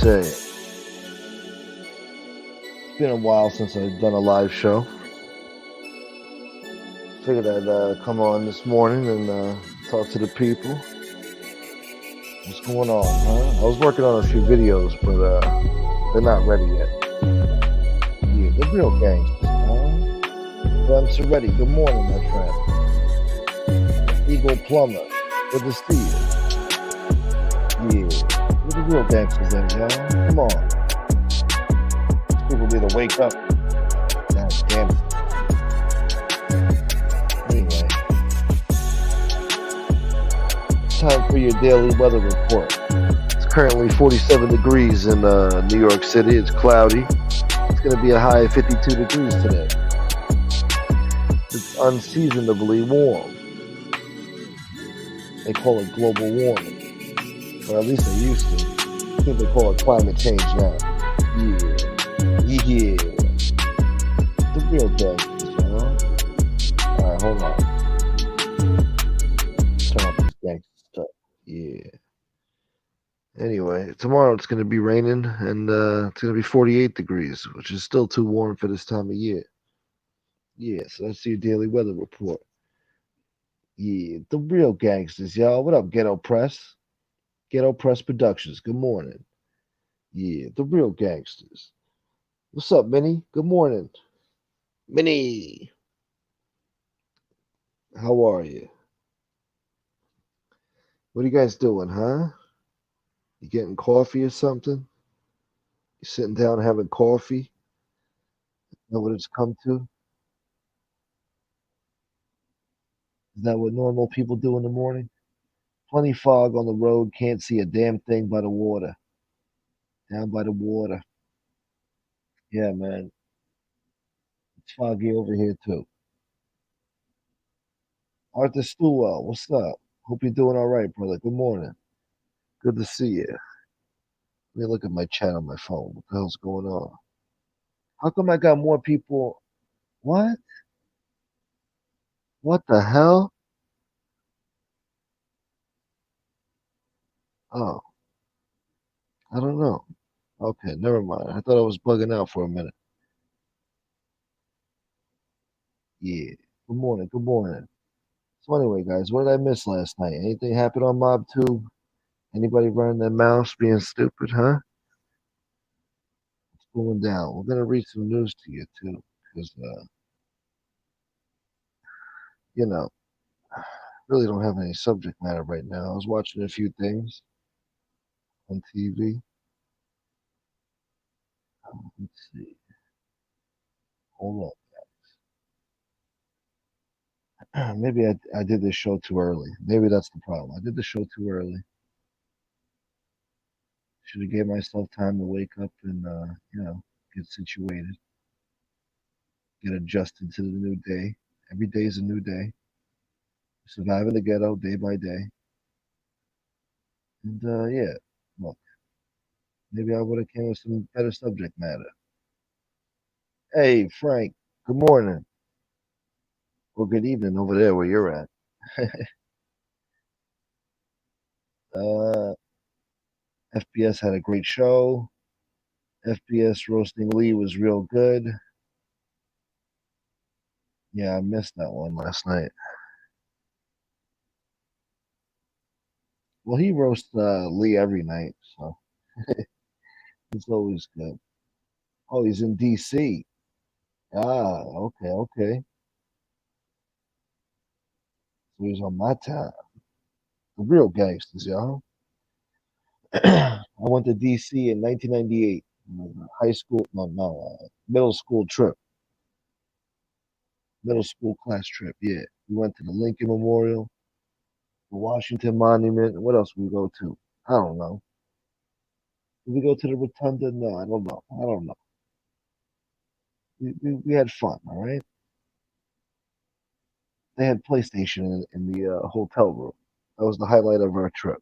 say? It's been a while since I've done a live show. Figured I'd come on this morning and talk to the people. What's going on, huh? I was working on a few videos, but they're not ready yet. Yeah, the real gangsters, huh? Clem Soretti, good morning, my friend. Eagle Plumber, good to see you. Yeah, we're the real gangsters in, y'all. Come on. People need to wake up. God damn it. Anyway, it's time for your daily weather report. It's currently 47 degrees in New York City. It's cloudy. It's going to be a high of 52 degrees today. It's unseasonably warm. They call it global warming. Or at least they used to. I think they call it climate change now. Yeah. The real gangsters, you know? Alright, hold on. Turn off this gangster stuff. Yeah. Anyway, tomorrow it's going to be raining and it's going to be 48 degrees, which is still too warm for this time of year. Yeah, so that's your daily weather report. Yeah, the real gangsters, y'all. What up, Ghetto Press? Ghetto Press Productions. Good morning. Yeah, the real gangsters. What's up, Minnie? Good morning. Minnie, how are you? What are you guys doing, huh? You getting coffee or something? You sitting down having coffee? Know what it's come to? Is that what normal people do in the morning? Plenty fog on the road, can't see a damn thing by the water. Down by the water. Yeah, man. It's foggy over here too. Arthur Stewell, what's up? Hope you're doing all right, brother. Good morning. Good to see you. Let me look at my chat on my phone. What the hell's going on? How come I got more people? What? What the hell? Oh, I don't know. Okay, never mind. I thought I was bugging out for a minute. Yeah. Good morning. Good morning. So anyway, guys, what did I miss last night? Anything happen on Mob 2? Anybody running their mouths being stupid, huh? What's going down? We're gonna read some news to you too, because you know, really don't have any subject matter right now. I was watching a few things on TV. Let's see. Hold on. Maybe I did this show too early. Maybe that's the problem. I did the show too early. Should have gave myself time to wake up and get situated, get adjusted to the new day. Every day is a new day. Surviving the ghetto day by day. And yeah, look, maybe I would have came with some better subject matter. Hey, Frank. Good morning. Or good evening over there where you're at. FBS had a great show. FBS roasting Lee was real good. Yeah, I missed that one last night. Well, he roasts Lee every night, so it's always good. Oh, he's in DC. Ah, okay, okay. So he's on my time. The real gangsters, y'all. I went to DC in 1998. High school, middle school trip, middle school class trip. Yeah, we went to the Lincoln Memorial, the Washington Monument. What else we go to? I don't know. Did we go to the Rotunda? No, I don't know. I don't know. We had fun. All right. They had PlayStation in the hotel room. That was the highlight of our trip.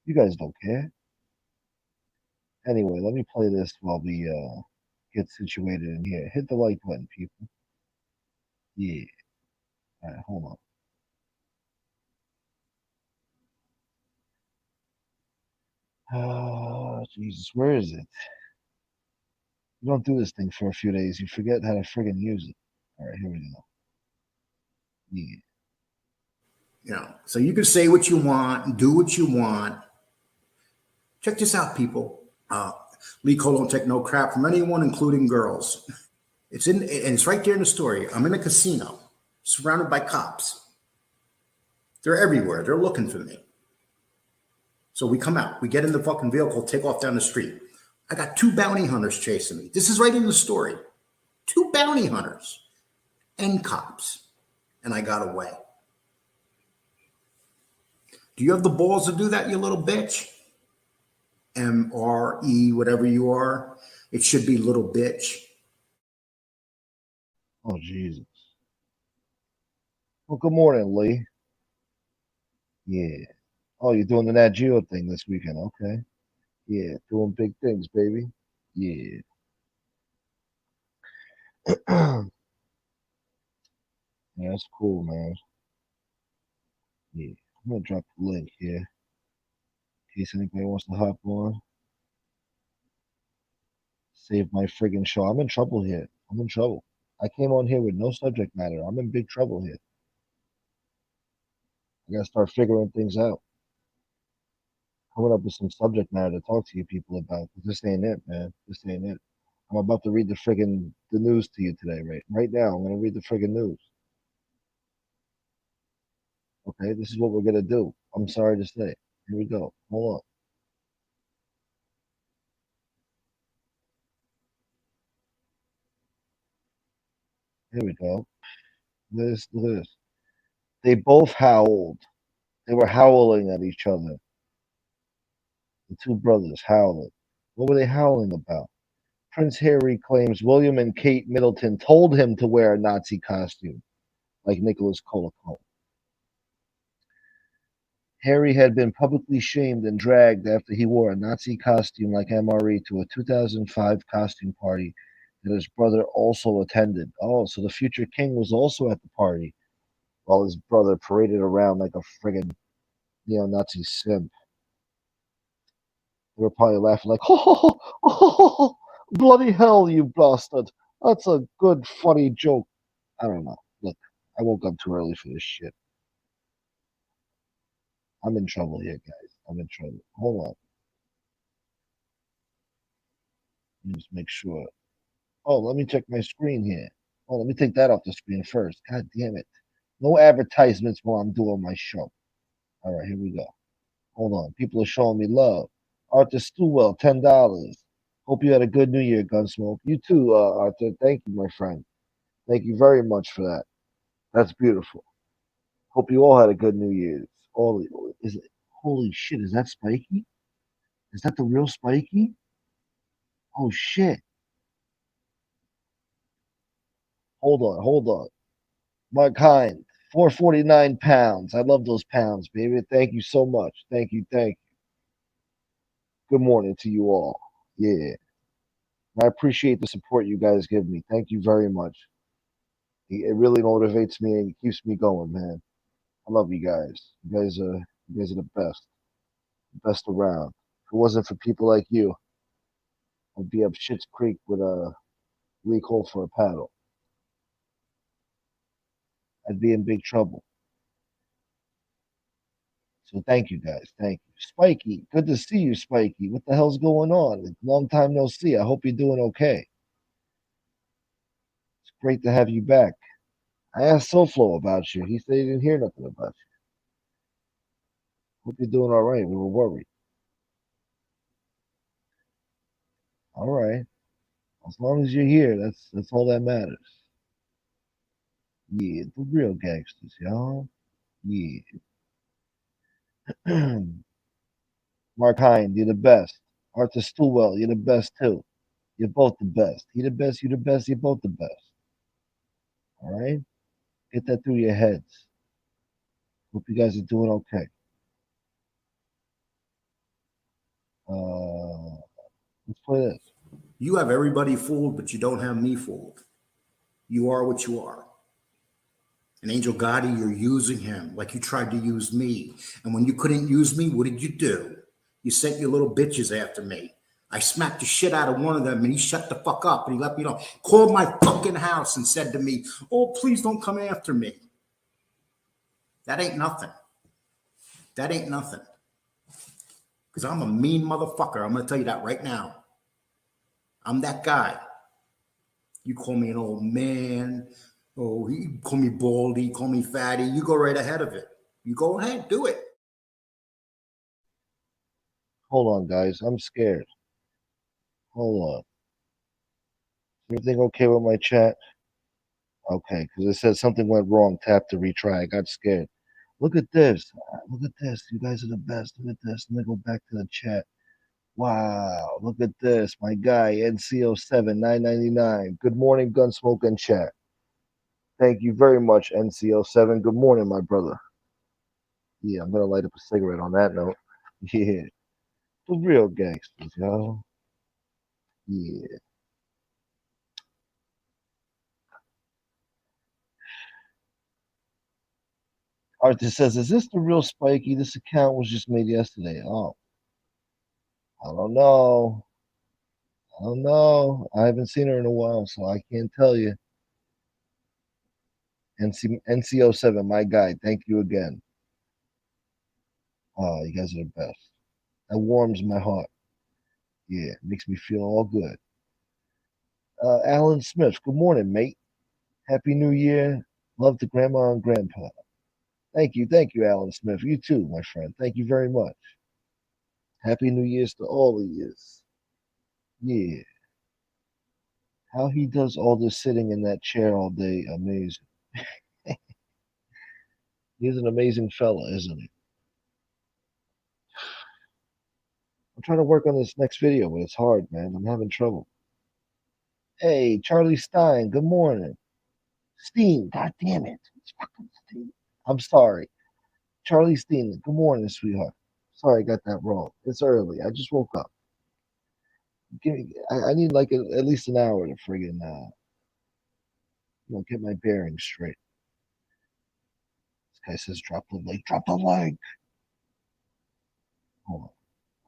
You guys don't care. Anyway, let me play this while we get situated in here. Hit the like button, people. Yeah. All right, hold on. Oh, Jesus, where is it? You don't do this thing for a few days. You forget how to friggin' use it. All right, here we go. Yeah. So you can say what you want and do what you want. Check this out, people. Lee Cole don't take no crap from anyone, including girls. And it's right there in the story. I'm in a casino, surrounded by cops. They're everywhere. They're looking for me. So we come out. We get in the fucking vehicle, take off down the street. I got 2 bounty hunters chasing me. This is right in the story. 2 bounty hunters and cops. And I got away. Do you have the balls to do that, you little bitch? MRE, whatever you are. It should be little bitch. Oh, Jesus. Well, good morning, Lee. Yeah. Oh, you're doing the Nat Geo thing this weekend. Okay. Yeah, doing big things, baby. Yeah. Yeah, that's cool, man. Yeah. I'm gonna drop the link here in case anybody wants to hop on. Save my friggin' show. I'm in trouble here. I'm in trouble. I came on here with no subject matter. I'm in big trouble here. I gotta start figuring things out. Coming up with some subject matter to talk to you people about. This ain't it, man. This ain't it. I'm about to read the news to you today, right now. I'm gonna read the friggin' news. Okay, this is what we're gonna do. I'm sorry to say. Here we go. Hold on. Here we go. Look at this. They both howled. They were howling at each other. The 2 brothers howling. What were they howling about? Prince Harry claims William and Kate Middleton told him to wear a Nazi costume, like Nicholas Colacone. Harry had been publicly shamed and dragged after he wore a Nazi costume like MRE to a 2005 costume party that his brother also attended. Oh, so the future king was also at the party while his brother paraded around like a friggin' neo-Nazi simp. They were probably laughing like, oh, bloody hell, you bastard. That's a good, funny joke. I don't know. Look, I woke up too early for this shit. I'm in trouble here, guys. I'm in trouble. Hold on. Let me just make sure. Oh, let me check my screen here. Oh, let me take that off the screen first. God damn it. No advertisements while I'm doing my show. All right, here we go. Hold on. People are showing me love. Arthur Stewell, $10. Hope you had a good New Year, Gunsmoke. You too, Arthur. Thank you, my friend. Thank you very much for that. That's beautiful. Hope you all had a good New Year's. All is it? Holy shit! Is that Spiky? Is that the real Spiky? Oh shit! Hold on. My kind, 449 pounds. I love those pounds, baby. Thank you so much. Thank you. Good morning to you all. Yeah, I appreciate the support you guys give me. Thank you very much. It really motivates me and keeps me going, man. I love you guys. You guys are the best around. If it wasn't for people like you, I'd be up Shit's Creek with a leak hole for a paddle. I'd be in big trouble. So thank you guys. Thank you. Spiky, good to see you, Spiky. What the hell's going on? Long time no see. I hope you're doing okay. It's great to have you back. I asked SoFlo about you. He said he didn't hear nothing about you. Hope you're doing all right. We were worried. All right. As long as you're here, that's all that matters. Yeah, the real gangsters, y'all. Yeah. Mark Hind, you're the best. Arthur Stewell, you're the best too. You're both the best. He the best, you the best, you're both the best. All right? Get that through your heads. Hope you guys are doing okay. Let's play this. You have everybody fooled, but you don't have me fooled. You are what you are. And Angel Gotti, you're using him like you tried to use me. And when you couldn't use me, what did you do? You sent your little bitches after me. I smacked the shit out of one of them and he shut the fuck up and he let me know. Called my fucking house and said to me, oh, please don't come after me. That ain't nothing. That ain't nothing. Because I'm a mean motherfucker. I'm going to tell you that right now. I'm that guy. You call me an old man. Oh, you call me baldy, call me fatty. You go right ahead of it. You go ahead, do it. Hold on, guys. I'm scared. Hold on. Everything okay with my chat? Okay, because it says something went wrong. Tap to retry. I got scared. Look at this. Look at this. You guys are the best. Look at this. Let me go back to the chat. Wow. Look at this. My guy, NCO7, 999. Good morning, Gunsmoke and chat. Thank you very much, NCO7. Good morning, my brother. Yeah, I'm going to light up a cigarette on that note. Yeah. The real gangsters, y'all. Yeah. Arthur says, is this the real Spiky? This account was just made yesterday. Oh, I don't know. I don't know. I haven't seen her in a while, so I can't tell you. NCO7, my guy, thank you again. Oh, you guys are the best. That warms my heart. Yeah, makes me feel all good. Alan Smith, good morning, mate. Happy New Year. Love to Grandma and Grandpa. Thank you, Alan Smith. You too, my friend. Thank you very much. Happy New Year's to all of you. Yeah. How he does all this sitting in that chair all day, amazing. He's an amazing fella, isn't he? I'm trying to work on this next video, but it's hard, man. I'm having trouble. Hey, Charlie Stein, good morning. Steen, god damn it. It's fucking Steen. I'm sorry. Charlie Steen, good morning, sweetheart. Sorry I got that wrong. It's early. I just woke up. I need like at least an hour to friggin' get my bearings straight. This guy says drop the link. Drop the link. Hold on.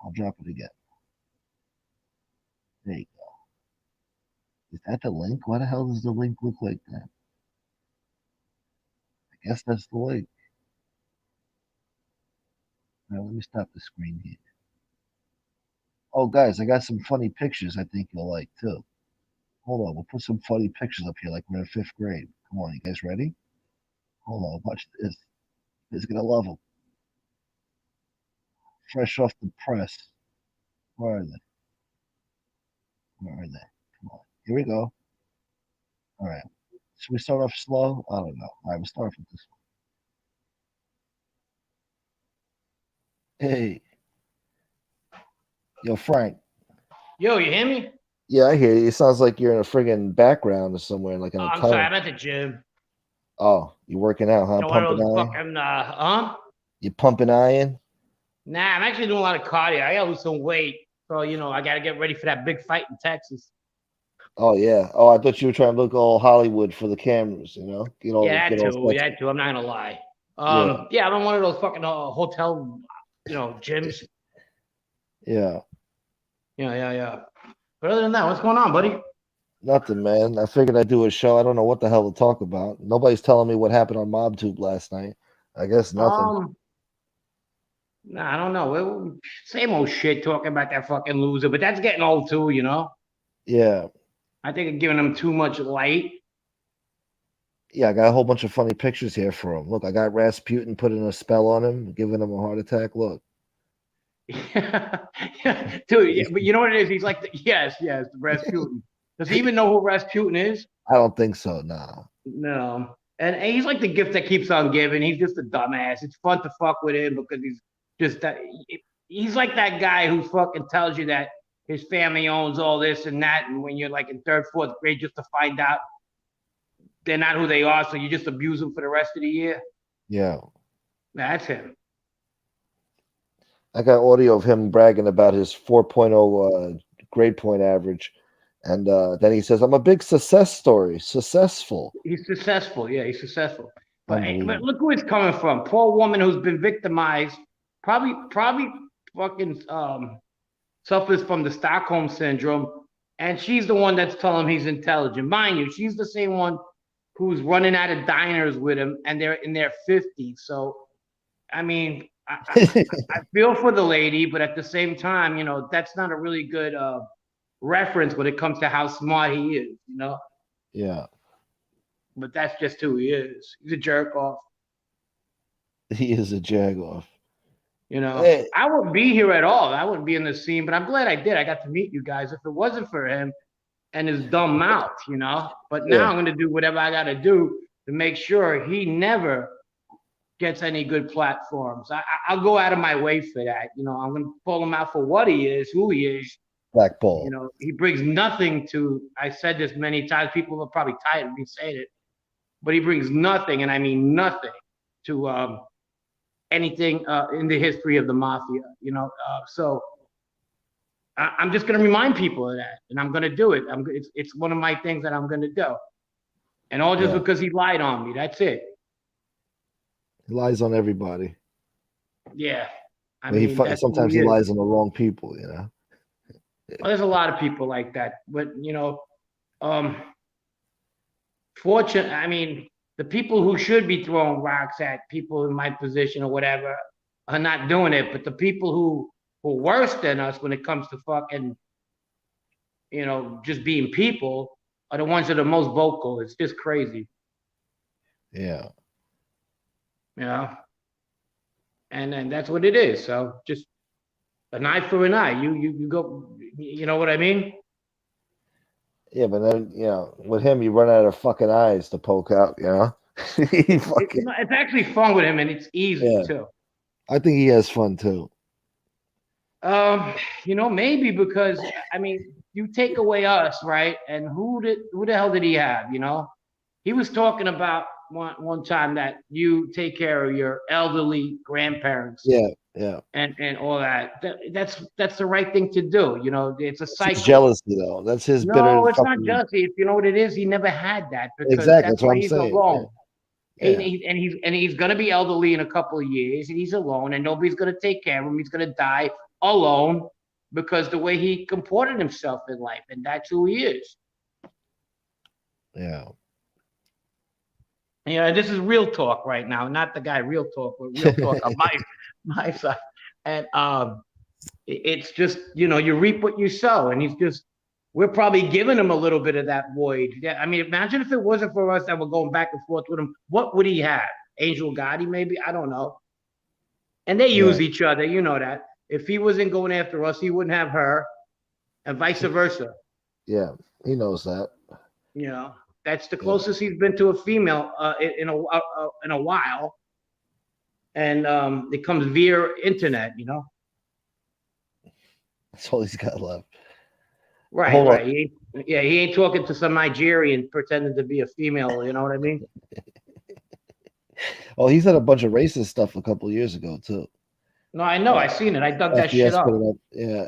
I'll drop it again. There you go. Is that the link? Why the hell does the link look like that? I guess that's the link. All right, let me stop the screen here. Oh, guys, I got some funny pictures I think you'll like, too. Hold on, we'll put some funny pictures up here like we're in 5th grade. Come on, you guys ready? Hold on, watch this. You guys are going to love them. Fresh off the press. Where are they? Where are they? Come on. Here we go. All right. Should we start off slow? I don't know. All right, we'll start with this one. Hey. Yo, Frank. Yo, you hear me? Yeah, I hear you. It sounds like you're in a friggin' background or somewhere, like in Oh, a I'm sorry, tunnel. I'm at the gym. Oh, you working out, huh? You know, one of Pumping those iron? fucking, You pumping iron? Nah, I'm actually doing a lot of cardio. I gotta lose some weight. So, I gotta get ready for that big fight in Texas. Oh, yeah. Oh, I thought you were trying to look all Hollywood for the cameras, Get all Yeah, get that all too. sexy. That too. I'm not gonna lie. Yeah. Yeah, I'm in one of those fucking hotel, gyms. Yeah. Yeah. But other than that, what's going on, buddy? Nothing, man. I figured I'd do a show. I don't know what the hell to talk about. Nobody's telling me what happened on MobTube last night. I guess nothing. Nah, I don't know. Same old shit talking about that fucking loser, but that's getting old too, Yeah. I think I'm giving him too much light. Yeah, I got a whole bunch of funny pictures here for him. Look, I got Rasputin putting a spell on him, giving him a heart attack. Look. Dude, yeah, but you know what it is? He's like, yes, Rasputin. Does he even know who Rasputin is? I don't think so, nah. No. And he's like the gift that keeps on giving. He's just a dumbass. It's fun to fuck with him because he's just that. He's like that guy who fucking tells you that his family owns all this and that, and when you're like in 3rd, 4th grade, just to find out they're not who they are, so you just abuse them for the rest of the year. Yeah. That's him. I got audio of him bragging about his 4.0 grade point average. And then he says, I'm a big success story. Successful. He's successful. Yeah, he's successful. But Unbelievable. look where it's coming from. Poor woman who's been victimized, probably fucking suffers from the Stockholm syndrome, and she's the one that's telling him he's intelligent. Mind you, she's the same one who's running out of diners with him, and they're in their 50s. So, I mean, I feel for the lady, but at the same time, that's not a really good reference when it comes to how smart he is, Yeah. But that's just who he is. He's a jerk off. He is a jagoff. Hey. I wouldn't be here at all. I wouldn't be in the scene, but I'm glad I did. I got to meet you guys. If it wasn't for him and his dumb mouth, But now I'm going to do whatever I got to do to make sure he never gets any good platforms. I'll go out of my way for that. I'm going to pull him out for what he is, who he is. Blackball. He brings nothing to, I said this many times, people are probably tired of me saying it, but he brings nothing, and I mean nothing, to anything in the history of the mafia, so I'm just going to remind people of that, and I'm going to do it. It's one of my things that I'm going to do, and all just because he lied on me. That's it. He lies on everybody. Yeah, sometimes he lies on the wrong people. Well, there's a lot of people like that, but fortunate. I mean, the people who should be throwing rocks at people in my position or whatever are not doing it. But the people who are worse than us when it comes to fucking, just being people are the ones that are most vocal. It's just crazy. Yeah. And then that's what it is. So just an eye for an eye. You go. You know what I mean? Yeah, but then with him, you run out of fucking eyes to poke out. It's actually fun with him, and it's easy too. I think he has fun too. Maybe because you take away us, right? And who the hell did he have? He was talking about one time that you take care of your elderly grandparents. Yeah. And all that. That's the right thing to do. It's a cycle. It's jealousy, though. That's his bitter. No, it's not jealousy. If you know what it is, he never had that because exactly. that's why he's saying. alone. Yeah. And he's gonna be elderly in a couple of years, and he's alone, and nobody's gonna take care of him. He's gonna die alone because the way he comported himself in life, and that's who he is. Yeah. This is real talk right now, not the guy real talk, but real talk on my side. And it's just, you reap what you sow, and we're probably giving him a little bit of that void. Yeah, imagine if it wasn't for us that were going back and forth with him, what would he have? Angel Gotti, maybe? I don't know. And they use each other, you know that. If he wasn't going after us, he wouldn't have her, and vice versa. Yeah, he knows that. That's the closest he's been to a female in a while, and it comes via internet. That's all he's got left. Right. He ain't talking to some Nigerian pretending to be a female. You know what I mean? Oh, he's had a bunch of racist stuff a couple of years ago too. No, I know. I seen it. I dug that shit up. Yeah.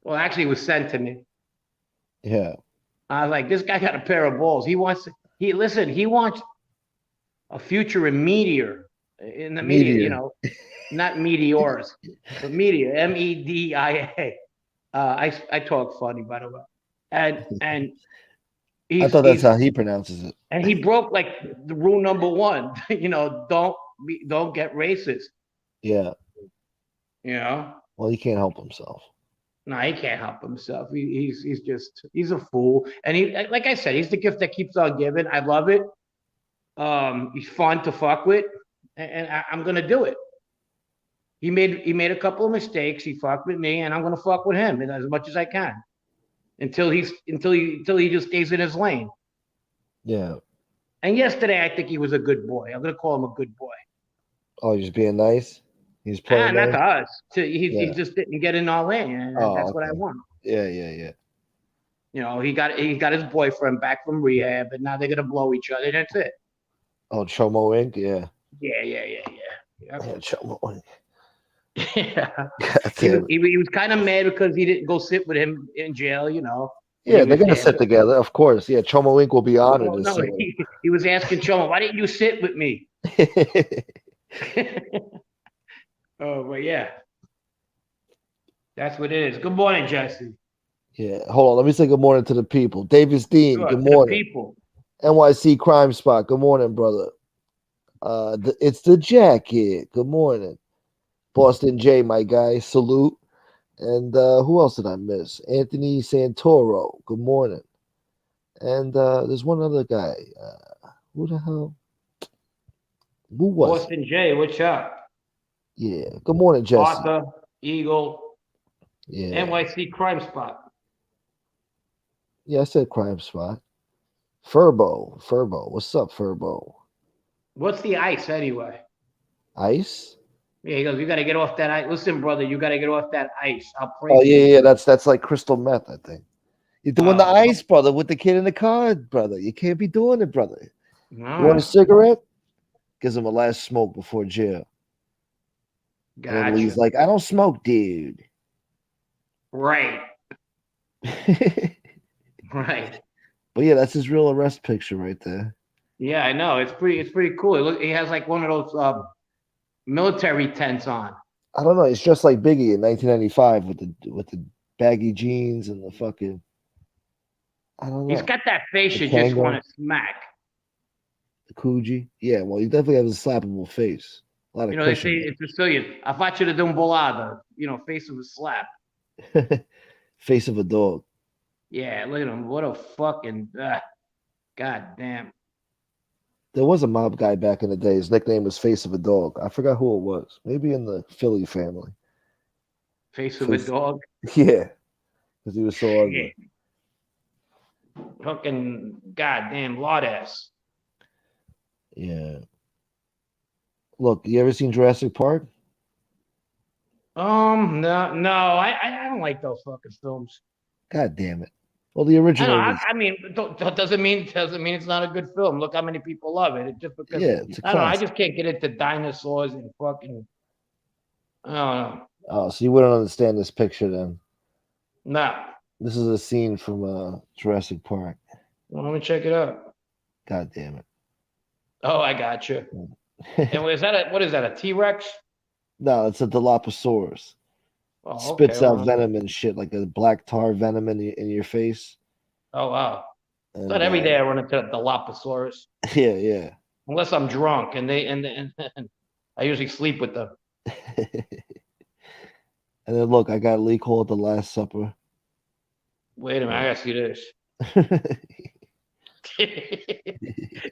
Well, actually, it was sent to me. Yeah. I was like, this guy got a pair of balls. He wants a future in meteor, in the media, not meteors, but media, MEDIA. I talk funny, by the way. And I thought that's how he pronounces it. And he broke like the rule number 1, don't get racist. Yeah. Well, he can't help himself. No, he can't help himself. He's a fool. And he, like I said, he's the gift that keeps on giving. I love it. He's fun to fuck with, and I'm gonna do it. He made a couple of mistakes. He fucked with me, and I'm gonna fuck with him as much as I can until he just stays in his lane. Yeah. And yesterday, I think he was a good boy. I'm gonna call him a good boy. Oh, he's being nice. He's playing. Not to us. He just didn't get in our lane, and that's what I want. Yeah. He got his boyfriend back from rehab, and now they're gonna blow each other. That's it. Oh, Chomo Inc. Yeah. Yeah, Chomo Inc. Yeah. He was kind of mad because he didn't go sit with him in jail. Yeah, they're gonna sit together, of course. Yeah, Chomo Inc. will be honored. No, he was asking Chomo, "Why didn't you sit with me?" Oh, but yeah. That's what it is. Good morning, Jesse. Yeah, hold on. Let me say good morning to the people. Davis Dean, Sure, good to the morning. people. NYC Crime Spot, good morning, brother. It's the Jack here. Good morning. Boston J, my guy, salute. And who else did I miss? Anthony Santoro, good morning. And there's one other guy. Who the hell? Who was it? Boston J, what's up? Yeah. Good morning, Jesse. Arthur, Eagle, Yeah. NYC Crime Spot. Yeah, I said Crime Spot. Furbo. What's up, Furbo? What's the ice anyway? Ice? Yeah, he goes, you got to get off that ice. Listen, brother, you got to get off that ice. I'll pray Oh for you. yeah. That's like crystal meth, I think. You're doing the ice, brother, with the kid in the car, brother. You can't be doing it, brother. You want a cigarette? Gives him a last smoke before jail. And then Lee's Gotcha. like, I don't smoke, dude. Right. But Right. yeah, that's his real arrest picture right there. Yeah, I know. It's pretty cool. Look, he has like one of those military tents on. I don't know. He's just like Biggie in 1995 with the baggy jeans and the fucking. I don't know. He's got that face The you just Kango. want to smack. The Coogee. Yeah, well, he definitely has a slappable face. A lot of You know, they say cushion. in Sicilian, I faccio de un bolado. You know, face of a slap. Face of a dog. Yeah, look at him. What a fucking god damn. There was a mob guy back in the day. His nickname was Face of a Dog. I forgot who it was. Maybe in the Philly family. Face of a dog. Yeah, because he was so Shit. ugly. Fucking goddamn lord ass. Yeah. Look, you ever seen Jurassic Park? No, I don't like those fucking films. God damn it. Well, the I original know. was. I mean, doesn't mean it's not a good film. Look how many people love it. It's just because Yeah, it's a I don't know. I classic. just can't get into dinosaurs and fucking. I don't know. Oh, so you wouldn't understand this picture then. No. This is a scene from Jurassic Park. Well, let me check it out. God damn it. Oh, I got you. And what is that? A T-Rex? No, it's a Dilophosaurus. Oh, Spits okay. out venom and shit, like a black tar venom in your face. Oh, wow. And, Not every day I run into the Dilophosaurus. Yeah. Unless I'm drunk, and I usually sleep with them. And then look, I got Lee Cole at the Last Supper. Wait a minute, I gotta see this.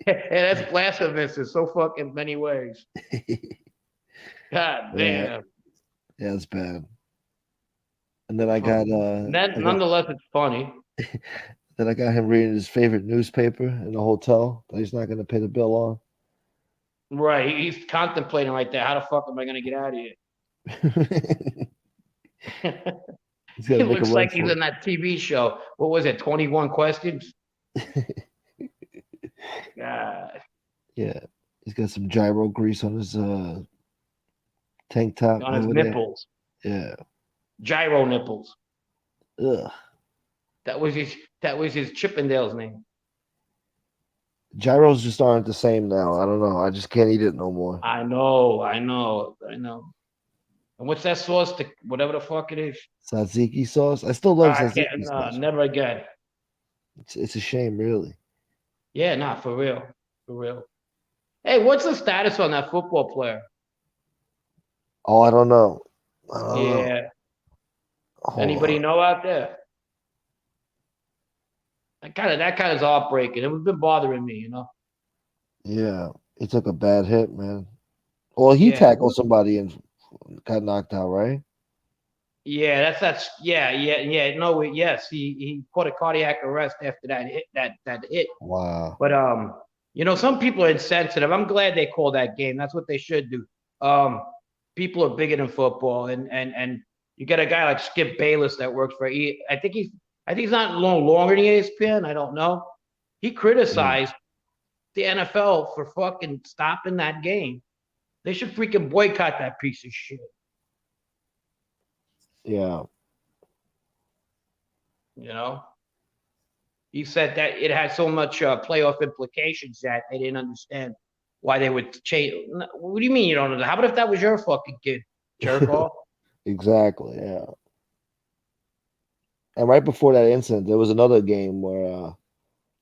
That's blasphemous in so fucking many ways. God damn. Yeah, it's bad. And then I got nonetheless, it's funny. Then I got him reading his favorite newspaper in the hotel that he's not going to pay the bill on. Right, he's contemplating like that. How the fuck am I gonna get out of here? He looks like he's in that TV show. What was it? 21 Questions. God. Yeah, he's got some gyro grease on his tank top on his nipples. Yeah, gyro nipples. Ugh. That was his Chippendale's name. Gyros just aren't the same now. I don't know. I just can't eat it no more. I know. And what's that sauce? Whatever the fuck it is. Tzatziki sauce. I still love tzatziki sauce. Never again. It's a shame, really. Yeah, nah, for real. Hey, what's the status on that football player? Oh, I don't know. Yeah. Anybody know out there? That kind of is heartbreaking. It was been bothering me, you know. Yeah, he took a bad hit, man. Well, he tackled somebody and got knocked out, right? Yeah, No, yes, he caught a cardiac arrest after that hit. That hit. Wow. But you know, some people are insensitive. I'm glad they called that game. That's what they should do. People are bigger than football, and you get a guy like Skip Bayless that works for I think he's not no longer in ESPN. I don't know. He criticized the NFL for fucking stopping that game. They should freaking boycott that piece of shit. Yeah. You know? He said that it had so much playoff implications that they didn't understand why they would change. What do you mean you don't know? How about if that was your fucking kid, jerk off? Exactly, yeah. And right before that incident, there was another game where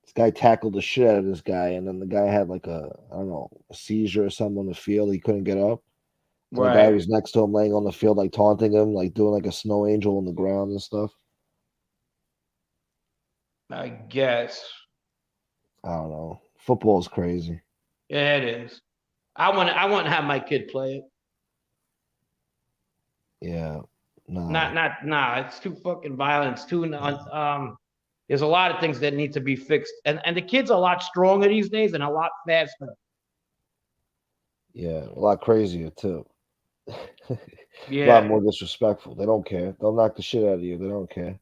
this guy tackled the shit out of this guy, and then the guy had like I don't know, a seizure or something on the field. He couldn't get up. And the guy Right. was next to him, laying on the field, like taunting him, like doing like a snow angel on the ground and stuff. I guess. I don't know. Football's crazy. Yeah, it is. I want to have my kid play it. Yeah. No. Nah. It's too fucking violent. It's too there's a lot of things that need to be fixed, and the kids are a lot stronger these days and a lot faster. Yeah, a lot crazier too. A lot Yeah, more disrespectful. They don't care. They'll knock the shit out of you. They don't care.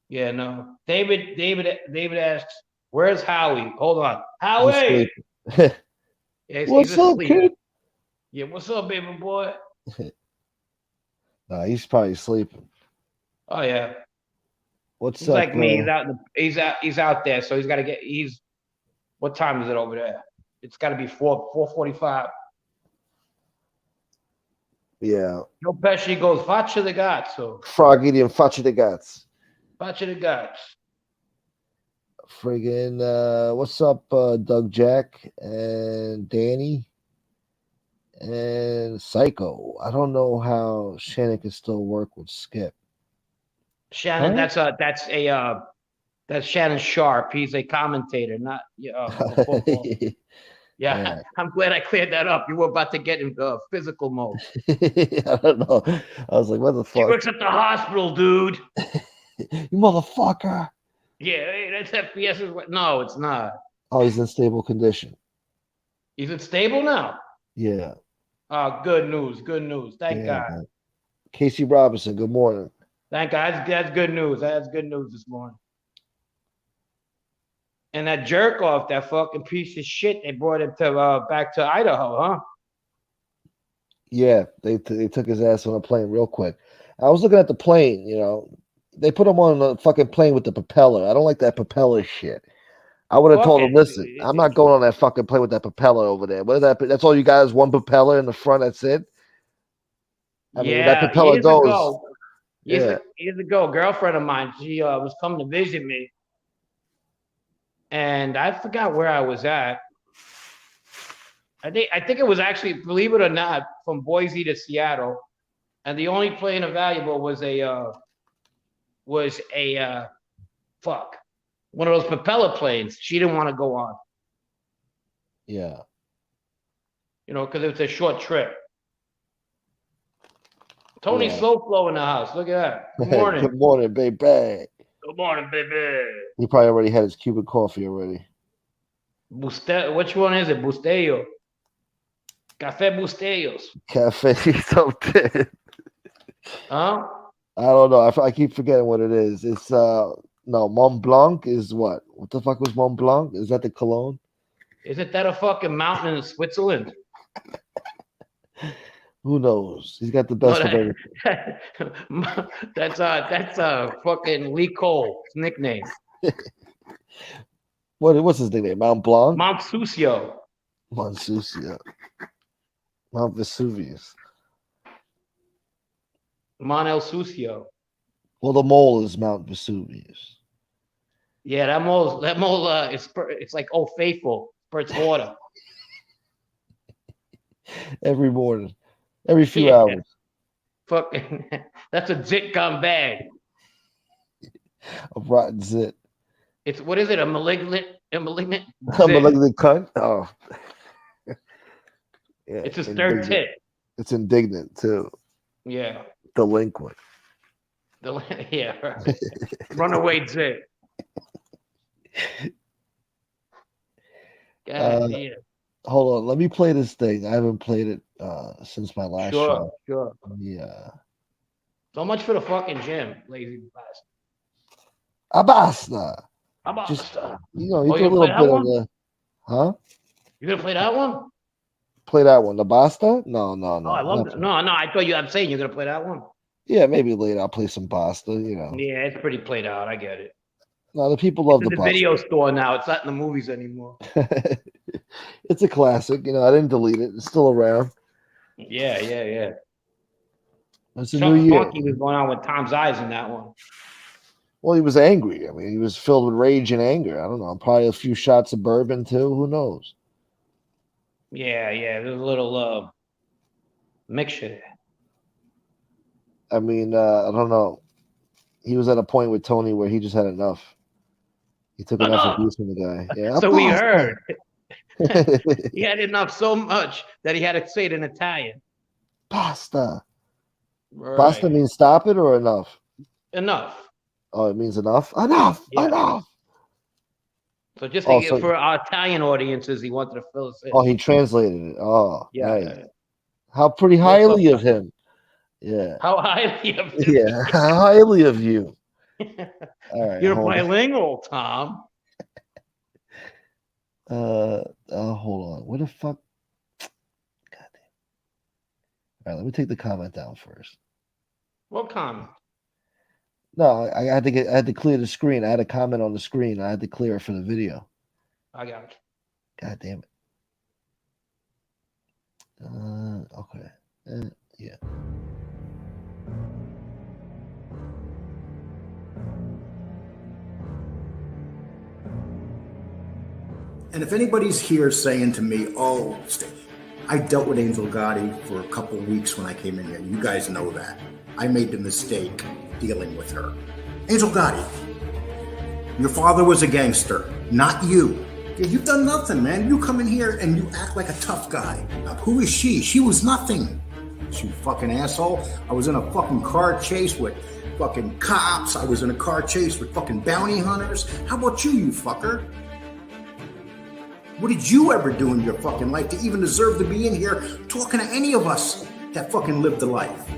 yeah, no. David asks, "Where's Howie?" Hold on, He's Howie. sleeping. Yeah, he's What's up, asleep. kid? Yeah, what's up, baby boy? Nah, he's probably sleeping. Oh yeah, What's he's up? like me. He's out there, so he's got to get. What time is it over there? It's got to be 4:45. Yeah. Joe Pesci goes, "Faccia the Gazzo, Frog eating faccia de gats. Faccia the Gazzo." Friggin' what's up, Doug Jack and Danny and Psycho? I don't know how Shannon can still work with Skip. Shannon, Huh? that's Shannon Sharp. He's a commentator, not for football. Yeah, Yeah. I'm glad I cleared that up. You were about to get into physical mode. I don't know. I was like, what the He fuck? works at the hospital, dude. You motherfucker. Yeah, hey, that's FBS. No, it's not. Oh, he's in stable condition. Is it stable now? Yeah. Good news. Good news. Thank Yeah, God. man. Casey Robinson, good morning. Thank God. That's good news. That's good news this morning. And that jerk off, that fucking piece of shit, they brought him to back to Idaho, huh? Yeah, they took his ass on a plane real quick. I was looking at the plane, they put him on a fucking plane with the propeller. I don't like that propeller shit. I would have Fuck told him, it. listen, I'm not going on that fucking plane with that propeller over there. What is that? That's all you guys, one propeller in the front, that's it? I mean, when that Yeah, propeller goes, yeah. years ago, a girlfriend of mine, she was coming to visit me, and I forgot where I was at. I think it was actually, believe it or not, from Boise to Seattle, and the only plane available was a fuck, one of those propeller planes. She didn't want to go on, Yeah. because it was a short trip. Tony Yeah. Slow Flow in the house. Look at that. Good morning. Good morning, baby. Good morning, baby. He probably already had his Cuban coffee already. Which one is it? Bustelo. Café Busteos. Cafe something. Huh? I don't know. I keep forgetting what it is. It's no, Mont Blanc is what? What the fuck was Mont Blanc? Is that the cologne? Isn't that a fucking mountain in Switzerland? Who knows? He's got the No, best of everything. that's fucking Lee Cole's nickname. What's his nickname? Mount Blanc? Mount Susio. Mount Susio. Mount Vesuvius. Mount El Susio. Well, the mole is Mount Vesuvius. Yeah, that mole it's like Old Faithful, spurts water. Every morning. Every few Yeah. hours. Fucking that's a zit gone bad. A rotten zit. It's what is it? A malignant A zit. malignant cunt? Oh. Yeah, It's his third tit. It's indignant too. Yeah. Delinquent. Yeah, right. Runaway zit. God damn. Hold on, let me play this thing. I haven't played it since my last show. Sure. Yeah. So much for the fucking gym, lazy bastard. Abasna. Just Abasta. you do a you little play bit that of one? the You gonna play that one? Play that one. The Basta? No. Oh, I love it. No, I thought I'm saying you're gonna play that one. Yeah, maybe later I'll play some Basta, Yeah, it's pretty played out. I get it. No, the people love It's the in the Basta. video store now. It's not in the movies anymore. It's a classic. I didn't delete it. It's still around. Yeah. It's a Chuck new year. Funky was going on with Tom's eyes in that one. Well, he was angry. I mean, he was filled with rage and anger. I don't know. Probably a few shots of bourbon too. Who knows? Yeah. There's a little mixture there. I mean, I don't know. He was at a point with Tony where he just had enough. He took enough abuse from the guy. Yeah. So we heard. He had enough so much that he had to say it in Italian. Pasta. Right. Pasta means stop it or enough? Enough. Oh, it means enough? Enough. Yeah. Enough. So just so, for our Italian audiences, he wanted to fill us in. Oh, he translated it. Oh, yeah. Nice. Yeah. How pretty highly of him. Yeah. How highly of him. Yeah. How highly of you. All right. You're bilingual, Tom. Hold on. What the fuck? God damn. All right, let me take the comment down first. What comment? No, I had to clear the screen. I had a comment on the screen. I had to clear it for the video. I got it. God damn it. Okay. Yeah. And if anybody's here saying to me, oh, I dealt with Angel Gotti for a couple weeks when I came in here. You guys know that. I made the mistake dealing with her. Angel Gotti, your father was a gangster, not you. You've done nothing, man. You come in here and you act like a tough guy. Now, who is she? She was nothing. You fucking asshole. I was in a fucking car chase with fucking cops. I was in a car chase with fucking bounty hunters. How about you fucker? What did you ever do in your fucking life to even deserve to be in here talking to any of us that fucking lived the life?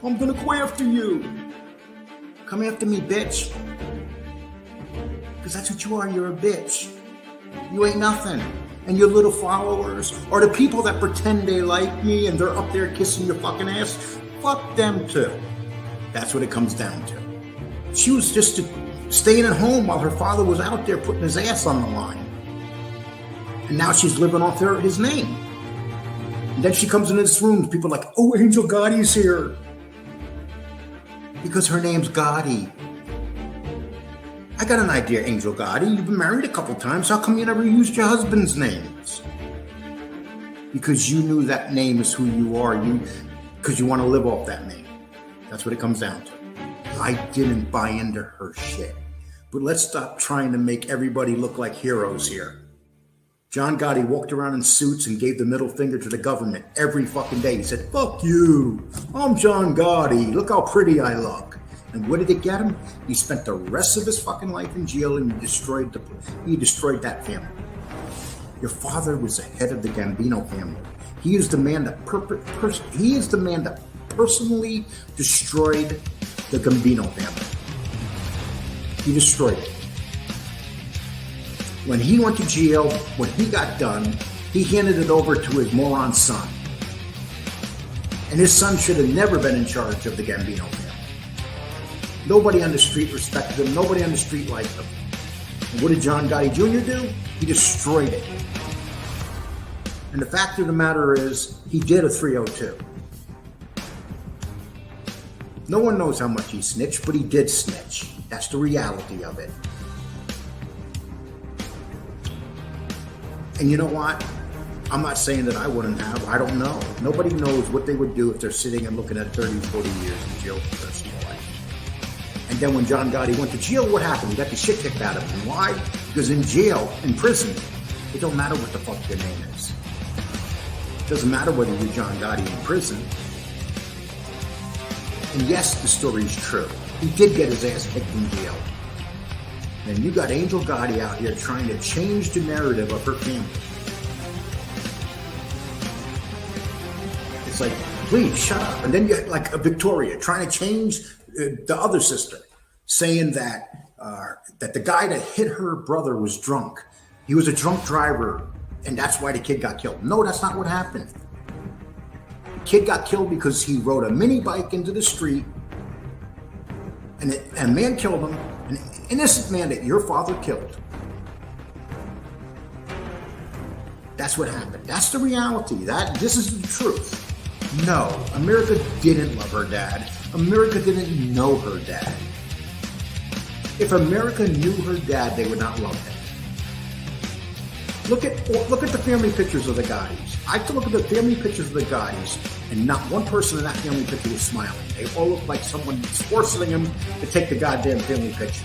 I'm gonna go after you. Come after me, bitch. Because that's what you are. You're a bitch. You ain't nothing. And your little followers, or the people that pretend they like me and they're up there kissing your fucking ass, fuck them too. That's what it comes down to. She was just staying at home while her father was out there putting his ass on the line. And now she's living off his name. And then she comes into this room, people are like, oh, Angel Gotti's here. Because her name's Gotti. I got an idea, Angel Gotti. You've been married a couple times. How come you never used your husband's names? Because you knew that name is who you are. Because you want to live off that name. That's what it comes down to. I didn't buy into her shit. But let's stop trying to make everybody look like heroes here. John Gotti walked around in suits and gave the middle finger to the government every fucking day. He said, fuck you. I'm John Gotti. Look how pretty I look. And what did it get him? He spent the rest of his fucking life in jail and he destroyed that family. Your father was the head of the Gambino family. He is the man that personally destroyed the Gambino family. He destroyed it. When he went to jail, when he got done, he handed it over to his moron son. And his son should have never been in charge of the Gambino family. Nobody on the street respected him. Nobody on the street liked him. And what did John Gotti Jr. do? He destroyed it. And the fact of the matter is, he did a 302. No one knows how much he snitched, but he did snitch. That's the reality of it. And you know what? I'm not saying that I wouldn't have. I don't know. Nobody knows what they would do if they're sitting and looking at 30, 40 years in jail for their small life. And then when John Gotti went to jail, what happened? He got the shit kicked out of him. Why? Because in jail, in prison, it don't matter what the fuck your name is. It doesn't matter whether you're John Gotti in prison. And yes, the story's true. He did get his ass kicked in jail. And you got Angel Gotti out here trying to change the narrative of her family. It's like, please shut up. And then you got like a Victoria trying to change the other sister, saying that that the guy that hit her brother was drunk. He was a drunk driver, and that's why the kid got killed. No, that's not what happened. The kid got killed because he rode a mini bike into the street, and a man killed him. An innocent man that your father killed. That's what happened. That's the reality. This is the truth. No, America didn't love her dad. America didn't know her dad. If America knew her dad, they would not love him. Look at the family pictures of the Gaudis. I could look at the family pictures of the Gaudis, and not one person in that family picture was smiling. They all look like someone was forcing them to take the goddamn family picture.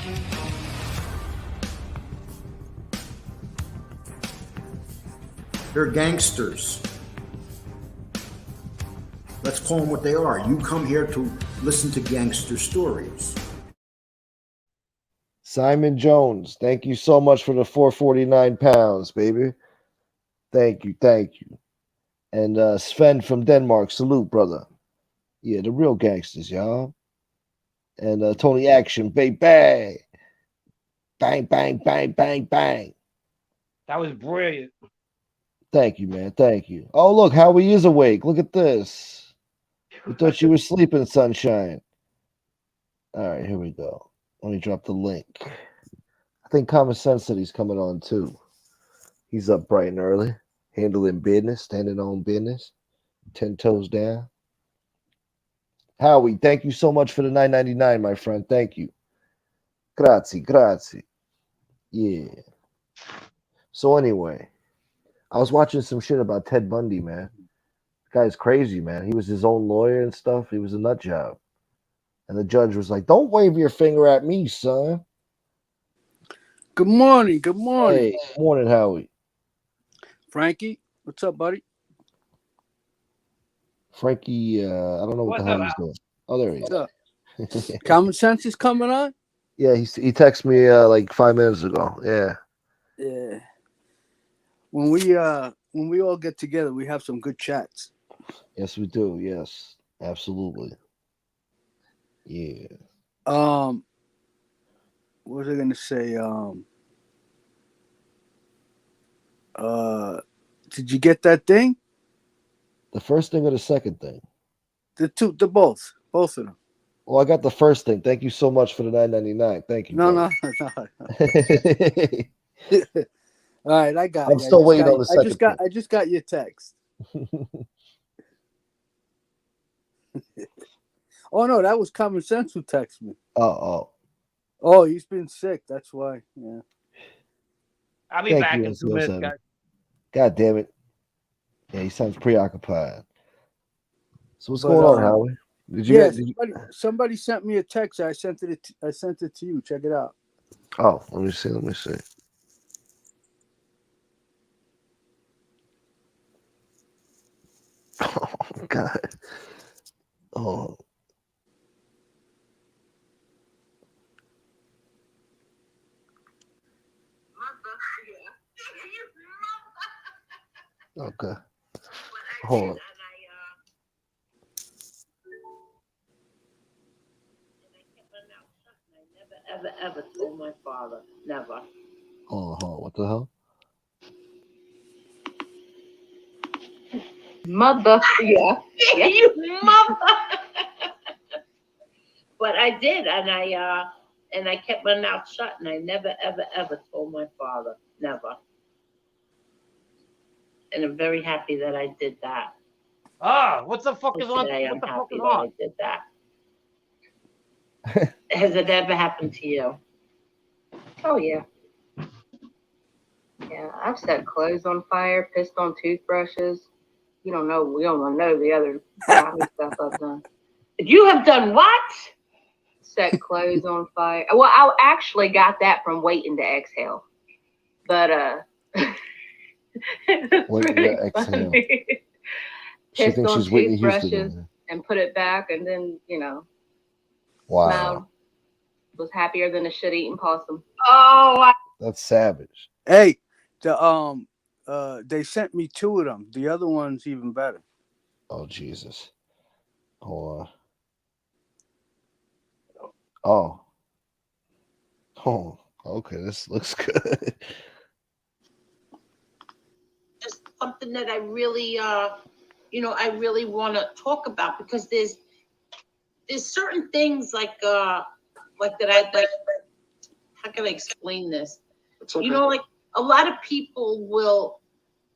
They're gangsters. Let's call them what they are. You come here to listen to gangster stories. Simon Jones, thank you so much for the 449 pounds, baby. Thank you. And Sven from Denmark, salute, brother. Yeah, the real gangsters, y'all. And Tony Action, baby. Bang, bang, bang, bang, bang. That was brilliant. Thank you, man. Thank you. Oh, look, Howie is awake. Look at this. We thought you were sleeping, sunshine. All right, here we go. Let me drop the link. I think Common Sense said he's coming on too. He's up bright and early, handling business, standing on business, 10 toes down. Howie, thank you so much for the $9.99, my friend. Thank you. Grazie. Yeah. So anyway, I was watching some shit about Ted Bundy, man. The guy's crazy, man. He was his own lawyer and stuff. He was a nut job. And the judge was like, "Don't wave your finger at me, son." Good morning. Hey, morning, Howie. Frankie, what's up, buddy? Frankie, I don't know what the hell he's doing. Oh, there he is. Common Sense is coming on? Yeah, he texted me like 5 minutes ago. Yeah. Yeah. When we all get together, we have some good chats. Yes, we do. Yes, absolutely. Yeah. What was I gonna say? Did you get that thing? The first thing or the second thing? Both of them. Well, I got the first thing. Thank you so much for the $9.99. Thank you. No. All right, I got. I'm still waiting on the second thing. I just got your text. Oh no, that was Common Sense who texted me. Oh, he's been sick. That's why. Yeah. I'll be back in 2 minutes, guys. God damn it. Yeah, he sounds preoccupied. So what's going on, Howie? Somebody sent me a text. I sent it to you. Check it out. Oh, let me see. Oh God. Oh. Okay. Hold on. Ever told my father. Never. Hold on. What the hell? Mother. Yeah. You mother. But I did, and I kept my mouth shut, and I never, ever told my father. Never. And I'm very happy that I did that. What the fuck is on? I am happy that I did that. Has it ever happened to you? Oh, yeah. Yeah, I've set clothes on fire, pissed on toothbrushes. We don't know the other stuff I've done. You have done what? Set clothes on fire. Well, I actually got that from waiting to exhale. But, Waiting to exhale. Pissed on toothbrushes and put it back, and then, wow. Smiled. Was happier than a shit-eating possum. Oh, that's savage. Hey, they sent me 2 of them. The other one's even better. Oh Jesus! Hold on. Oh, okay. This looks good. Just something that I really, I really want to talk about, because there's certain things like that how can I explain this? Okay. Like a lot of people will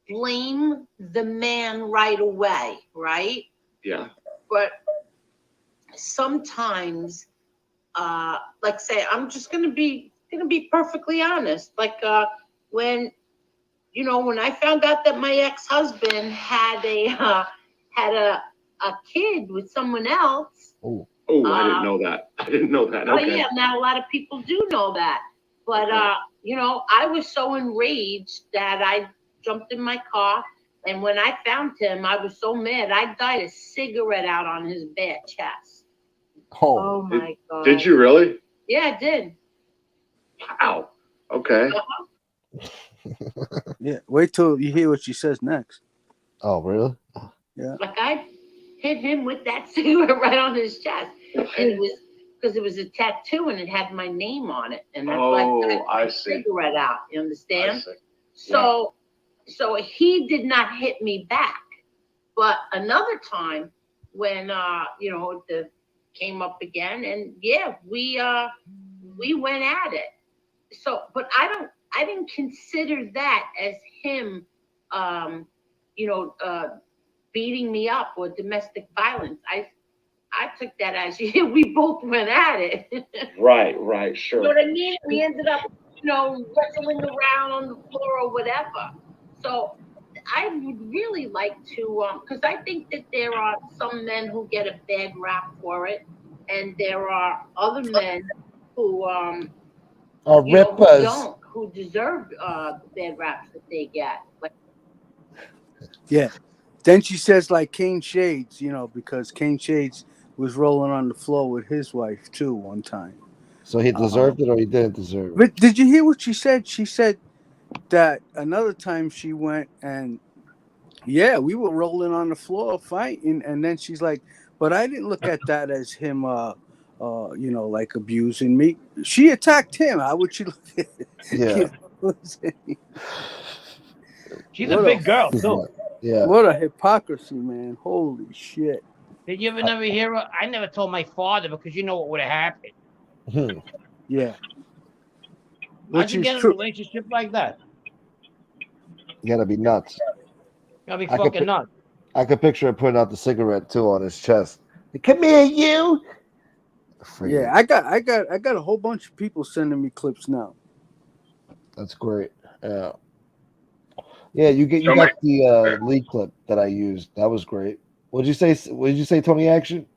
blame the man right away, right? Yeah. But sometimes like say, I'm just gonna be perfectly honest. Like when when I found out that my ex-husband had a kid with someone else. Oh, I didn't know that. I didn't know that. Oh Okay. yeah, now a lot of people do know that. But I was so enraged that I jumped in my car, and when I found him, I was so mad. I dyed a cigarette out on his bare chest. Oh my God. Did you really? Yeah, I did. Wow. Okay. Yeah, wait till you hear what she says next. Oh, really? Yeah. Like I hit him with that cigarette right on his chest, and it was because it was a tattoo and it had my name on it, and that's I see. Cigarette out. You understand? I see. So he did not hit me back, but another time when it came up again, and yeah, we went at it. So, but I didn't consider that as him, beating me up or domestic violence. I took that as we both went at it. Right, sure. You know what I mean? We ended up, wrestling around on the floor or whatever. So I would really like to, because I think that there are some men who get a bad rap for it, and there are other men who rippers. who deserve the bad raps that they get. Like, Yeah. Then she says like Kane Shades, because Kane Shades was rolling on the floor with his wife too one time. So he deserved it or he didn't deserve it? But did you hear what she said? She said that another time she went and yeah, we were rolling on the floor fighting, and then she's like, but I didn't look at that as him like abusing me. She attacked him. How would she look at it? Yeah. She's a big girl too. Yeah. What a hypocrisy, man. Holy shit. Did you ever never hear her? I never told my father because you know what would have happened. Yeah. How'd you get in a relationship like that? You gotta be nuts. Gotta be fucking nuts. I could picture him putting out the cigarette too on his chest. Come here, you. Yeah, I got a whole bunch of people sending me clips now. That's great. Yeah. Yeah, you got the lead clip that I used. That was great. What did you say, Tony Action?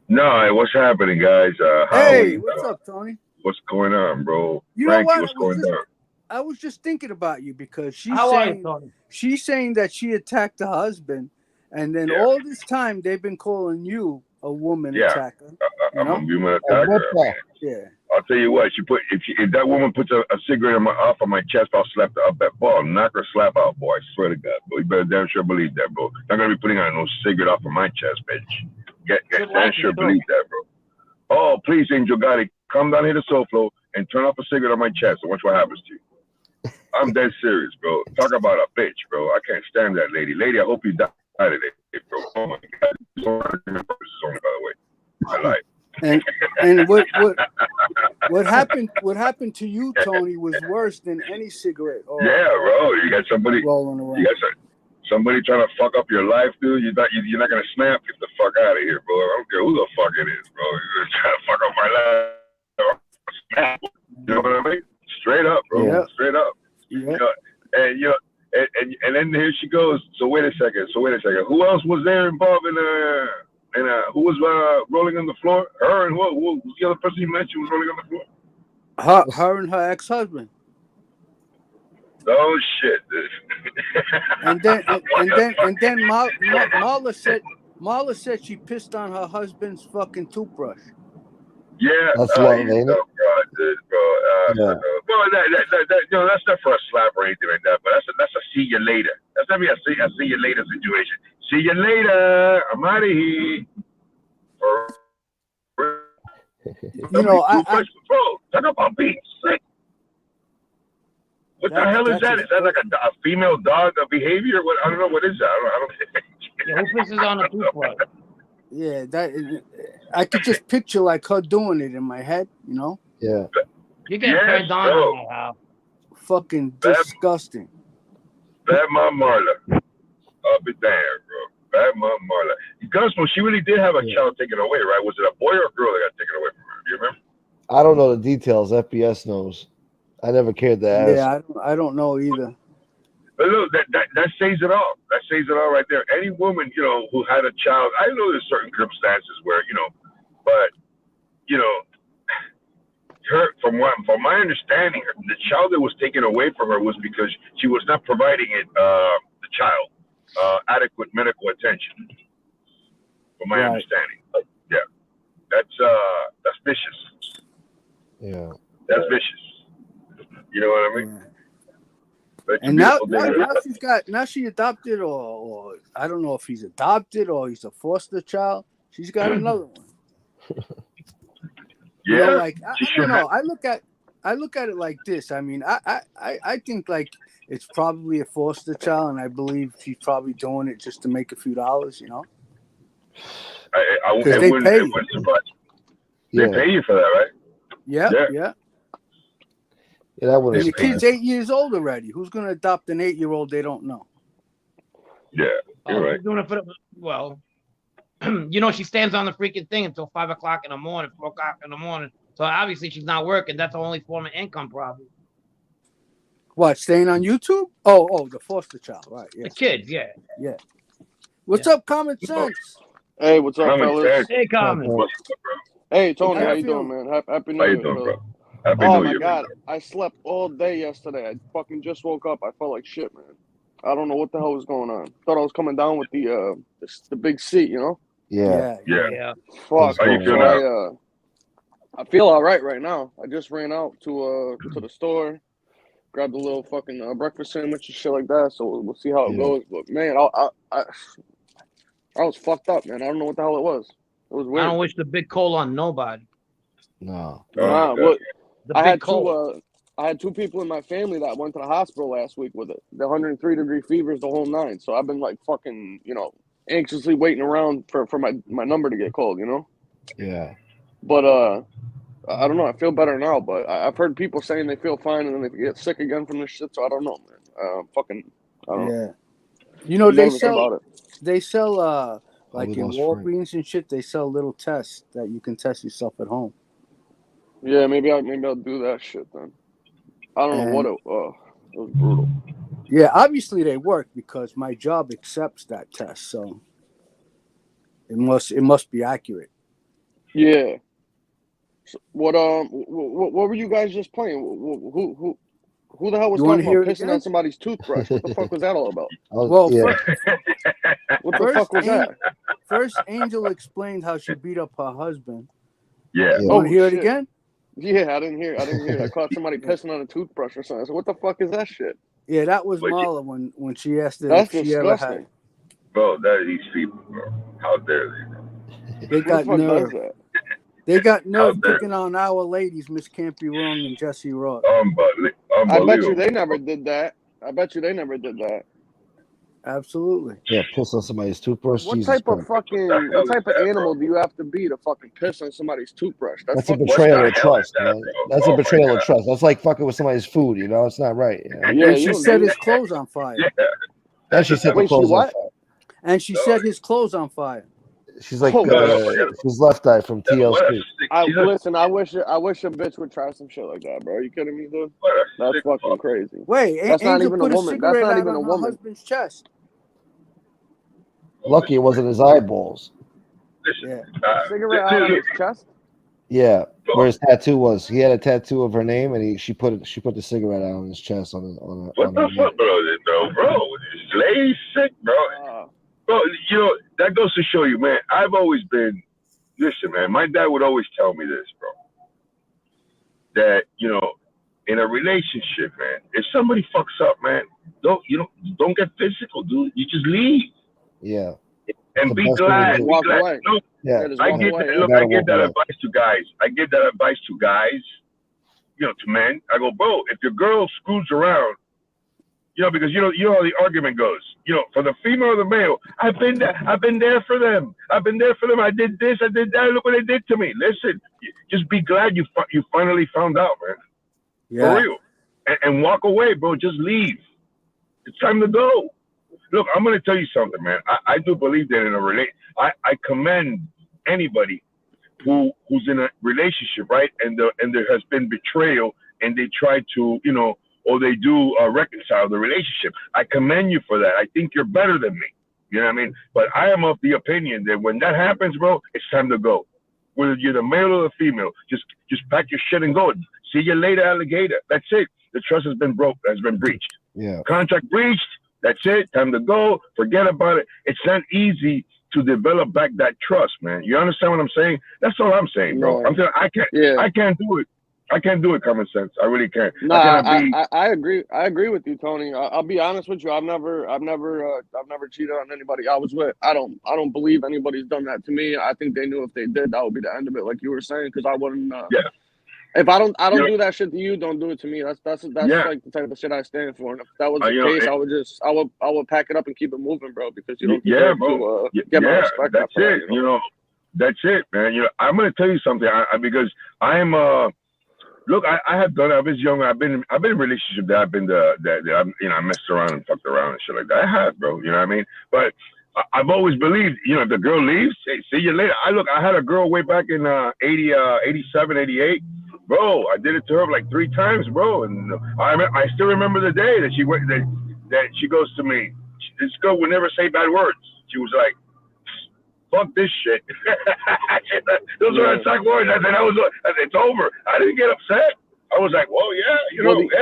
No, what's happening, guys? Hey, Howie, what's up, Tony? What's going on, bro? You Frankie, know what? what's going on? I was just thinking about you because she's saying that she attacked the husband, and then all this time they've been calling you a woman attacker. I'm a woman attacker. Yeah. I'll tell you what. If that woman puts a cigarette off of my chest, I'll slap her up that ball, knock her slap out, boy. I swear to God, bro. You better damn sure believe that, bro. Not gonna be putting on no cigarette off of my chest, bitch. Damn sure believe that, bro. Oh, please, Angel Gotti, come down here to SoFlo and turn off a cigarette on my chest and watch what happens to you. I'm dead serious, bro. Talk about a bitch, bro. I can't stand that lady. Lady, I hope you die today, bro. Oh my God. This is only, by the way. My life. And what happened to you, Tony, was worse than any cigarette. Yeah, bro. You got somebody rolling around. You got somebody trying to fuck up your life, dude. You're not gonna snap. Get the fuck out of here, bro. I don't care who the fuck it is, bro. You're trying to fuck up my life. Snap. You know what I mean? Straight up, bro. Yeah. Straight up. Yeah. And then here she goes. So wait a second. Who else was there involved in who was rolling on the floor? Her and who was the other person you mentioned was rolling on the floor? Her and her ex-husband. Oh shit! and then Marla said she pissed on her husband's fucking toothbrush. Yeah, that's lovely, ain't it? Well, that's not for a slap or anything like that. But that's a see you later. That's not a see you later situation. See you later. I'm out of here. Talk about being sick. What the hell is that? Is that like a female dog behavior? What I don't know. What is that? I don't. Who pisses on a toothbrush? Yeah, I could just picture like her doing it in my head, Yeah. You get turned on now. Fucking disgusting. Bad mom Marla. I'll be damned, bro. Bad mom Marla. Gunsmoke, she really did have a child taken away, right? Was it a boy or a girl that got taken away from her? Do you remember? I don't know the details. FBS knows. I never cared to ask. Yeah, I don't know either. But look, that says it all. That says it all right there. Any woman, who had a child, I know there's certain circumstances where, but her, from my understanding, the child that was taken away from her was because she was not providing the child adequate medical attention. From my understanding, yeah, that's vicious. Yeah, that's vicious. You know what I mean? Yeah. But And now she adopted, or I don't know if he's adopted or he's a foster child. She's got another one. Yeah, like I don't know. I look at it like this. I mean, I think like it's probably a foster child, and I believe she's probably doing it just to make a few dollars. Because they pay you. They pay you for that, right? Yeah. Yeah, that would. And the kid's 8 years old already. Who's going to adopt an 8-year-old they don't know? Yeah, you're right. Doing it for she stands on the freaking thing until 5 o'clock in the morning, 4 o'clock in the morning. So obviously she's not working. That's the only form of income, probably. What, staying on YouTube? Oh, the foster child, right? Yeah. The kids, yeah. What's up, Common Sense? Hey, what's up, fellas? Hey, Common. Hey, Tony, how you doing, man? Happy New Year, bro. Oh my God, I slept all day yesterday. I fucking just woke up. I felt like shit, man. I don't know what the hell was going on. Thought I was coming down with the big seat, Yeah. Fuck. How you feel now? I feel all right now. I just ran out to the store, grabbed a little fucking breakfast sandwich and shit like that. So we'll see how it goes. But man, I was fucked up, man. I don't know what the hell it was. It was weird. I don't wish the big cold on nobody. No. I had two people in my family that went to the hospital last week with it. The 103-degree fevers, the whole nine. So I've been like fucking, anxiously waiting around for my number to get called, Yeah. But I don't know. I feel better now, but I've heard people saying they feel fine and then they get sick again from this shit. So I don't know, man. I don't know. They sell like in Walgreens and shit. They sell little tests that you can test yourself at home. Yeah, maybe I'll do that shit then. I don't know what it was brutal. Yeah, obviously they work because my job accepts that test, so it must be accurate. Yeah. So what were you guys just playing? Who the hell was talking about pissing on somebody's toothbrush? What the fuck was that all about? Well, what the fuck was that? First, Angel explained how she beat up her husband. Yeah. You want to hear it again? Yeah, I didn't hear. I caught somebody pissing on a toothbrush or something. I said, what the fuck is that shit? Yeah, that was Marla when she asked her if she disgusting. ever had. Bro, that is these people, bro. How dare they, bro? They got nerve. They got nerve picking on our ladies, Miss Can't Be Wrong and Jesse Ross. I bet you they never did that. Absolutely. Yeah, piss on somebody's toothbrush. What type of animal do you have to be to fucking piss on somebody's toothbrush? That's a betrayal of trust, man. That's a betrayal of trust. That's like fucking with somebody's food, It's not right. And she set his clothes on fire. And she set the clothes on fire. And she set his clothes on fire. She's like she's Left Eye from TLC. Listen, I wish a bitch would try some shit like that, bro. Are you kidding me, dude? That's fucking crazy. Wait, that's not even a woman. That's not even a woman. woman. Husband's chest. Lucky it wasn't his eyeballs. Yeah, cigarette out of his chest. Yeah, where his tattoo was. He had a tattoo of her name, and she put the cigarette out on his chest on what the fuck, bro? Lay sick, bro. Bro, that goes to show you, man. I've always been. Listen, man. My dad would always tell me this, bro. That in a relationship, man, if somebody fucks up, man, don't get physical, dude. You just leave. Yeah. And be glad. Walk away. No, yeah. I give that advice to guys. To men. I go, bro, if your girl screws around, because you know how the argument goes. For the female or the male, I've been there for them. I did this, I did that. Look what they did to me. Listen, just be glad you finally found out, man. Yeah. For real. And walk away, bro. Just leave. It's time to go. Look, I'm going to tell you something, man. I do believe that in a relationship, I commend anybody who's in a relationship, right? And there has been betrayal, and they try to, or they do reconcile the relationship. I commend you for that. I think you're better than me. You know what I mean? But I am of the opinion that when that happens, bro, it's time to go. Whether you're the male or the female, just pack your shit and go. See you later, alligator. That's it. The trust has been breached. Yeah. Contract breached. That's it. Time to go. Forget about it. It's not easy to develop back that trust, man. You understand what I'm saying? That's all I'm saying, bro. No. I'm saying I can't do it. I can't do it. Common sense. I really can't. No, I agree. I agree with you, Tony. I'll be honest with you. I've never cheated on anybody I was with. I don't believe anybody's done that to me. I think they knew if they did, that would be the end of it, like you were saying. Because I wouldn't. Yeah. If I don't do that shit to you, don't do it to me. That's like the type of shit I stand for. And if that was the case, I would pack it up and keep it moving, bro. Because you don't deserve to get my respect. That's it. That, that's it, man. I'm gonna tell you something. Because I'm look, I have done it. I was younger. I've been in a relationship that I've been I messed around and fucked around and shit like that. I have, bro. You know what I mean? But I've always believed, if the girl leaves, hey, see you later. I had a girl way back in 87, 88. Bro, I did it to her like 3 times, bro. And I still remember the day that she went, that she goes to me. This girl would never say bad words. She was like, fuck this shit. Those are exact words. I said, it's over. I didn't get upset. I was like, well, yeah,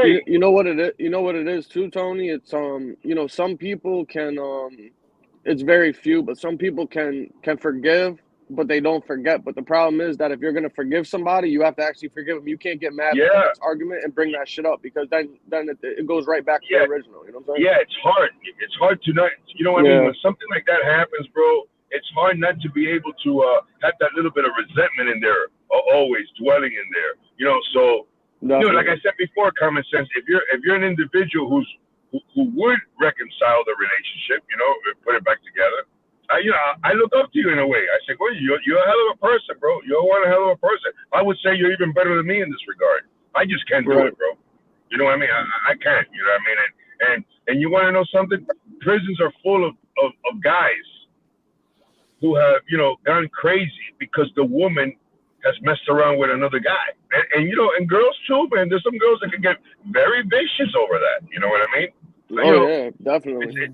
hey. You know what it is? You know what it is too, Tony? It's some people can it's very few, but some people can forgive, but they don't forget. But the problem is that if you're gonna forgive somebody, you have to actually forgive them. You can't get mad at the next argument and bring that shit up, because then it goes right back to the original. You know what I'm saying? Yeah, it's hard. It's hard to not. You know what I mean? When something like that happens, bro, it's hard not to be able to have that little bit of resentment in there, always dwelling in there. So like I said before, common sense. If you're an individual who would reconcile the relationship, put it back together. I look up to you in a way. I say, well, you're a hell of a person, bro. You're one hell of a person. I would say you're even better than me in this regard. I just can't do it, bro. You know what I mean? I can't. You know what I mean? And you want to know something? Prisons are full of guys who have, gone crazy because the woman has messed around with another guy. And girls too, man. There's some girls that can get very vicious over that. You know what I mean? Yeah, definitely.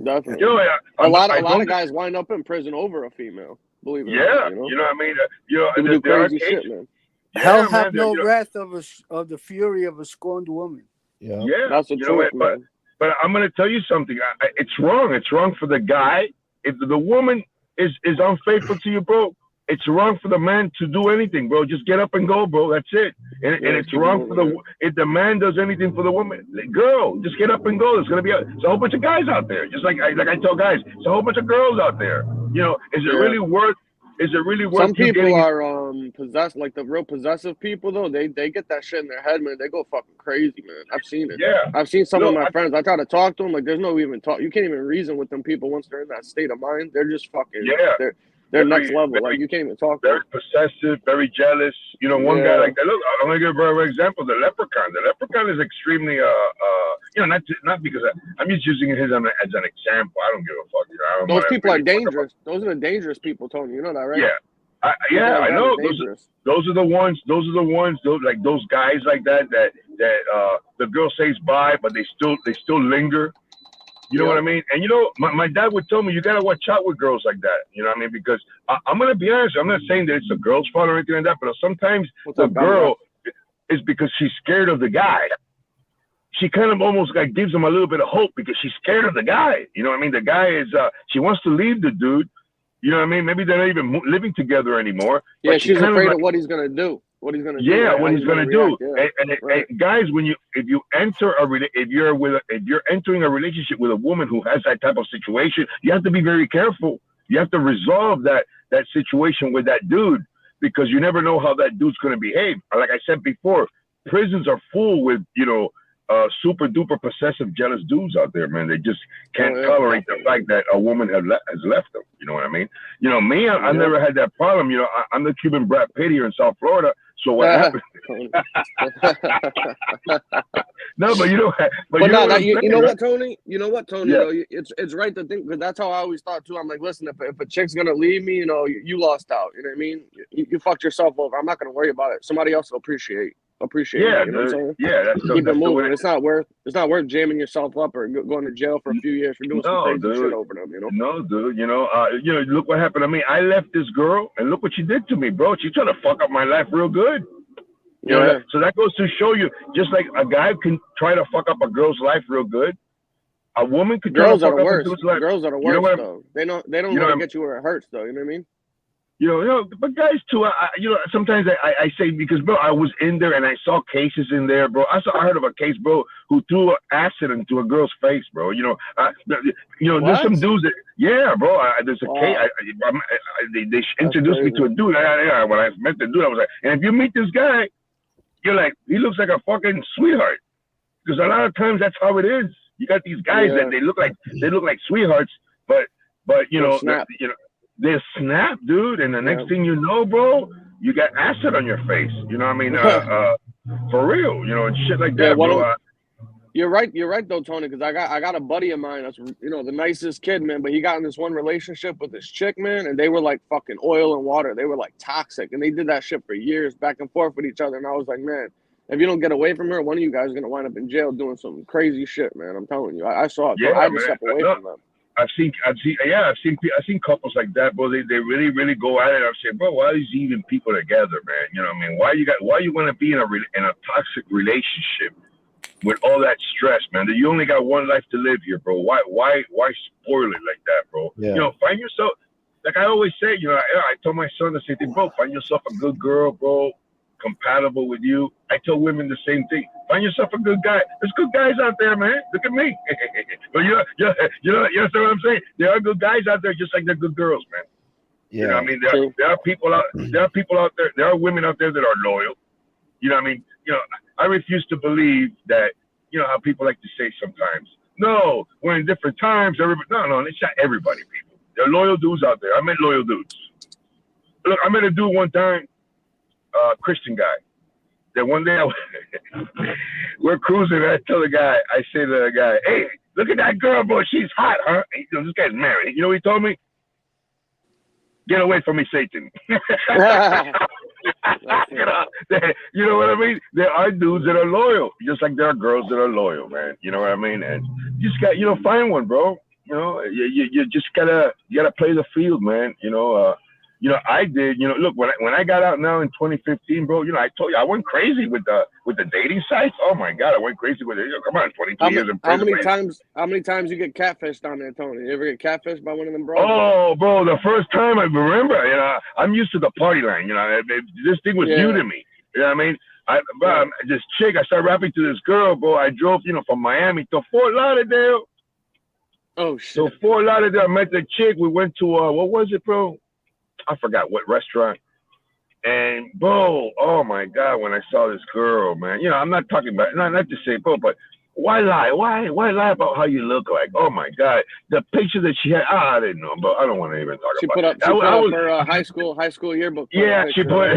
A lot of guys wind up in prison over a female. Believe it or not. You know what I mean? Do crazy shit, man. Hell have no wrath of the fury of a scorned woman. Yeah, that's the truth, man. But I'm going to tell you something. It's wrong. It's wrong for the guy. If the woman is unfaithful to you, bro, it's wrong for the man to do anything, bro. Just get up and go, bro. That's it. And it's wrong for if the man does anything for the woman, girl, just get up and go. There's gonna be a whole bunch of guys out there. Just like I tell guys, it's a whole bunch of girls out there. Is it really worth? Is it really worth? Some people are possessed, like the real possessive people though. They get that shit in their head, man. They go fucking crazy, man. I've seen it. Yeah, I've seen some of my friends. I try to talk to them, like there's no even talk. You can't even reason with them people once they're in that state of mind. They're just fucking. Yeah. They're next level. Like you can't even talk. Very possessive, very jealous. One guy like that. Look, I'm gonna give a example. The leprechaun. The leprechaun is extremely not because I'm just using it as an example. I don't give a fuck. Those people are dangerous. Those are the dangerous people, Tony. You know that, right? Yeah. I know. Those are the ones. Those guys like that the girl says bye, but they still linger. You know what I mean? And my dad would tell me, you gotta watch out with girls like that. You know what I mean? Because I'm gonna be honest, I'm not saying that it's the girl's fault or anything like that, but sometimes the girl is because she's scared of the guy. She kind of almost like gives him a little bit of hope because she's scared of the guy. You know what I mean? The guy is she wants to leave the dude. You know what I mean? Maybe they're not even living together anymore. Yeah, she's afraid of what he's gonna do. What he's gonna do. Yeah, what he's gonna do. And guys, if you're entering a relationship with a woman who has that type of situation, you have to be very careful. You have to resolve that situation with that dude, because you never know how that dude's gonna behave. Like I said before, prisons are full with super duper possessive, jealous dudes out there, man. They just can't tolerate the fact that a woman has left them. You know what I mean? Me, I never had that problem. I'm the Cuban Brad Pitt here in South Florida. So what happened? No, but you know, but you know what I'm saying, you know right? what, Tony? You know what, Tony? Yeah. Though it's right to think, because that's how I always thought too. I'm like, listen, if a chick's gonna leave me, you know, you lost out. You know what I mean? You fucked yourself over. I'm not gonna worry about it. Somebody else will appreciate Yeah, it. You know what I'm saying? yeah, that's Keep it the way. moving. It's not worth jamming yourself up or going to jail for a few years for doing some No, crazy dude. shit over them. You know? No, dude. You know, look what happened to me. I left this girl, and look what she did to me, bro. She tried to fuck up my life real good. You know, so that goes to show you, just like a guy can try to fuck up a girl's life real good, a woman could try to fuck up a dude's life. Girls are the worst, though. They don't want to get you where it hurts, though. You know what I mean? You know, but guys too. Sometimes I say, because bro, I was in there and I saw cases in there, bro. I heard of a case, bro, who threw acid into a girl's face, bro. You know, there's some dudes that, yeah, bro. There's a case. They introduced me to a dude. When I met the dude, I was like, and if you meet this guy, you're like, he looks like a fucking sweetheart. Because a lot of times that's how it is. You got these guys that they look like sweethearts, but they snap, dude, and the next thing you know, bro, you got acid on your face. You know what I mean? For real, you know, and shit like that, bro. You're right though, Tony, because I got a buddy of mine that's, you know, the nicest kid, man, but he got in this one relationship with this chick, man, and they were like fucking oil and water. They were like toxic, and they did that shit for years, back and forth with each other. And I was like, man, if you don't get away from her, one of you guys is gonna wind up in jail doing some crazy shit, man. I'm telling you, I saw it. I had to step away from them. I've seen couples like that, bro. They really, really go at it. I'm saying, bro, why are these even people together, man? You know what I mean? Why you want to be in a toxic relationship with all that stress, man? That you only got one life to live here, bro. Why spoil it like that, bro? Yeah. You know, find yourself. Like I always say, you know, I told my son the same thing, bro. Find yourself a good girl, bro, compatible with you. I tell women the same thing. Find yourself a good guy. There's good guys out there, man. Look at me. But you know what I'm saying? There are good guys out there, just like there are good girls, man. Yeah. You know what I mean? There are people out there. There are women out there that are loyal. You know what I mean? You know, I refuse to believe that, you know, how people like to say sometimes, no, we're in different times. No, it's not everybody, people. There are loyal dudes out there. I met loyal dudes. Look, I met a dude one time, Christian guy. That one day we're cruising, and I tell the guy, I say to the guy, hey, look at that girl, boy, she's hot, huh? He goes, this guy's married. You know what he told me? Get away from me, Satan. You know what I mean? There are dudes that are loyal, just like there are girls that are loyal, man. You know what I mean? And you just got, you know, find one, bro. You know, you just gotta play the field, man. You know, I did. You know, look, when I got out now in 2015, bro. You know, I told you I went crazy with the dating sites. Oh my God, I went crazy with it. Come on, 22 years in prison. How many times you get catfished down there, Tony? You ever get catfished by one of them bros? Oh, bro, the first time I remember. You know, I'm used to the party line. You know, this thing was new to me. You know what I mean? This chick, I started rapping to this girl, bro. I drove, you know, from Miami to Fort Lauderdale. Oh shit. So Fort Lauderdale, I met the chick. We went to what was it, bro? I forgot what restaurant. And bro, oh my God, when I saw this girl, man, you know, I'm not talking about, not to say, bro, but why lie? Why lie about how you look like? Oh my God, the picture that she had, I didn't know, but I don't want to even talk about it. She put up her high school yearbook. Yeah, she put.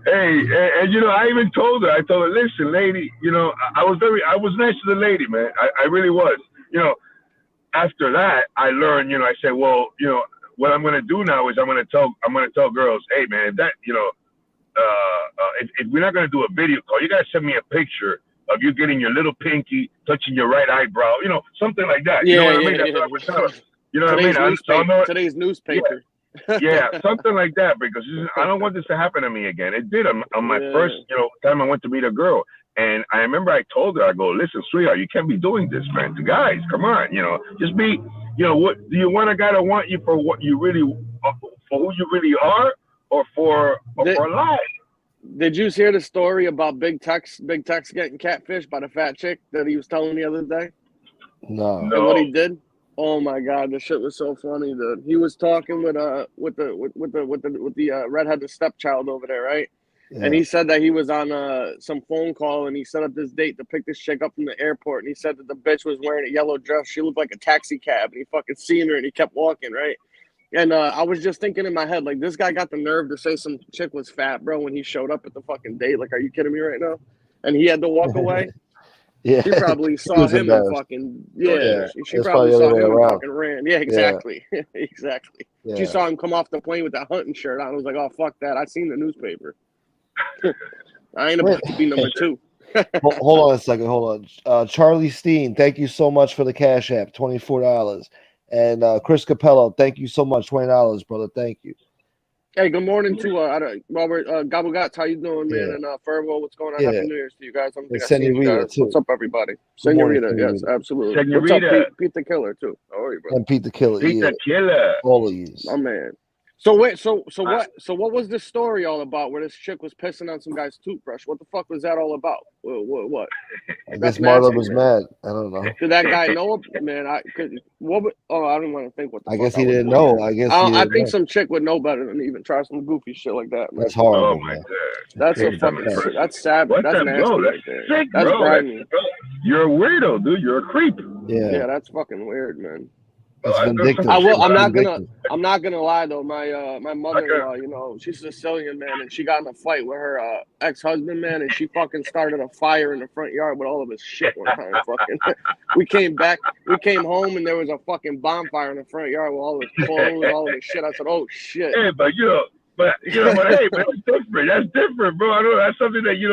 Hey, and you know, I even told her, listen, lady, you know, I was nice to the lady, man. I really was, you know. After that, I learned, you know, I said, well, you know, what I'm going to do now is I'm going to tell girls, hey, man, if that, you know, if we're not going to do a video call, you got to send me a picture of you getting your little pinky touching your right eyebrow, you know, something like that. You know what I mean? That's what I was telling her. You know what I mean? Today's newspaper. Yeah, something like that, because I don't want this to happen to me again. It did on my first, you know, time I went to meet a girl. And I remember I told her, I go, listen, sweetheart, you can't be doing this, man. To guys, come on, you know, just be, you know, what do you want a guy to want you for what you really, for who you really are, or for a lie? Did you hear the story about Big Tex getting catfished by the fat chick that he was telling the other day? No. And what he did? Oh my God, this shit was so funny, dude. He was talking with the redheaded stepchild over there, right? Yeah. And he said that he was on some phone call and he set up this date to pick this chick up from the airport. And he said that the bitch was wearing a yellow dress. She looked like a taxi cab. And he fucking seen her and he kept walking, right? And I was just thinking in my head, like, this guy got the nerve to say some chick was fat, bro, when he showed up at the fucking date. Like, are you kidding me right now? And he had to walk away. Yeah. She probably He saw was him and embarrassed. fucking Yeah. She It's probably probably the saw other way him and around. fucking ran. Yeah, exactly. Exactly. Yeah. She saw him come off the plane with that hunting shirt on. I was like, oh, fuck that. I seen the newspaper. I ain't about to be number 2. Hold on a second. Hold on. Charlie Steen, thank you so much for the Cash App, $24. And Chris Capello, thank you so much, $20, brother. Thank you. Hey, good morning to Robert Gobble Guts. How you doing, man? Yeah. And Fervo, what's going on? Yeah. Happy New Year's to you guys. I don't think And I've seen you Senorita, guys. too. What's up, everybody? Good morning, Senorita, yes, Senorita. absolutely. Senorita. What's up, Pete the Killer, too? How are you, brother? And Pete the Killer. Pete Yeah. the Killer. All of you. My man. So wait, so what was this story all about? Where this chick was pissing on some guy's toothbrush? What the fuck was that all about? What? I That's guess Marla nasty, was man. mad. I don't know. Did that guy know? Man, I don't want to think what the I fuck. guess he would didn't do, know. man. I guess he I didn't think know. some chick would know better than to even try some goofy shit like that, man. That's horrible. Oh my man. god. That's a Crazy fucking person. that's sad. What That's the nasty bro? right That's there. sick, That's bro. grimy. You're a weirdo, dude. You're a creep. Yeah. Yeah, that's fucking weird, man. It's There's some vindictive. I will. shit, I'm man. not gonna lie though. My mother-in-law, you know, she's Sicilian, man, and she got in a fight with her ex-husband, man, and she fucking started a fire in the front yard with all of his shit one time. Fucking, we came home, and there was a fucking bonfire in the front yard with all of his clothes, all of his shit. I said, oh shit. Hey, but hey, man, that's different. That's different, bro. I know that's something that you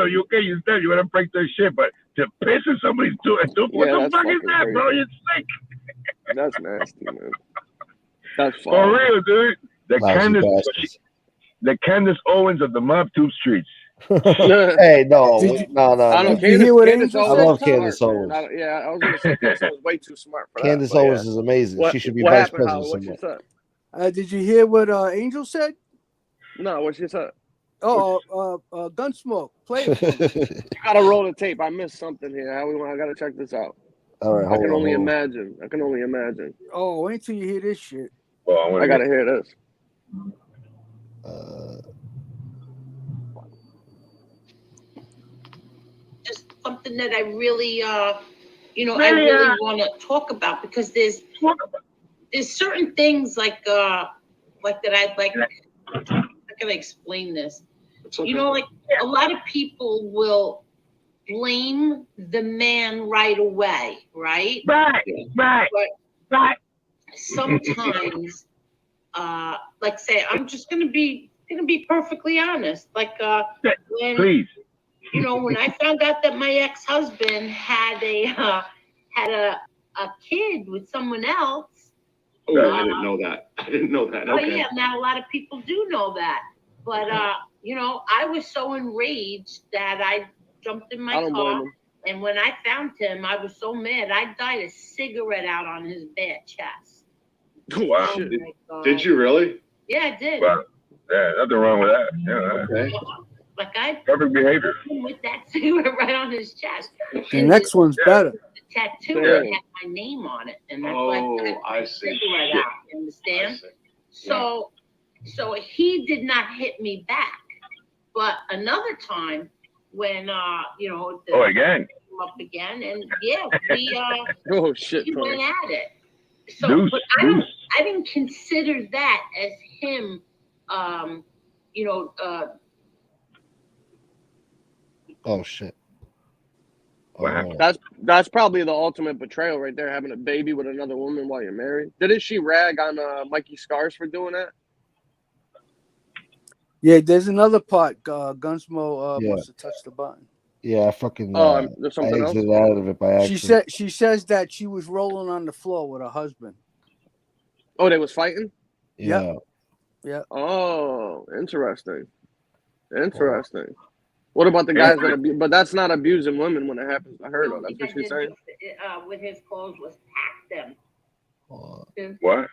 said you want to break their shit, but to piss in somebody's what Yeah, the that's fuck is fucking that, bro? crazy. You're sick. That's nasty, man. That's For foul. real, dude. Lousy bastards. The Candace Owens of the mob tube streets. Hey, no. Did you- No. I don't know. Did you hear what Candace Angel I Owens said, love is Candace smart, Owens. man. I was gonna say Candace Owens is way too smart for Candace that. But Owens is amazing. What, She should be what vice happened, president Howard? What somewhere. she said? Did you hear what Angel said? No, what she said? Gunsmoke. Play it for me. You gotta roll the tape. I missed something here. I gotta check this out. All right, I hold can on. only hold on. imagine. I can only imagine. Oh, wait until you hear this shit. Well, I gotta hear this. Just something that I really, I really want to talk about, because there's certain things like that I'd like. How can I explain this? You know, like a lot of people will blame the man right away, right? Right. But sometimes, like say, I'm just gonna be perfectly honest. Like when Please. when I found out that my ex-husband had a kid with someone else. Oh, I didn't know that. Oh Okay. yeah, now a lot of people do know that. But I was so enraged that I jumped in my I don't blame car, him. and when I found him, I was so mad. I dyed a cigarette out on his bare chest. Wow. Oh my God. Did you really? Yeah, I did. Wow. Yeah, nothing wrong with that. Yeah, Okay. Like I perfect behavior. put him with that cigarette right on his chest. The And next one's better. the tattoo Yeah. had my name on it, and that's why I I see. cigarette out. You understand? So he did not hit me back. But another time when Again. came up again, and yeah, we Oh shit, we went Tony. at it. So, Deuce, but deuce. I didn't consider that as him. Oh shit. What Oh. happened? That's probably the ultimate betrayal right there, having a baby with another woman while you're married. Didn't she rag on Mikey Scars for doing that? Yeah, there's another part. Gunsmoke Yeah. must have touched the button. Yeah, I fucking There's I something else. exited out of it by accident. She says that she was rolling on the floor with her husband. Oh, they was fighting? Yeah. Oh, interesting. Interesting. What about the guys that but that's not abusing women when it happens to her, though. That's what she's saying? With his clothes was pack them What?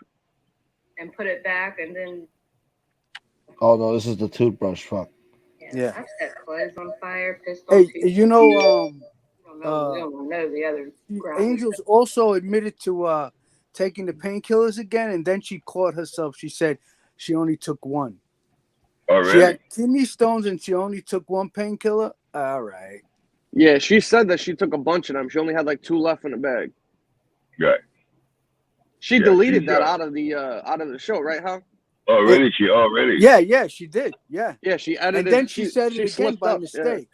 And put it back, and then Oh no, this is the toothbrush. Fuck. Yeah. I set clothes on fire, pissed on Hey, people. you know, We don't know the other. ground. Angels also admitted to taking the painkillers again, and then she caught herself. She said she only took one. Oh, She really? had kidney stones, and she only took one painkiller. All right. Yeah, she said that she took a bunch of them. She only had like 2 left in the bag. Good. She deleted that out of the show, right, Hal? Oh, really? She already? Yeah, she did. Yeah. Yeah, she edited. And then she said it again slipped by up, mistake.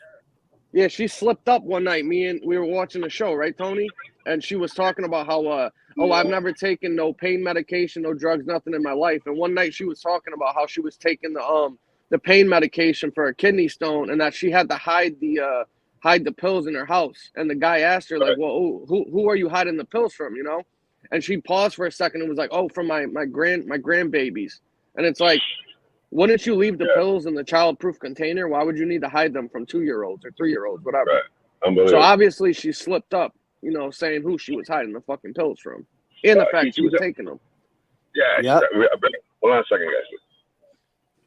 Yeah, she slipped up one night. We were watching the show, right, Tony? And she was talking about how, I've never taken no pain medication, no drugs, nothing in my life. And one night she was talking about how she was taking the pain medication for a kidney stone, and that she had to hide the pills in her house. And the guy asked her, like, well, who are you hiding the pills from, you know? And she paused for a second and was like, oh, from my grandbabies. And it's like, wouldn't you leave the pills in the child-proof container? Why would you need to hide them from 2-year-olds or 3-year-olds, whatever? Right. Unbelievable. So obviously she slipped up, you know, saying who she was hiding the fucking pills from, and the fact she was taking them. Yeah. Hold on a second, guys.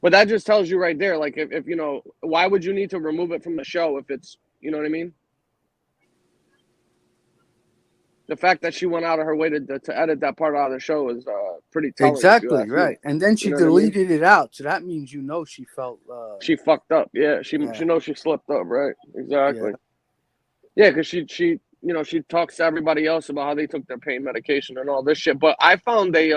But that just tells you right there, like, if you know, why would you need to remove it from the show if it's, you know what I mean? The fact that she went out of her way to edit that part out of the show is pretty telling. Exactly, right. And then she deleted it out. So that means, you know, she felt... she fucked up. Yeah, she knows she slipped up, right? Exactly. Yeah, because she you know, she talks to everybody else about how they took their pain medication and all this shit. But I found the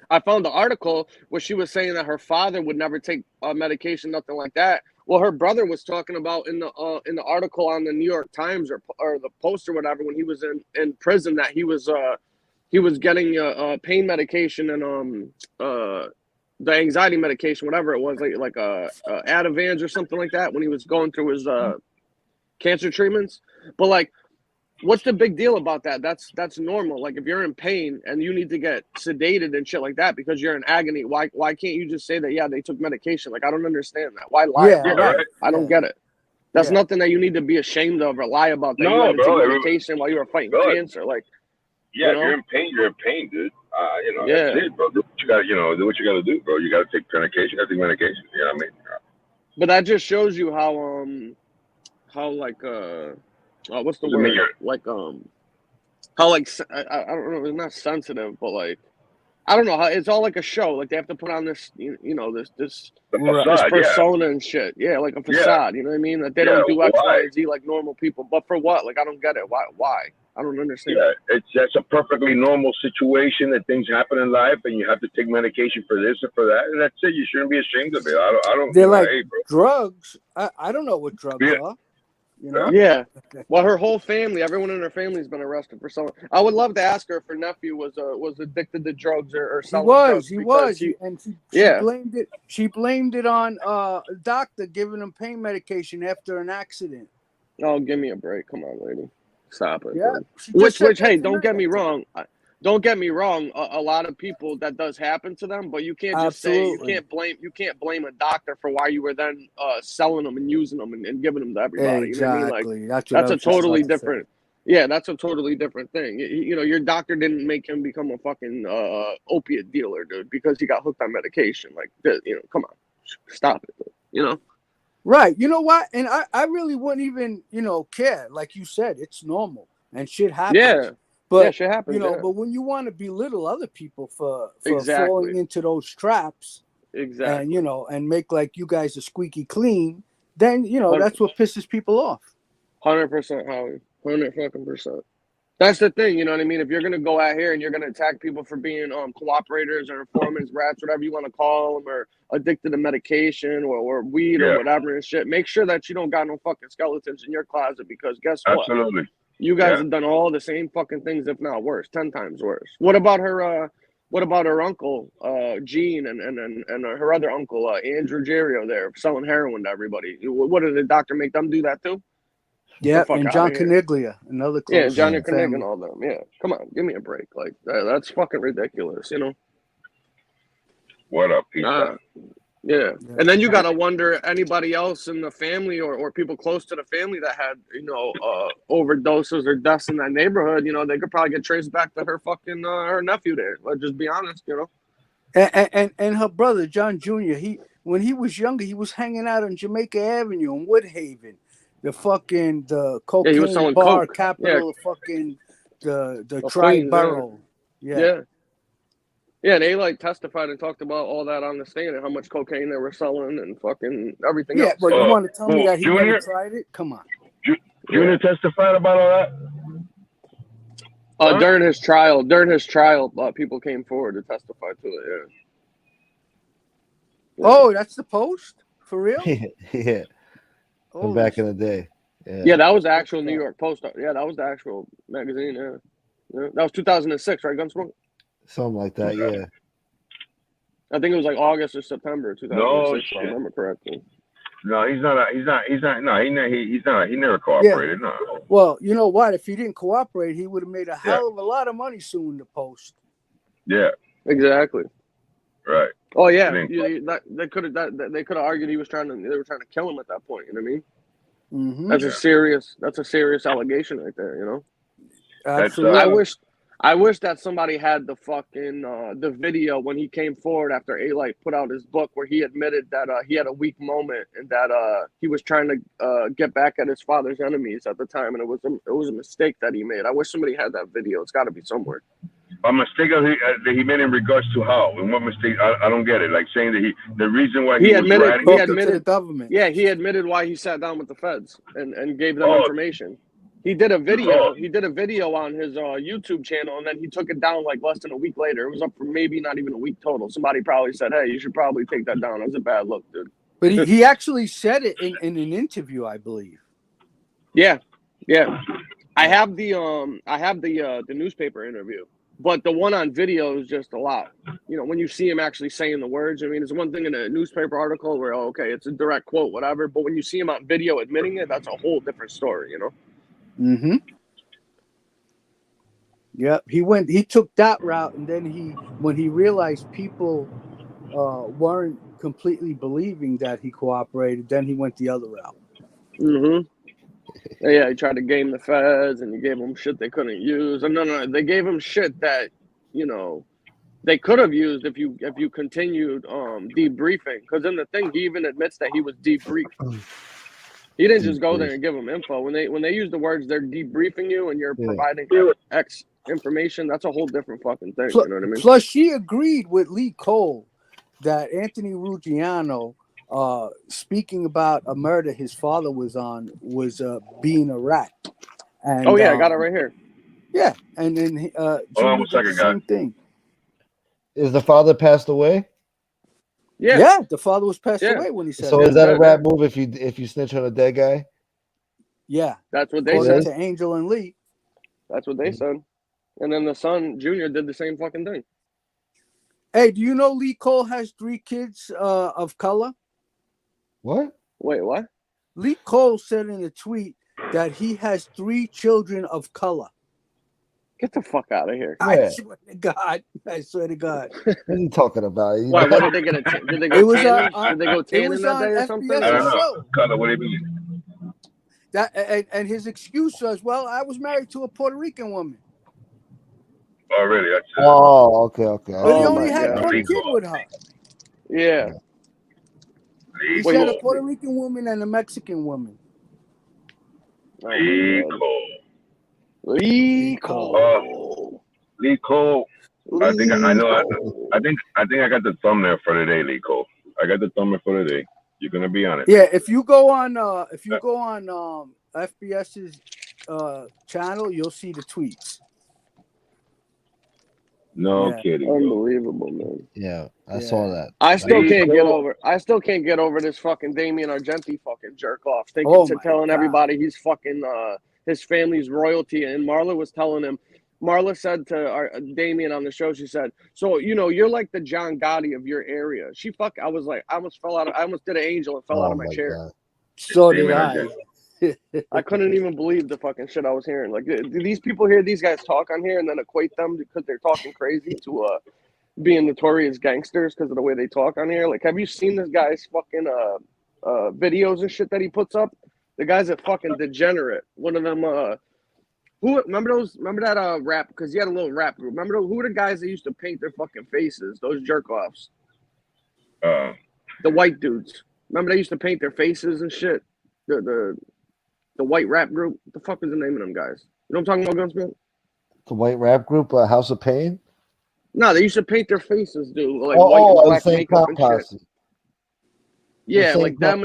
article where she was saying that her father would never take medication, nothing like that. Well, her brother was talking about in the article on the New York Times or the Post or whatever, when he was in prison, that he was getting pain medication and the anxiety medication, whatever it was, like Ativan's or something like that, when he was going through his cancer treatments. But like, what's the big deal about that? That's normal. Like, if you're in pain and you need to get sedated and shit like that because you're in agony, why can't you just say that, yeah, they took medication? Like, I don't understand that. Why lie about it? I don't get it. That's nothing that you need to be ashamed of or lie about, that you had to take medication while you were fighting cancer. Like, yeah, if you're in pain, you're in pain, dude. You know, that's it, bro. Do what you got, do what you got to do, bro. You got to take medication. You got to take medication. You know what I mean? But that just shows you how like what's the word? Like how like I don't know, it's not sensitive, but like, I don't know how, it's all like a show. Like, they have to put on this, you know, this persona and shit. Yeah, like a facade. You know what I mean? That they don't do X, Y, and Z like normal people. But for what? Like, I don't get it. Why? I don't understand. Yeah, that's a perfectly normal situation, that things happen in life, and you have to take medication for this or for that, and that's it. You shouldn't be ashamed of it. I don't. They're like, drugs. I don't know what drugs are. You know? Yeah. Well, her whole family, everyone in her family has been arrested for something. I would love to ask her if her nephew was addicted to drugs or selling drugs. He was. She blamed it. She blamed it on a doctor giving him pain medication after an accident. Oh, give me a break. Come on, lady. Stop it. Yeah. Which hey, don't get me wrong. Don't get me wrong. A lot of people, that does happen to them, but you can't just say, you can't blame a doctor for why you were then selling them and using them and giving them to everybody. Exactly. You know what I mean? Like, that's a totally different. Yeah, that's a totally different thing. You know, your doctor didn't make him become a fucking opiate dealer, dude, because he got hooked on medication. Like, you know, come on, stop it, dude, you know? Right. You know what? And I really wouldn't even, you know, care. Like you said, it's normal and shit happens. Yeah. But, shit happens, you know, but when you want to belittle other people for falling into those traps, and, you know, and make like you guys are squeaky clean, then, you know, 100%. That's what pisses people off. 100%, Howie. 100%. That's the thing, you know what I mean? If you're going to go out here and you're going to attack people for being cooperators or informants, rats, whatever you want to call them, or addicted to medication or weed or whatever and shit, make sure that you don't got no fucking skeletons in your closet, because guess what? Absolutely. You guys have done all the same fucking things, if not worse, 10 times worse. What about her uncle, Gene, and her other uncle, Andrew Gerio there, selling heroin to everybody? What did the doctor make them do that too? Yeah, and John Caniglia, another close. Yeah, Johnny Caniglia and all them. Yeah, come on, give me a break. Like, that's fucking ridiculous, you know? What up, people? Yeah, and then you gotta wonder, anybody else in the family or people close to the family that had, you know, overdoses or deaths in that neighborhood, you know, they could probably get traced back to her fucking her nephew there. Let's just be honest, you know. And her brother John Jr. When he was younger, he was hanging out on Jamaica Avenue in Woodhaven, the cocaine bar capital of fucking the tri-borough. Yeah, they like testified and talked about all that on the stand and how much cocaine they were selling and fucking everything else. Yeah, but you want to tell me that he never tried it? Come on. Junior testified about all that? During his trial, people came forward to testify to it. Yeah. Oh, that's the Post for real? Yeah, from Holy back in the day. Yeah, that was the actual New York Post. Yeah, that was the actual magazine. Yeah. That was 2006, right, Gunsmoke? Something like that. Yeah. I think it was like August or September 2006, if I remember correctly. No, he's not. No, he never cooperated. Yeah. No. Well, you know what? If he didn't cooperate, he would have made a hell of a lot of money suing the Post. Yeah. Exactly. Right. Oh yeah, they could have argued they were trying to kill him at that point. You know what I mean? Mm-hmm. That's a serious allegation right there. You know. Absolutely. I wish that somebody had the fucking the video when he came forward after A-Light put out his book where he admitted that he had a weak moment and that he was trying to get back at his father's enemies at the time, and it was a mistake that he made. I wish somebody had that video. It's got to be somewhere. A mistake that he made in regards to how? And what mistake? I don't get it. Like saying that the reason why he admitted to the government. Yeah, he admitted why he sat down with the feds and gave them information. He did a video. He did a video on his YouTube channel, and then he took it down like less than a week later. It was up for maybe not even a week total. Somebody probably said, "Hey, you should probably take that down." It was a bad look, dude. But he actually said it in an interview, I believe. Yeah. I have the newspaper interview, but the one on video is just a lot. You know, when you see him actually saying the words, I mean, it's one thing in a newspaper article where it's a direct quote, whatever. But when you see him on video admitting it, that's a whole different story. You know. Mm-hmm. Yep. He took that route, and then when he realized people weren't completely believing that he cooperated, then he went the other route. Mm-hmm. Yeah, he tried to game the feds, and he gave them shit they couldn't use. And no, they gave him shit that, you know, they could have used if you continued debriefing. Because in the thing, he even admits that he was debriefed. He didn't just go there and give them info. When they use the words, they're debriefing you and you're providing X information. That's a whole different fucking thing. You know what I mean? Plus, she agreed with Lee Cole that Anthony Ruggiano, speaking about a murder his father was on, was being a rat. And, I got it right here. Yeah, and then hold on a second, same thing. Is the father passed away? Yeah, the father was passed away when he said. So is that a rap move if you snitch on a dead guy? Yeah, that's what they said to Angel and Lee. That's what they said, and then the son Junior did the same fucking thing. Hey, do you know Lee Cole has 3 kids of color? What? Wait, what? Lee Cole said in a tweet that he has 3 children of color. Get the fuck out of here! I swear to God! I swear to God! What are you talking about? What did they get? Did they go tanning? Did they go tanning that day or something? I don't know. Color, what do you mean? That and his excuse was, "Well, I was married to a Puerto Rican woman." Oh, really? That's okay. But he only had 1 kid with her. Yeah. He said a Puerto Rican woman and a Mexican woman. Lee Cole. Lee Cole. Lee Cole. I think I know. I think I got the thumbnail for today, Lee Cole. I got the thumbnail for today. You're gonna be on it. Yeah, if you go on FBS's channel, you'll see the tweets. No kidding. Unbelievable, man. Yeah, I saw that. I still can't get over this fucking Damien Argenti fucking jerk off. Telling everybody he's fucking his family's royalty. And Marla was telling him. Marla said to Damien on the show, she said, "So you're like the John Gotti of your area." I was like, I almost did an angel and fell out of my chair. God. So did I. I couldn't even believe the fucking shit I was hearing. Like, do these people hear these guys talk on here and then equate them because they're talking crazy to being notorious gangsters because of the way they talk on here? Like, have you seen this guy's fucking videos and shit that he puts up? The guy's a fucking degenerate. One of them, remember that rap? Because he had a little rap group. Remember who were the guys that used to paint their fucking faces? Those jerk offs. The white dudes. Remember they used to paint their faces and shit. The white rap group. What the fuck is the name of them guys? You know what I'm talking about, Gunsmoke? The white rap group, House of Pain? No, they used to paint their faces, dude. Like white and black makeup and shit. Yeah, like them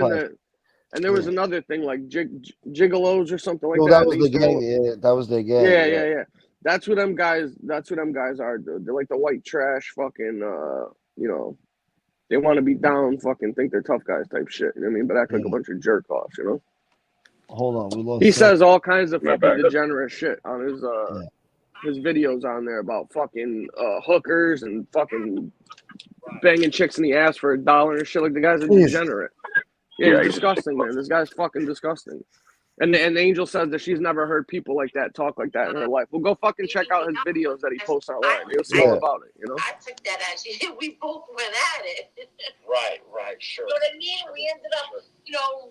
and there was another thing like gigolos or something like that. That was the gang. Yeah, that was their gang. Yeah. That's what them guys. That's what them guys are, dude. They're like the white trash, fucking. You know, they want to be down, fucking think they're tough guys type shit. You know what I mean? But act like a bunch of jerk offs. You know. Hold on, we lost. He says all kinds of Not fucking bad. degenerate shit on his videos on there about fucking hookers and fucking banging chicks in the ass for $1 and shit. Like the guy's a Jeez. degenerate. Yeah, Yeah, he's he's disgusting, man. This guy's fucking disgusting. And Angel says that she's never heard people like that talk like that in her life. Well, go fucking check out his videos that he posts online. You'll see all about it, you know? I took that as we both went at it. Right, sure. You know what I mean? We ended up,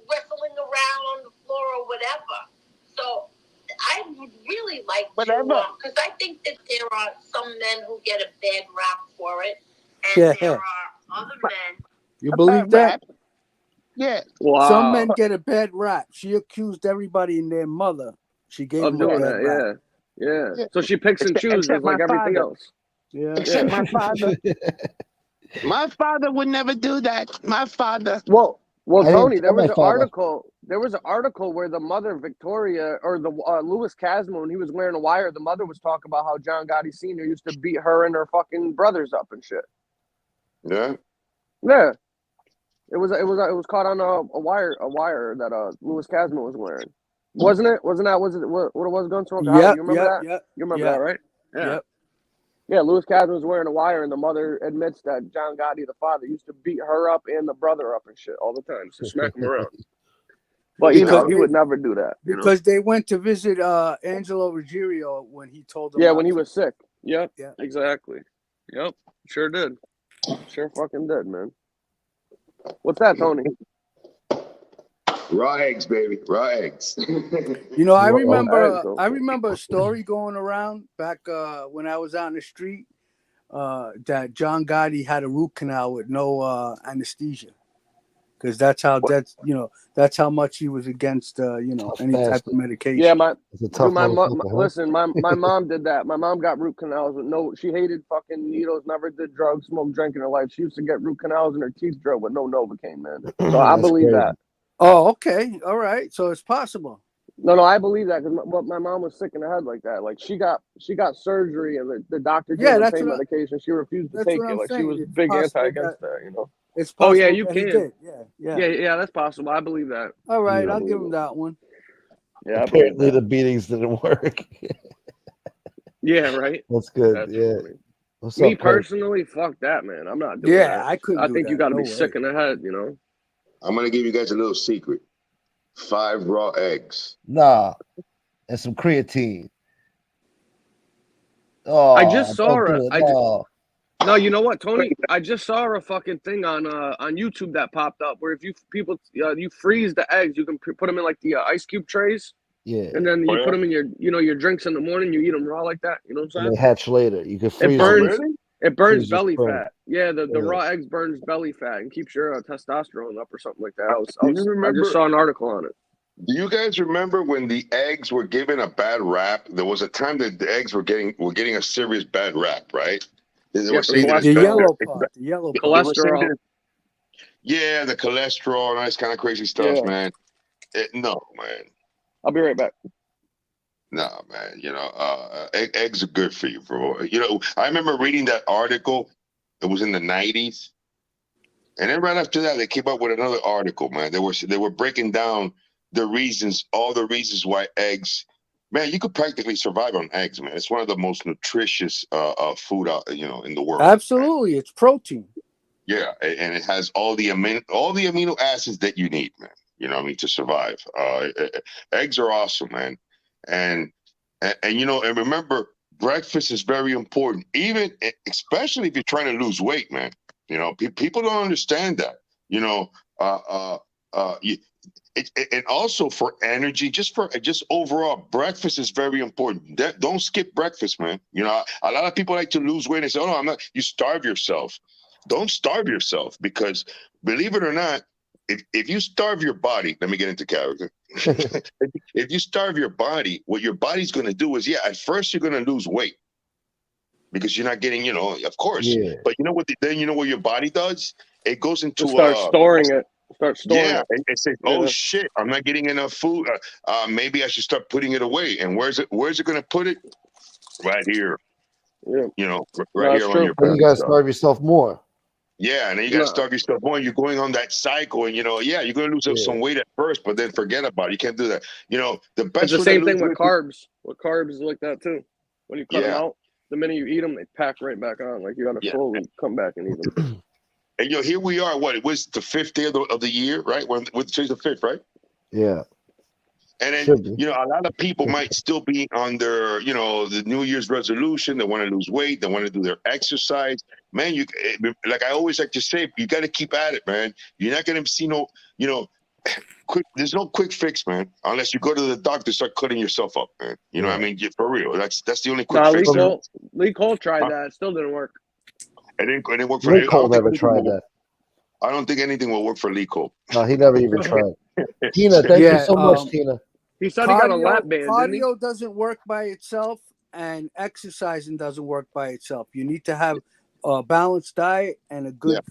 wrestling around on the floor or whatever. So I would really like to, because I think that there are some men who get a bad rap for it, and there are other men. You believe that? Yeah. Wow. Some men get a bad rap. She accused everybody and their mother. She gave of them a doing bad that, rap. Yeah. So she picks and chooses Except like my everything father. else. Yeah. Except my father. My father would never do that. My father. Well, I didn't Tony, there tell was my an father. article. There was an article where the mother, Victoria, or the Louis Casmo, when he was wearing a wire, the mother was talking about how John Gotti Sr. used to beat her and her fucking brothers up and shit. Yeah. Yeah. It was caught on a wire that Louis Casmo was wearing. Wasn't it? What it was, Gunsmoke? Yep, You remember that? yep, You remember that, right? Yeah. Yep. Yeah, Louis Casmo was wearing a wire, and the mother admits that John Gotti, the father, used to beat her up and the brother up and shit all the time, so smack him around. But he would never do that. Because they went to visit Angelo Ruggiero when he told them. Yeah, when he was sick. Yep. Yeah. Exactly. Yep. Sure did. Sure fucking did, man. What's that, Tony? Raw eggs, baby. Raw eggs. I eggs, remember a story going around back when I was out in the street that John Gotti had a root canal with no anesthesia, because that's how much he was against any type of medication. Yeah, my mom did that. My mom got root canals with she hated fucking needles, never did drugs, smoked, drank in her life. She used to get root canals and her teeth drilled with no Novocaine, man. So I believe crazy. that. Oh, okay. All right. So it's possible. No, I believe that because my mom was sick in the head like that. Like she got surgery and the doctor gave her pain medication. She refused to take it. Like she was big anti against that, you know. It's possible. Oh yeah, you can. Yeah, that's possible. I believe that. All right, I'll give him that one. Yeah, apparently the beatings didn't work. Yeah, right. That's good. Absolutely. Yeah. What's Me up, Craig? personally, fuck that, man. I'm not doing that. I couldn't. I think you got to be sick in the head, you know. I'm gonna give you guys a little secret. 5 raw eggs. Nah, and some creatine. Oh, I just saw her. No, you know what, Tony? I just saw a fucking thing on YouTube that popped up where if you freeze the eggs, you can put them in like the ice cube trays. Yeah. And then you put them in your drinks in the morning. You eat them raw like that. You know what I'm saying? And they hatch later. You can freeze It burns freeze belly sperm. fat. Yeah, the raw eggs burns belly fat and keeps your testosterone up or something like that. I I just saw an article on it. Do you guys remember when the eggs were given a bad rap? There was a time that the eggs were getting a serious bad rap, right? They were saying that the yellow part. Cholesterol. Yeah, the cholesterol and all this kind of crazy stuff, man. No, man. I'll be right back. No, man. Eggs are good for you, bro. I remember reading that article. It was in the 90s. And then right after that, they came up with another article, man. They were breaking down all the reasons why eggs, man, you could practically survive on eggs, man. It's one of the most nutritious food out, in the world. Absolutely, man. It's protein. Yeah, and it has all the amino acids that you need, man. You know what I mean, to survive. Eggs are awesome, man. And remember, breakfast is very important, especially if you're trying to lose weight, man. People don't understand that. And also for energy, just overall, breakfast is very important. Don't skip breakfast, man. A lot of people like to lose weight and say, "Oh, no, I'm not." You starve yourself. Don't starve yourself, because believe it or not, if you starve your body, let me get into character. If you starve your body, what your body's going to do is, at first you're going to lose weight because you're not getting, of course. Yeah. But you know what? Then you know what your body does? It goes into start storing it. Yeah, it says, "Oh shit, I'm not getting enough food. Maybe I should start putting it away." And where's it going to put it? right here. Yeah. You know, No, right that's here on true. your Then you belly. gotta So starve yourself more. yeah, and then you got to No, starve yourself more. You're going on that cycle, and yeah, you're going to lose Yeah. some weight at first, but then forget about it. You can't do that. The it's best the way to same lose thing with weight. carbs. With carbs is like that too. When you cut them Yeah, out, the minute you eat them, they pack right back on. Like you got to yeah. slowly come back and eat them. And here we are. What it was the fifth day of the year, right? When with today's the fifth, right? Yeah. And then, Should be. a lot of people might still be on their, the New Year's resolution. They want to lose weight. They want to do their exercise. Man, like I always like to say, you got to keep at it, man. You're not going to see quick. There's no quick fix, man, unless you go to the doctor, start cutting yourself up, man. You know what I mean? For real. That's the only quick Nah, fix. Lee Cole tried that. It still didn't work. It didn't work for Lee I Cole don't think never anything tried will- that. I don't think anything will work for Lee Cole. No, he never even tried. Tina, thank you so much, Tina. He said he got a lap band, didn't he? Cardio doesn't work by itself, and exercising doesn't work by itself. You need to have a balanced diet and a good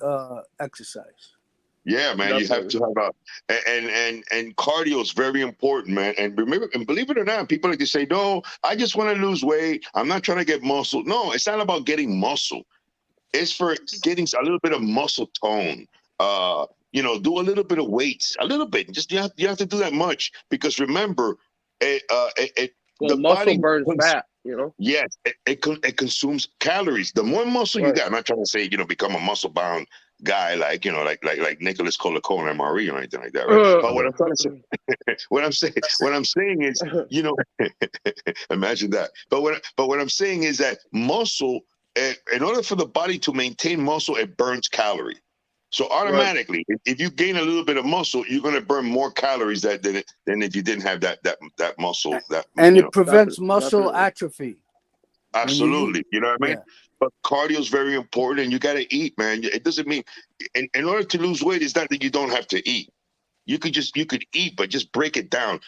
exercise. Yeah, man, you have to have and cardio is very important, man. And remember, and believe it or not, people like to say, "No, I just want to lose weight. I'm not trying to get muscle." No, it's not about getting muscle. It's for getting a little bit of muscle tone. Do a little bit of weights, a little bit. Just you have to do that much because remember, the muscle body burns fat. Yes, it consumes calories. The more muscle you got, I'm not trying to say become a muscle bound guy like like Nicholas Colacone and Marie or anything like that, right? But what I'm trying to say, what I'm saying is, imagine that. But what I'm saying is that muscle, in order for the body to maintain muscle, it burns calorie. So automatically, if you gain a little bit of muscle, you're going to burn more calories than if you didn't have that muscle. It prevents muscle atrophy. Absolutely, you know what I mean. But cardio is very important, and you got to eat, man. It doesn't mean in order to lose weight, it's not that you don't have to eat. You could eat, but just break it down.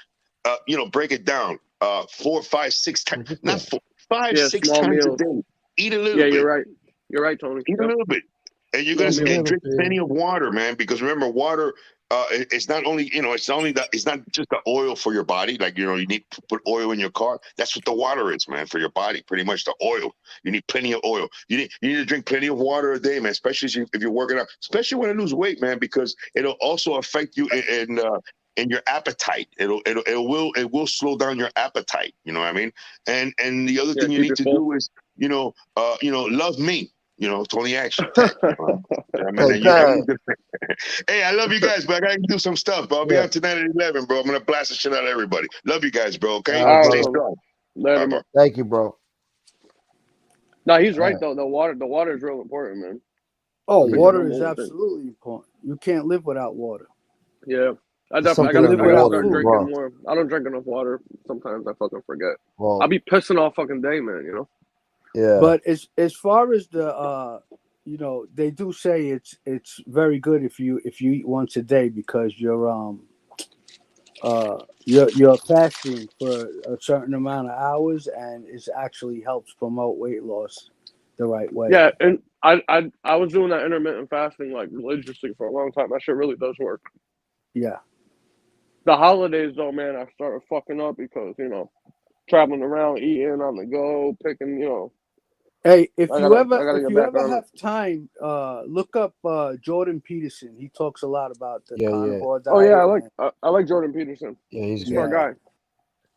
Break it down. 4, 5, 6 times, not 4, 5, 6 times meals. a day. Eat a little bit. Yeah, you're right. You're right, Tony. Eat a little bit. And you're gonna drink plenty of water, man, because remember, water it's not only it's not just the oil for your body, like you need to put oil in your car. That's what the water is, man, for your body. Pretty much the oil. You need plenty of oil. You need to drink plenty of water a day, man, especially if you're working out, especially when you lose weight, man, because it'll also affect you in your appetite. It will slow down your appetite. You know what I mean? And the other thing you need to do is love me. Tony Action. Hey, I love you guys, but I gotta do some stuff, bro. I'll be out tonight at 11, bro. I'm gonna blast the shit out of everybody. Love you guys, bro. Okay, stay strong. Right, bro. Thank you, bro. No, he's right though. The water is real important, man. Oh, water is absolutely important. You can't live without water. Yeah. I gotta start drinking more. I don't drink enough water. Sometimes I fucking forget. I'll be pissing all fucking day, man, Yeah. But as far as the they do say it's very good if you eat once a day because you're fasting for a certain amount of hours and it actually helps promote weight loss the right way. Yeah, and I was doing that intermittent fasting like religiously for a long time. That shit really does work. Yeah. The holidays though, man, I started fucking up because, traveling around, eating on the go, picking, Hey, if you ever have it. time, look up Jordan Peterson. He talks a lot about the carnivore diet. Oh yeah, I like Jordan Peterson. Yeah, he's a smart guy.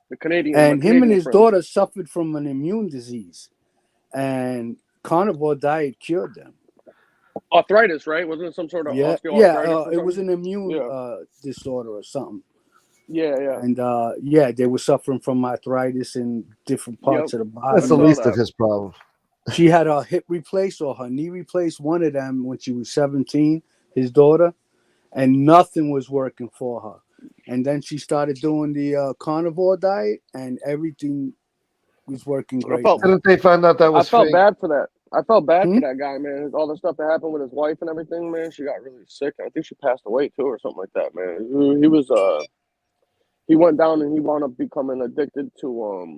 The Canadian. And him and his daughter suffered from an immune disease, and carnivore diet cured them. Arthritis, right? Wasn't it some sort of osteoarthritis? Yeah, it was an immune disorder or something. Yeah. And they were suffering from arthritis in different parts of the body. That's the least of his problems. She had her hip replaced or her knee replaced, one of them when she was 17, his daughter, and nothing was working for her. And then she started doing the carnivore diet, and everything was working great. Didn't they find out that was I felt fake? bad for that. I felt bad for that guy, man. All the stuff that happened with his wife and everything, man. She got really sick. I think she passed away too, or something like that, man. He was he went down and he wound up becoming addicted to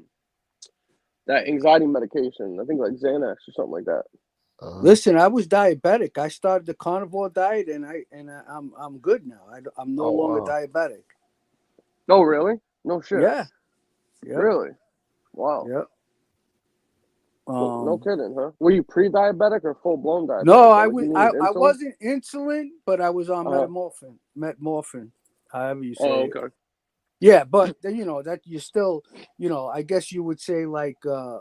that anxiety medication. I think like Xanax or something like that. Listen, I was diabetic. I started the carnivore diet, and I'm good now. I'm no longer diabetic. No, really? No shit. Yeah. Really? Wow. Yeah. No kidding, huh? Were you pre-diabetic or full-blown diabetic? No, I Like, was. you needed I insulin? wasn't insulin, but I was on Uh-huh. metmorphin, however you say Oh, it. okay. Yeah, but that you're still, I guess you would say like a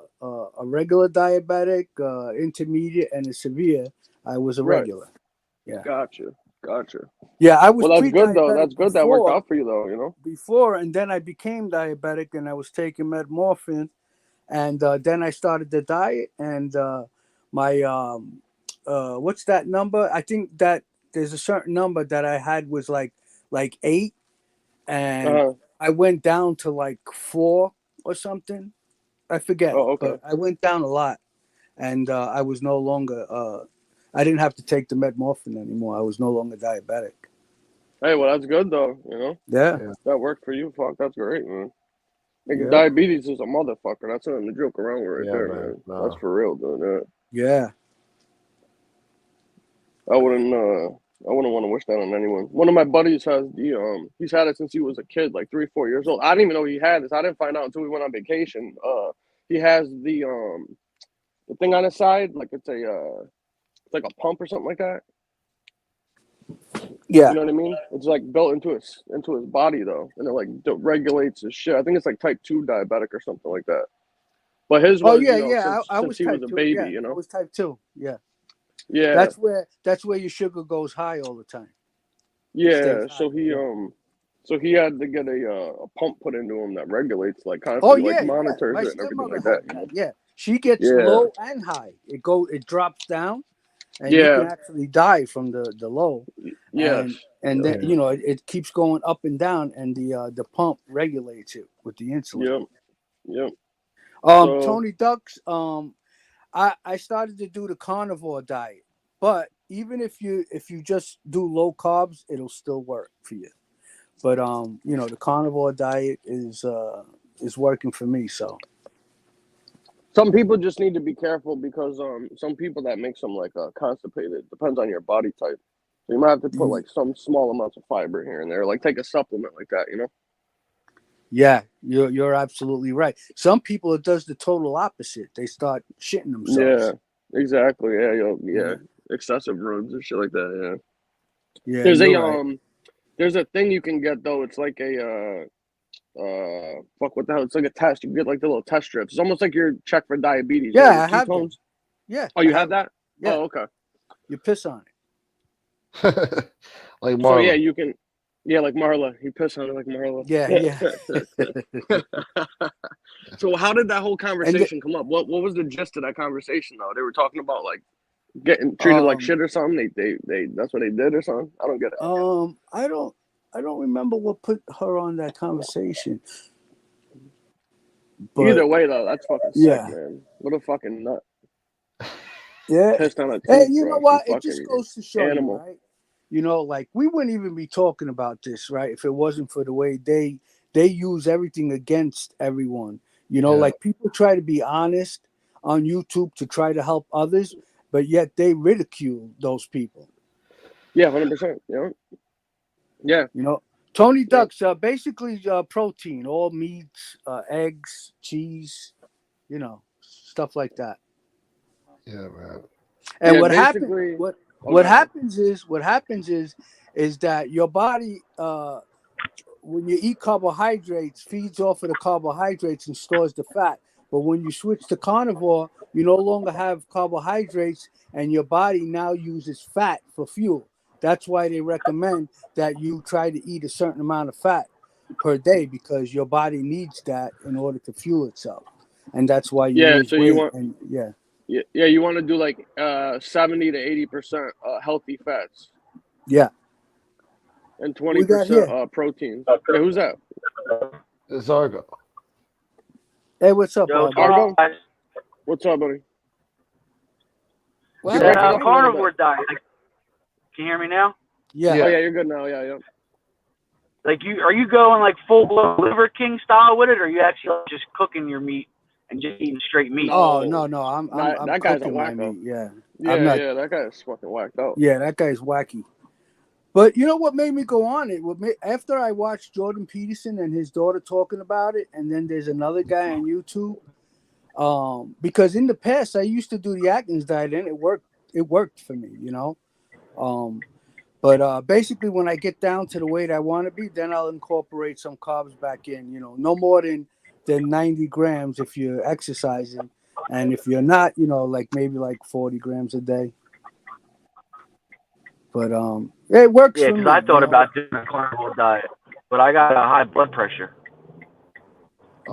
regular diabetic, intermediate, and a severe. I was a Right. regular. Yeah. Gotcha. Yeah, I was Well, that's good though. pre-diabetic That's good. That worked out for you though. You know. before, and then I became diabetic, and I was taking metmorphin, and then I started the diet, and my what's that number? I think that there's a certain number that I had was like 8, and Uh-huh. I went down to like 4 or something. I forget, Oh, okay. but I went down a lot, and I was no longer. I didn't have to take the metmorphin anymore. I was no longer diabetic. Hey, well, that's good though. You know, Yeah, that worked for you. Fuck, that's great, man. Nigga, yeah, diabetes is a motherfucker. That's nothing to joke around with right Yeah, there, man. man. No. That's for real, dude. Yeah. yeah. I wouldn't want to wish that on anyone. One of my buddies has he's had it since he was a kid, like 3, 4 years old. I didn't even know he had this. I didn't find out until we went on vacation. He has the thing on his side, like it's like a pump or something like that. Yeah. You know what I mean? It's like built into his body though, and it like regulates his shit. I think it's like type 2 diabetic or something like that. But his Oh was, yeah, yeah. I since was he was type a 2. baby, Yeah, you I know. was type 2. Yeah. Yeah. That's where your sugar goes high all the time. Yeah. Stays So high. he Yeah. so he had to get a pump put into him that regulates, like Oh constantly, like yeah, yeah. monitors My it and everything stepmother like that. had You know? that. Yeah. She gets Yeah. low and high. It drops down, and you Yeah. can actually die from the low. Yes. And Yep. then it keeps going up and down, and the pump regulates it with the insulin. Yep. So Tony Ducks. I started to do the carnivore diet, but even if you just do low carbs, it'll still work for you. But the carnivore diet is working for me. So some people just need to be careful because some people that makes them like constipated. Depends on your body type. So you might have to put like some small amounts of fiber here and there, like take a supplement like that, you know? yeah, you're absolutely right. Some people it does the total opposite. They start shitting themselves. Yeah, exactly. Yeah. Excessive runs and shit like that. Yeah. Yeah, There's you're right. there's a thing you can get though. It's like a fuck, what the hell? It's like a test. You can get like the little test strips. It's almost like your check for diabetes. Yeah, your I have them. ketones. Yeah. Oh, you have that? Yeah. Oh, okay. You piss on it. Like So yeah, Marla. you can. Yeah, like Marla. You piss on it like Marla. Yeah. So how did that whole conversation come up? What was the gist of that conversation though? They were talking about like getting treated like shit or something. They that's what they did or something. I don't get it. I don't remember what put her on that conversation. But, either way though, that's fucking yeah. sick, man. What a fucking nut. Yeah. Pissed on a Hey, you know toothbrush, what? you It just fucking goes to show animal. you, right? Like we wouldn't even be talking about this, right? If it wasn't for the way they use everything against everyone. Like people try to be honest on YouTube to try to help others, but yet they ridicule those people. Yeah, 100%. Yeah. Tony Ducks, basically protein, all meats, eggs, cheese, stuff like that. Yeah, man. And Yeah, what basically- happens? What happens is that your body, when you eat carbohydrates, feeds off of the carbohydrates and stores the fat. But when you switch to carnivore, you no longer have carbohydrates, and your body now uses fat for fuel. That's why they recommend that you try to eat a certain amount of fat per day, because your body needs that in order to fuel itself, and that's why you lose so weight. you want Yeah, you want to do like 70 to 80% healthy fats. Yeah. And 20% protein. Hey, who's that? It's Argo. Hey, what's up, Yo, Argo? What's up, buddy? Well, carnivore diet. Can you hear me now? Yeah. Oh, yeah, you're good now. Yeah. Like are you going like full blown Liver King style with it, or are you actually just cooking your meat and just eating straight meat? Oh no, I'm that guy's a cooking my wacko. meat. Yeah. Yeah, that guy's fucking whacked out. Yeah, that guy's wacky. But you know what made me go on it? After I watched Jordan Peterson and his daughter talking about it, and then there's another guy on YouTube. Because in the past I used to do the Atkins diet and it worked for me, you know. But basically when I get down to the weight I want to be, then I'll incorporate some carbs back in, you know, no more than 90 grams if you're exercising, and if you're not, you know, like maybe like 40 grams a day. But it works Yeah, for because me. I thought You know? about doing a carnivore diet, but I got a high blood pressure.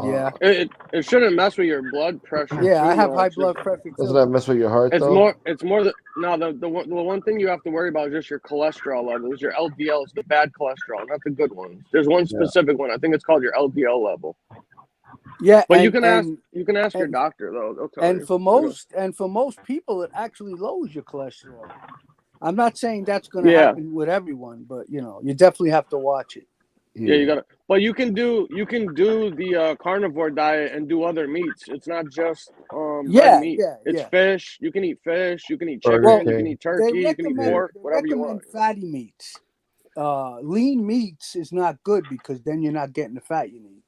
Yeah. It shouldn't mess with your blood pressure Yeah, I too have high much. blood pressure Doesn't too. that mess with your heart It's though? more that no, the one thing you have to worry about is just your cholesterol levels. Your LDL is the bad cholesterol, not the good ones. There's one Yeah. specific one. I think it's called your LDL level. Yeah, But and you can ask your and, doctor though. They'll tell and you. for most people it actually lowers your cholesterol. I'm not saying that's going to Yeah. happen with everyone, but you know, you definitely have to watch it. Yeah, you gotta. But you can do the carnivore diet and do other meats. It's not just red meat. It's fish. You can eat fish. You can eat chicken. Burger You can King. eat turkey. You can eat pork. Whatever you want. Fatty meats. Lean meats is not good because then you're not getting the fat you need.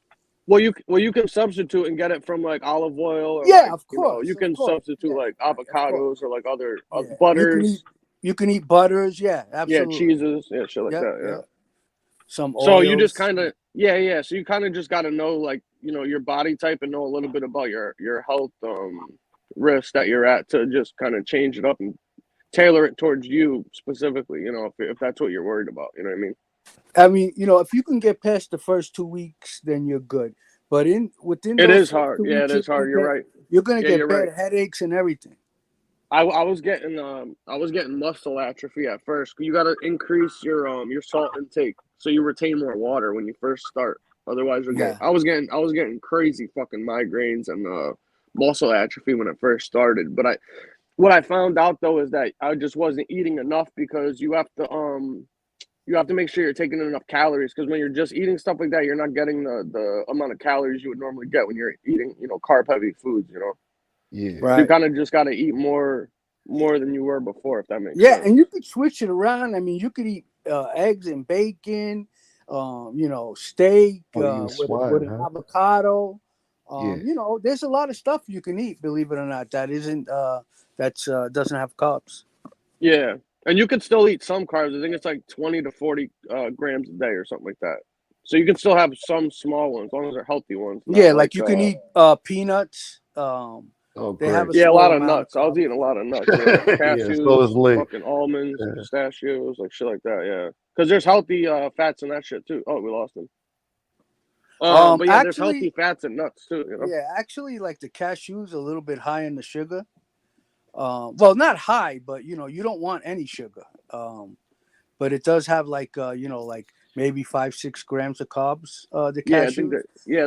Well, you can substitute and get it from like olive oil or Yeah, like, of you know, course. you can substitute like avocados or like other butters. You can eat butters. Yeah, Yeah, absolutely. cheeses. Yeah, shit like that. Yeah. Some oils. So you just kind of So you kind of just got to know like, you know, your body type and know a little bit about your health risk that you're at to just kind of change it up and tailor it towards you specifically. You know, if that's what you're worried about. You know what I mean? I mean, you know, if you can get past the first 2 weeks, then you're good. But within It those is hard. 2 Yeah, weeks, it is hard. You're right. You're gonna get you're bad right. headaches and everything. I was getting muscle atrophy at first. You got to increase your salt intake so you retain more water when you first start. Otherwise, I was getting crazy fucking migraines and muscle atrophy when it first started. But what I found out though is that I just wasn't eating enough because you have to make sure you're taking enough calories because when you're just eating stuff like that, you're not getting the amount of calories you would normally get when you're eating, you know, carb heavy foods, you know. Yeah. Right. You kind of just got to eat more than you were before, if that makes sense. Yeah, and you could switch it around. I mean, you could eat eggs and bacon, you know, steak with an avocado. You know, there's a lot of stuff you can eat. Believe it or not, that isn't doesn't have carbs. Yeah, and you could still eat some carbs. I think it's like 20 to 40 grams a day or something like that. So you can still have some small ones, as long as they're healthy ones. Yeah, like you can eat peanuts. They have a lot of nuts. I was eating a lot of nuts. Cashews, fucking almonds, pistachios, like shit like that. Yeah, because there's healthy fats in that shit too. Oh, we lost him. But yeah, there's healthy fats in nuts too. You know? Yeah, actually, like the cashews, a little bit high in the sugar. Well, not high, but you know, you don't want any sugar. But it does have like you know, like maybe 5-6 grams of carbs. The cashews. Yeah, I think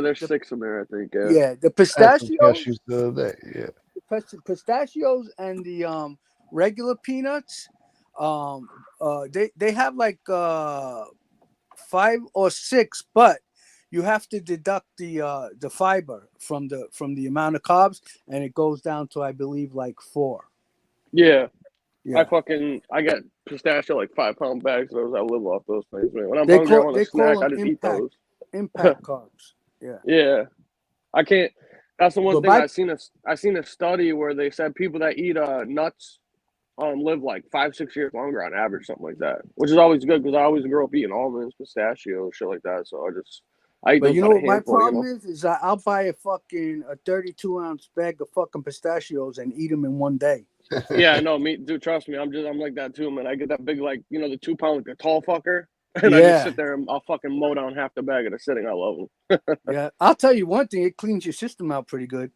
there's 6 in there. I think. Yeah, the pistachios. Cashews the other day. Yeah. The pistachios and the regular peanuts. They have like 5 or 6, but you have to deduct the fiber from the amount of carbs, and it goes down to I believe like 4. Yeah. I get pistachio like 5-pound bags of those. I live off those things, man. When I'm hungry, I want a snack. I just eat those. Impact carbs. Yeah. Yeah. I can't. That's the one thing I seen a study where they said people that eat nuts live like 5-6 years longer on average, something like that. Which is always good because I always grew up eating almonds, pistachios, shit like that. So I eat. But you know what my problem is? Is I'll buy a 32-ounce bag of fucking pistachios and eat them in one day. Yeah, no, dude, trust me, I'm like that too, man. I get that big, like, you know, the 2-pound, like a tall fucker, and I just sit there and I'll fucking mow down half the bag of the sitting. I love them. Yeah, I'll tell you one thing, it cleans your system out pretty good.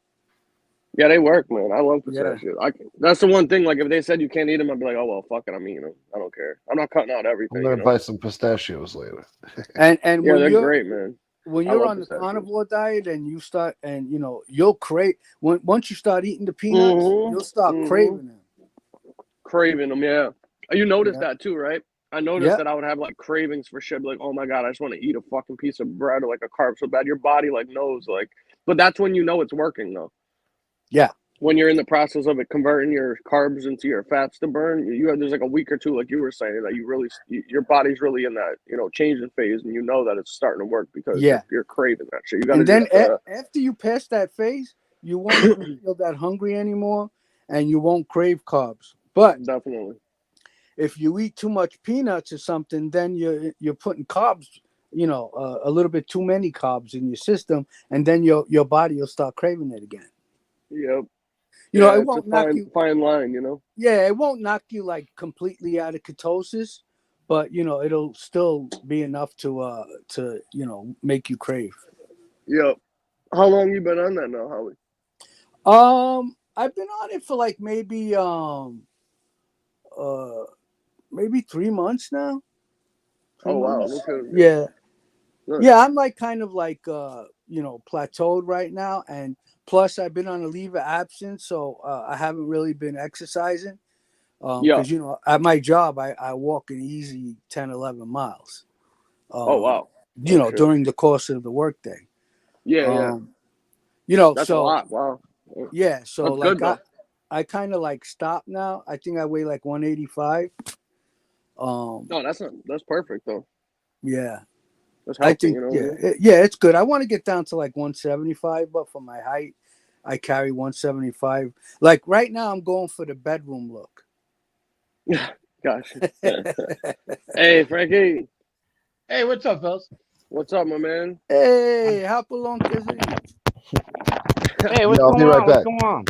Yeah, they work, man. I love pistachios. That's the one thing. Like, if they said you can't eat them, I'd be like, oh well, fuck it, I'm eating them. I don't care. I'm not cutting out everything. I'm gonna buy some pistachios later. And yeah, they're great, man. When you're on the carnivore diet and you start, and you know, you'll crave once you start eating the peanuts, you'll start craving them. Craving them, yeah. You noticed that too, right? I noticed that I would have like cravings for shit, like, oh my god, I just want to eat a fucking piece of bread or like a carb so bad. Your body like knows, like, but that's when you know it's working though. Yeah. When you're in the process of it converting your carbs into your fats to burn, there's like a week or two, like you were saying, that your body's really in that, you know, changing phase, and you know that it's starting to work because you're craving that shit. You got to. And then after you pass that phase, you won't even feel that hungry anymore, and you won't crave carbs. But Definitely. if you eat too much peanuts or something, then you're putting carbs, a little bit too many carbs in your system, and then your body will start craving it again. Yep. You know, Yeah, it it's a won't knock you. fine line, you know. Yeah, it won't knock you like completely out of ketosis, but it'll still be enough to make you crave. Yep. How long you been on that now, Howie? I've been on it for like maybe 3 months now. Oh wow, Months. no kidding. Yeah. Nice. Yeah, I'm like kind of like plateaued right now, and plus I've been on a leave of absence, so I haven't really been exercising. Yeah. Because at my job I walk an easy 10, 11 miles. Oh wow. Oh, shit. During the course of the workday. Yeah, yeah. That's a So lot. Wow. yeah, so That's like good though. I kind of like stopped now. I think I weigh like 185. No, that's perfect though. Yeah. That's I healthy, think you know. it's good. I want to get down to like 175, but for my height, I carry 175. Like right now, I'm going for the bedroom look. Gosh. Hey, Frankie. Hey, what's up, fellas? What's up, my man? Hey, hopalong. Hey, what's I'll be going right on? back. What's going on?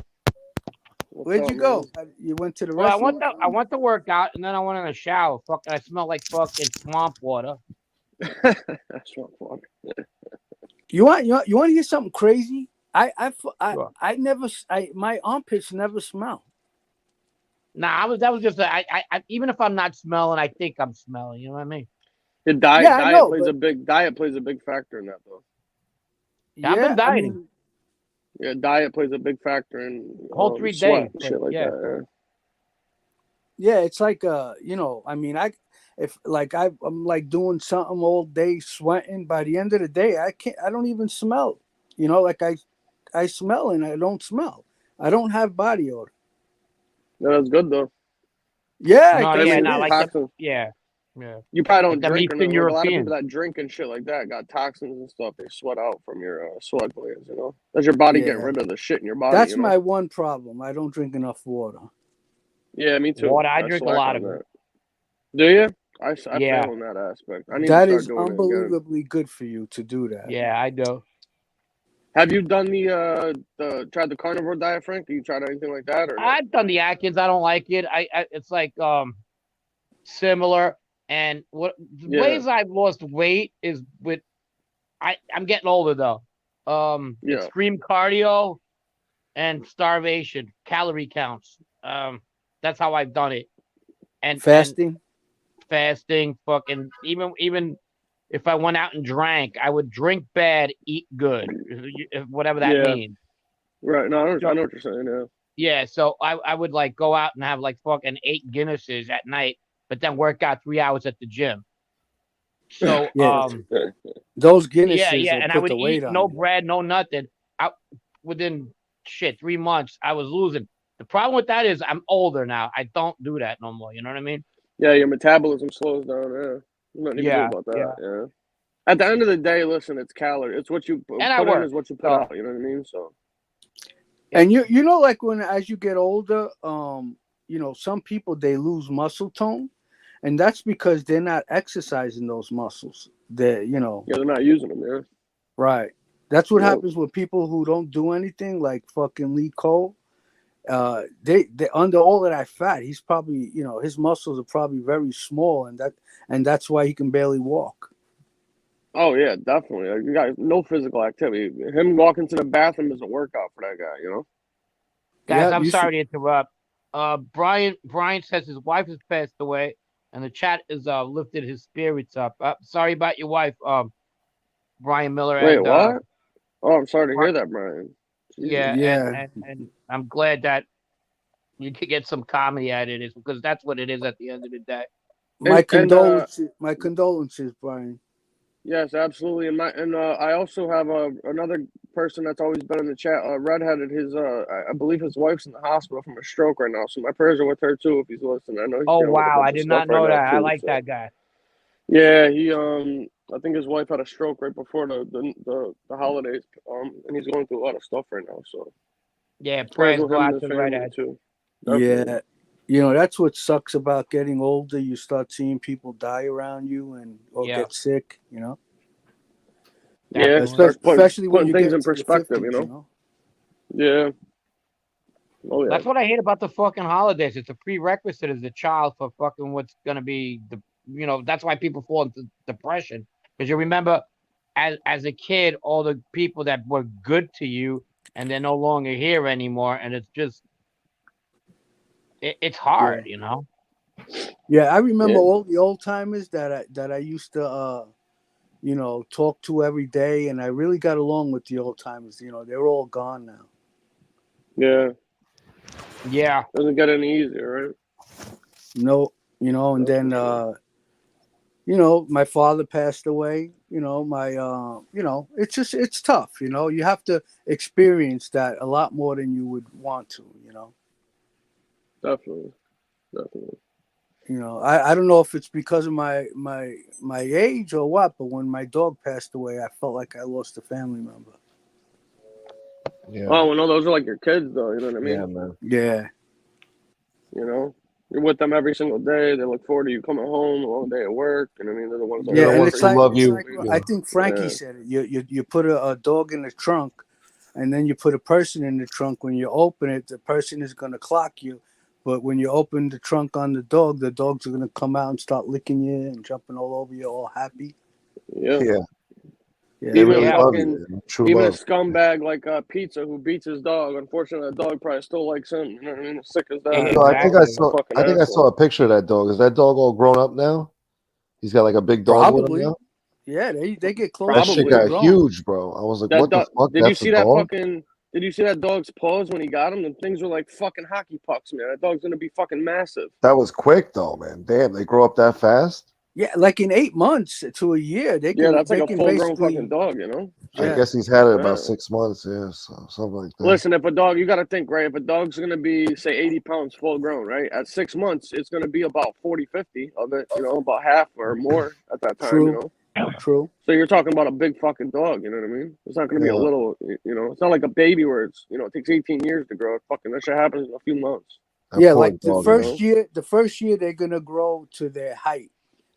Where'd you go? You went to the Well, restaurant? I went to work out, and then I went in the shower. Fucking, I smell like fucking swamp water. Swamp water. You want to hear something crazy? Sure. My armpits never smell. Nah, that was just I even if I'm not smelling, I think I'm smelling. You know what I mean? The diet Yeah, I know, plays but- a big factor in that though. Yeah, I've been dieting. Yeah, diet plays a big factor in whole 3 sweat days. and shit like Yeah. that. Yeah, it's like I mean, if like I'm like doing something all day sweating, by the end of the day I don't even smell. Like I smell and I don't smell. I don't have body odor. No, that's good though. Yeah, No, I guess yeah, it not is. like toxins. yeah. You probably don't Like them drink or Eastern nothing. Like a lot of Europeans. people that drink and shit like that got toxins and stuff. They sweat out from your sweat glands. You know, that's your body getting Yeah. rid of the shit in your body. That's you know? my one problem. I don't drink enough water. Yeah, me too. Water, I drink a slack lot on of that. it. Do you? I Yeah. fail in that aspect. I need That to is start doing it again. unbelievably good for you to do that. Yeah, I do. Have you done tried the carnivore diet, Frank? Have you tried anything like that or no? I've done the Atkins. I don't like it. I it's like similar. And the ways I've lost weight is with I'm getting older though. Extreme cardio and starvation, calorie counts. That's how I've done it. And fasting, fucking even if I went out and drank, I would drink bad, eat good, whatever that means. Right. No, I know what you're saying. Yeah. Yeah, so I would like go out and have like fucking 8 Guinnesses at night, but then work out 3 hours at the gym. So those Guinnesses yeah, will and I put would the weight eat on no you. bread, no nothing. Within 3 months, I was losing. The problem with that is I'm older now. I don't do that no more. You know what I mean? Yeah, your metabolism slows down. Yeah, nothing you can do about that. Yeah. At the end of the day, listen, it's calorie. It's what you put in is what you put out. You know what I mean? So. And you know, like as you get older, some people they lose muscle tone, and that's because they're not exercising those muscles. They're they're not using them. Yeah. Right. That's what happens with people who don't do anything, like fucking Lee Cole. They under all of that fat, he's probably his muscles are probably very small, and that's why he can barely walk. Oh yeah, definitely. Like, you got no physical activity. Him walking to the bathroom is a workout for that guy. You know. Guys, I'm sorry to interrupt. Brian says his wife has passed away, and the chat is lifted his spirits up. Sorry about your wife, Brian Miller. Wait, what? Oh, I'm sorry to hear that, Brian. Jesus. Yeah. And I'm glad that you could get some comedy out of this because that's what it is at the end of the day. My condolences, Brian. Yes, absolutely. And I also have another person that's always been in the chat. Redheaded. I believe his wife's in the hospital from a stroke right now. So my prayers are with her too if he's listening. I know. He's Oh wow, I did not know that. I like that guy. Yeah, I think his wife had a stroke right before the holidays, and he's going through a lot of stuff right now. So Yeah, prayers prayers with go him and out his to the right family head. too. Definitely. Yeah. You know, that's what sucks about getting older. You start seeing people die around you or Yeah. get sick, you know? Yeah, Definitely. start Especially when putting you things get in into your perspective, 50s, you you know. know? Yeah. Oh yeah. That's what I hate about the fucking holidays. It's a prerequisite as a child for fucking what's gonna be that's why people fall into depression. Because you remember as a kid, all the people that were good to you and they're no longer here anymore, and it's just it's hard, Yeah. Yeah, I remember Yeah. all the old timers that I used to talk to every day, and I really got along with the old timers. You know, they're all gone now. Yeah. Yeah. Doesn't get any easier, right? No, and That's then for my father passed away. It's tough. You have to experience that a lot more than you would want to. sure. Definitely. I don't know if it's because of my age or what, but when my dog passed away, I felt like I lost a family member. Yeah. Oh, well, no, those are like your kids, though. You know what I mean? Yeah, man. Yeah. You know, you're with them every single day. They look forward to you coming home, a long day at work. And I mean, they're the ones that Yeah, They're the and ones it's who like love it's you. like Yeah. I think Frankie said it. You put a dog in the trunk, and then you put a person in the trunk. When you open it, the person is going to clock you. But when you open the trunk on the dogs are going to come out and start licking you and jumping all over you, all happy. Yeah. Yeah. Yeah. They Even really a love fucking, you, man. True even a love. scumbag like Pizza who beats his dog. Unfortunately, the dog probably still likes him. You know what I mean? As sick as that is. No, I think I Exactly. saw. Fucking I think I saw asshole. a picture of that dog. Is that dog all grown up now? He's got like a big dog with him Probably. now. Yeah, they get close That to shit Probably. full got grown. huge, bro. I was like, That what the fuck? did you That's a see that dog? fucking? Did you see that dog's paws when he got him? The things were like fucking hockey pucks, man. That dog's gonna be fucking massive. That was quick though, man. Damn, they grow up that fast. Yeah, like in 8 months to a year, they Yeah, can that's like they a can full grown fucking basically. dog, you know? I Yeah. guess he's had it Yeah. about 6 months. Yeah, so something like that. Listen, if a dog, you got to think, right? If a dog's going to be, say, 80 pounds full grown, right? At 6 months, it's going to be about 40, 50 of it, you know, about half or more at that time, you True. know? True. So you're talking about a big fucking dog, you know what I mean? It's not going to be a Yeah. little, you know, it's not like a baby where it's, you know, it takes 18 years to grow. Fucking that shit happens in a few months. That Yeah, poor like the dog, first man. year, they're gonna grow to their height,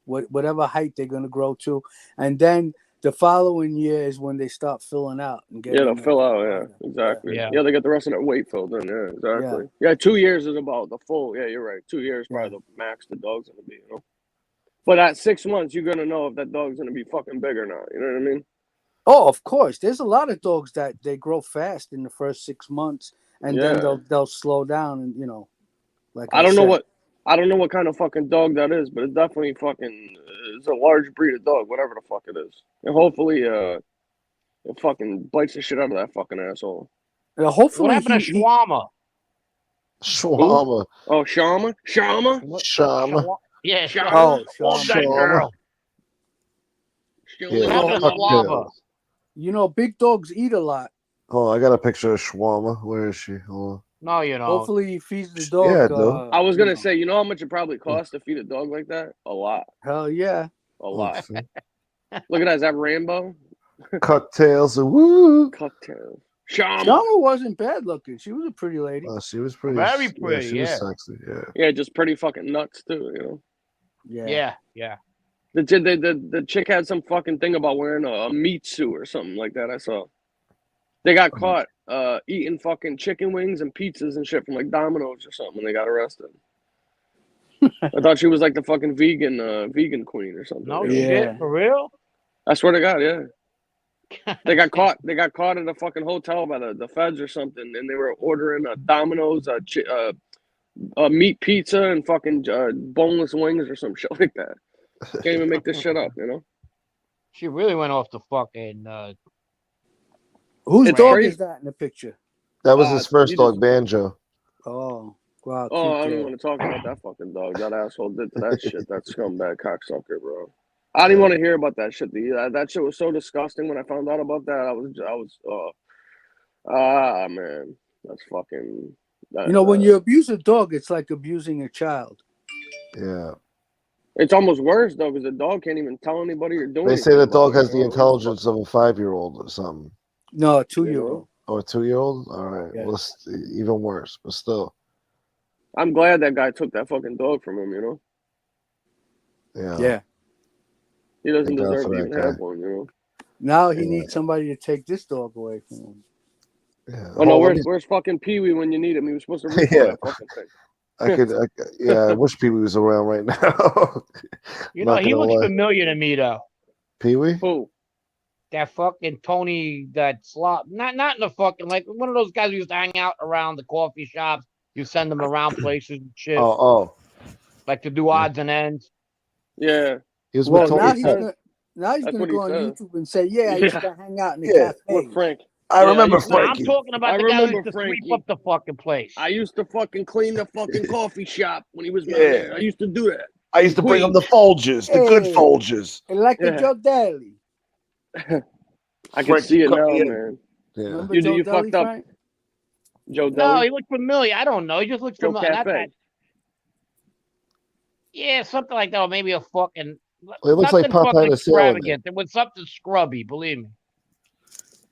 whatever height they're gonna grow to, and then the following year is when they start filling out and Yeah, they'll getting. fill out, yeah, Lighter. exactly. Yeah. Yeah, they get the rest of their weight filled in, yeah, exactly. Yeah, 2 years is about the full, yeah, you're right. 2 years Yeah. probably the max the dog's going to be, you know? But at 6 months, you're going to know if that dog's going to be fucking big or not, you know what I mean? Oh, of course. There's a lot of dogs that they grow fast in the first 6 months, and then Yeah. they'll slow down, and like I don't know said. I don't know what kind of fucking dog that is, but it's definitely fucking it's a large breed of dog, whatever the fuck it is. And hopefully it fucking bites the shit out of that fucking asshole. What Hopefully happened to he Shawarma? Shawarma. Oh, Shama? Shama? Shama. Yeah, Shama? Oh, Shawarma. that girl. She Yeah, only What happened to lives in Shawarma? big dogs eat a lot. Oh, I got a picture of Shawarma. Where is she? Hold No, you don't. Hopefully he feeds the on. dog. Yeah, though. I was gonna say, you know how much it probably costs to feed a dog like that? A lot. Hell yeah. A lot. see. Look at that. Is that Rambo? Cocktails. Woo. Cocktail. Shama. Shama wasn't bad looking. She was a pretty lady. She was pretty. Very Yeah, pretty, she was yeah. sexy. Yeah. Yeah, just pretty fucking nuts too, you know. Yeah. The chick had some fucking thing about wearing a meat suit or something like that. I saw. They got caught eating fucking chicken wings and pizzas and shit from like Domino's or something, and they got arrested. I thought she was like the fucking vegan queen or something. No you know? shit, for real? I swear to God, yeah. They got caught. They got caught at a fucking hotel by the feds or something, and they were ordering a Domino's, a meat pizza, and fucking boneless wings or some shit like that. Can't even make this shit up, you know. She really went off the fucking. Whose It's dog crazy. is that in the picture? That was his first he dog, just- Banjo. Oh, wow. Oh, I don't cute even dog. want to talk about that fucking dog. That asshole did to that shit. That scumbag cocksucker, bro. I didn't want to hear about that shit. That shit was so disgusting when I found out about that. I was man, that's fucking. When you abuse a dog, it's like abusing a child. Yeah. It's almost worse though, because the dog can't even tell anybody you're doing. They say the anything dog about has it, the you know? intelligence of a 5-year-old or something. No, a You 2-year-old. know? Or a 2-year-old? All right. Yeah. Well, it's even worse, but still. I'm glad that guy took that fucking dog from him, you know? Yeah. Yeah. He doesn't Thank God deserve for to that even guy. have one, you know? Now he Yeah. needs somebody to take this dog away from him. Yeah. Oh no, Hold on, where's fucking Pee Wee when you need him? He was supposed to refill Yeah. that fucking thing. I wish Pee Wee was around right now. You know, Not he gonna looks lie. familiar to me though. Pee Wee? Who? That fucking Tony, that slot, not in the fucking, like one of those guys who used to hang out around the coffee shops. You send them around places and shit, Oh. like to do odds and ends. Yeah. He was Well, with Tony. now he's says. gonna now he's That's gonna what he go on says. YouTube and say, "Yeah, I used to hang out in the Yeah. With cafe." Frank. I remember used to- No, I'm Frankie. talking about I the guy who remember used to Frankie. sweep up the fucking place. I used to fucking clean the fucking coffee shop when he was down Yeah. there. I used to do that. I used to bring him the Folgers, the good Hey. Folgers. Like a Yeah. Joe Daly. I can see it now, man. Yeah. Remember You Joe you Daly, fucked up, Frank? Joe No, Deli? he looked familiar. I don't know. He just looked Joe familiar. Not Cafe. that. Yeah, something like that, or maybe a fucking. Well, it looks like nothing fucking Popeye the Sailor Man. extravagant. It was something scrubby, believe me.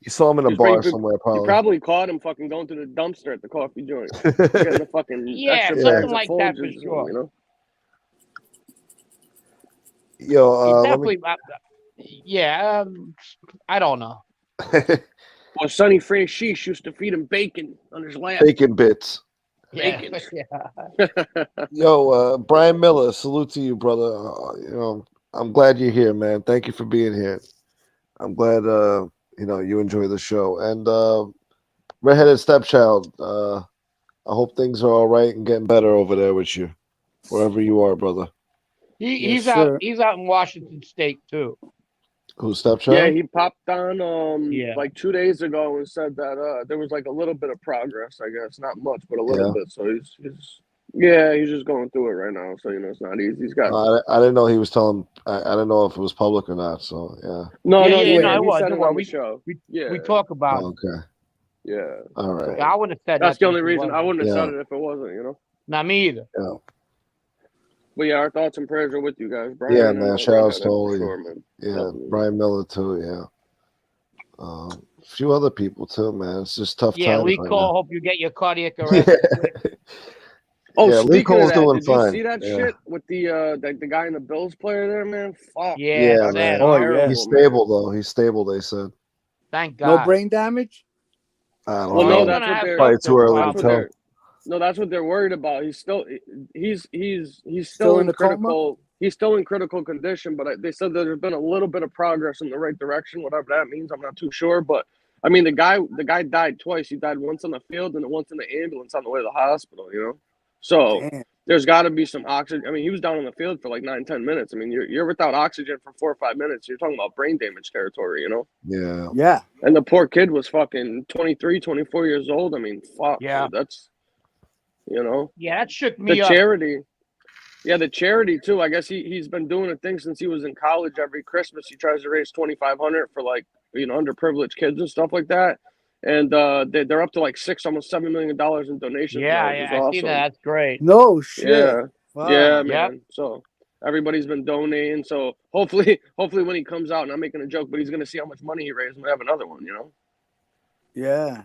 You saw him in a You bar probably- somewhere, You probably. probably caught him fucking going to the dumpster at the coffee joint. Getting the fucking Yeah, extra something bags of like that for Folgers, sure. you know? Yo, He's let me. definitely. Yeah, I don't know. Well, Sonny Franchiche used to feed him bacon on his lap. Bacon bits. Yeah, Bacon. yeah. Yo, Brian Miller, salute to you, brother. I'm glad you're here, man. Thank you for being here. I'm glad you enjoy the show. And redheaded stepchild, I hope things are all right and getting better over there with you, wherever you are, brother. He's Yes, out. sir. He's out in Washington State too. Who's stepchild? Yeah, he popped on Yeah. like 2 days ago and said that there was like a little bit of progress, I guess. Not much, but a little Yeah. bit. So he's just going through it right now. So it's not easy. He's got I didn't know he was telling. I didn't know if it was public or not. So yeah. no, Yeah, no, yeah, yeah. no, it He was. said It it was. on the show. We talk about it. Okay. Yeah. All right. Yeah, I wouldn't have said That's the nothing only if it reason I wasn't. wouldn't have Yeah. said it if it wasn't, you know. Not me either. Yeah. But yeah, our thoughts and prayers are with you guys, Brian. Yeah, and, man. Shout outs to Redheaded, all for of you. sure, man. Yeah, Definitely. Brian Miller too. Yeah. A few other people too, man. It's just tough Yeah, times Lee right Cole. Hope you get your cardiac now. arrest. Oh, Yeah, Lee speaking Cole's of that, doing did you fine. see that Yeah. shit with the guy in the Bills player there, man? Fuck. Yeah, Yeah, sad. man. Oh, Terrible, yeah. He's man. stable though. He's stable. They said. Thank No God. brain damage? I don't Well, Oh, no, he's know. that's gonna what have they're. Probably substance too early to That's what problems. tell. no, that's what they're worried about. He's still Still still in in a coma? critical. He's still in critical condition, but they said that there's been a little bit of progress in the right direction. Whatever that means, I'm not too sure. But I mean, the guy died twice. He died once on the field and once in the ambulance on the way to the hospital. You know, so Damn. there's got to be some oxygen. I mean, he was down on the field for like 9-10 minutes. I mean, you're without oxygen for 4 or 5 minutes. You're talking about brain damage territory. You know. Yeah. Yeah. And the poor kid was fucking 23, 24 years old. I mean, fuck. Yeah. Dude, that's, you know. Yeah, that shook The me up. charity. Yeah, the charity, too. I guess he's been doing a thing since he was in college. Every Christmas, he tries to raise $2,500 for, like, underprivileged kids and stuff like that. And they're up to, like, almost $7 million in donations Yeah, now, which is I awesome. see that. That's great. No shit. Yeah. Wow. Yeah, man. Yep. So everybody's been donating. So hopefully when he comes out, and I'm making a joke, but he's going to see how much money he raised and have another one, you know? Yeah.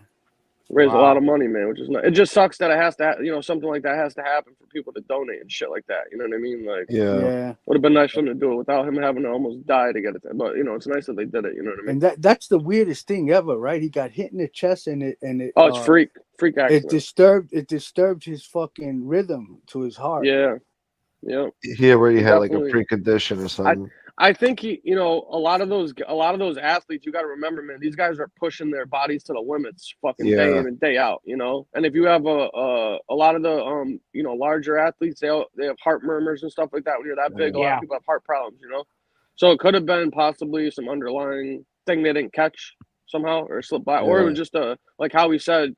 Raise a Wow. lot of money, man, which is not, it just sucks that it has to, something like that has to happen for people to donate and shit like that. You know what I mean? Like, Yeah. Yeah. would have been nice for him to do it without him having to almost die to get it. But it's nice that they did it. You know what I mean? And that's the weirdest thing ever, right? He got hit in the chest and it Oh, it's freak it accident. disturbed his fucking rhythm to his heart. Yeah, yeah. He already had like a Definitely. precondition or something. I think a lot of those athletes, you got to remember, man, these guys are pushing their bodies to the limits, fucking day Yeah. in and day out, you know. And if you have a lot of the larger athletes, they have heart murmurs and stuff like that. When you're that big, a lot Yeah. of people have heart problems, you know. So it could have been possibly some underlying thing they didn't catch somehow or slip by, or it Yeah. was just like Howie said,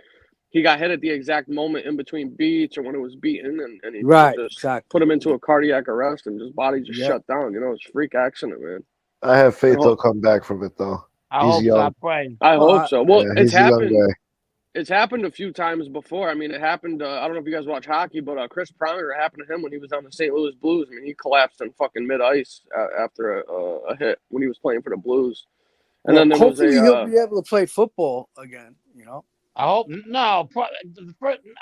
he got hit at the exact moment in between beats or when it was beaten, and he Right, just exactly. put him into a cardiac arrest and his body just Yep. shut down. You know, it's a freak accident, man. I have faith I he'll hope- come back from it though. I He's hope so. young. I'm praying. I Well, hope so. Well, Yeah, it's he's a young happened. guy. It's happened a few times before. I mean, it happened. I don't know if you guys watch hockey, but Chris Pronger, it happened to him when he was on the St. Louis Blues. I mean, he collapsed in fucking mid ice after a hit when he was playing for the Blues. And then there was hopefully he'll be able to play football again. You know. I hope no. I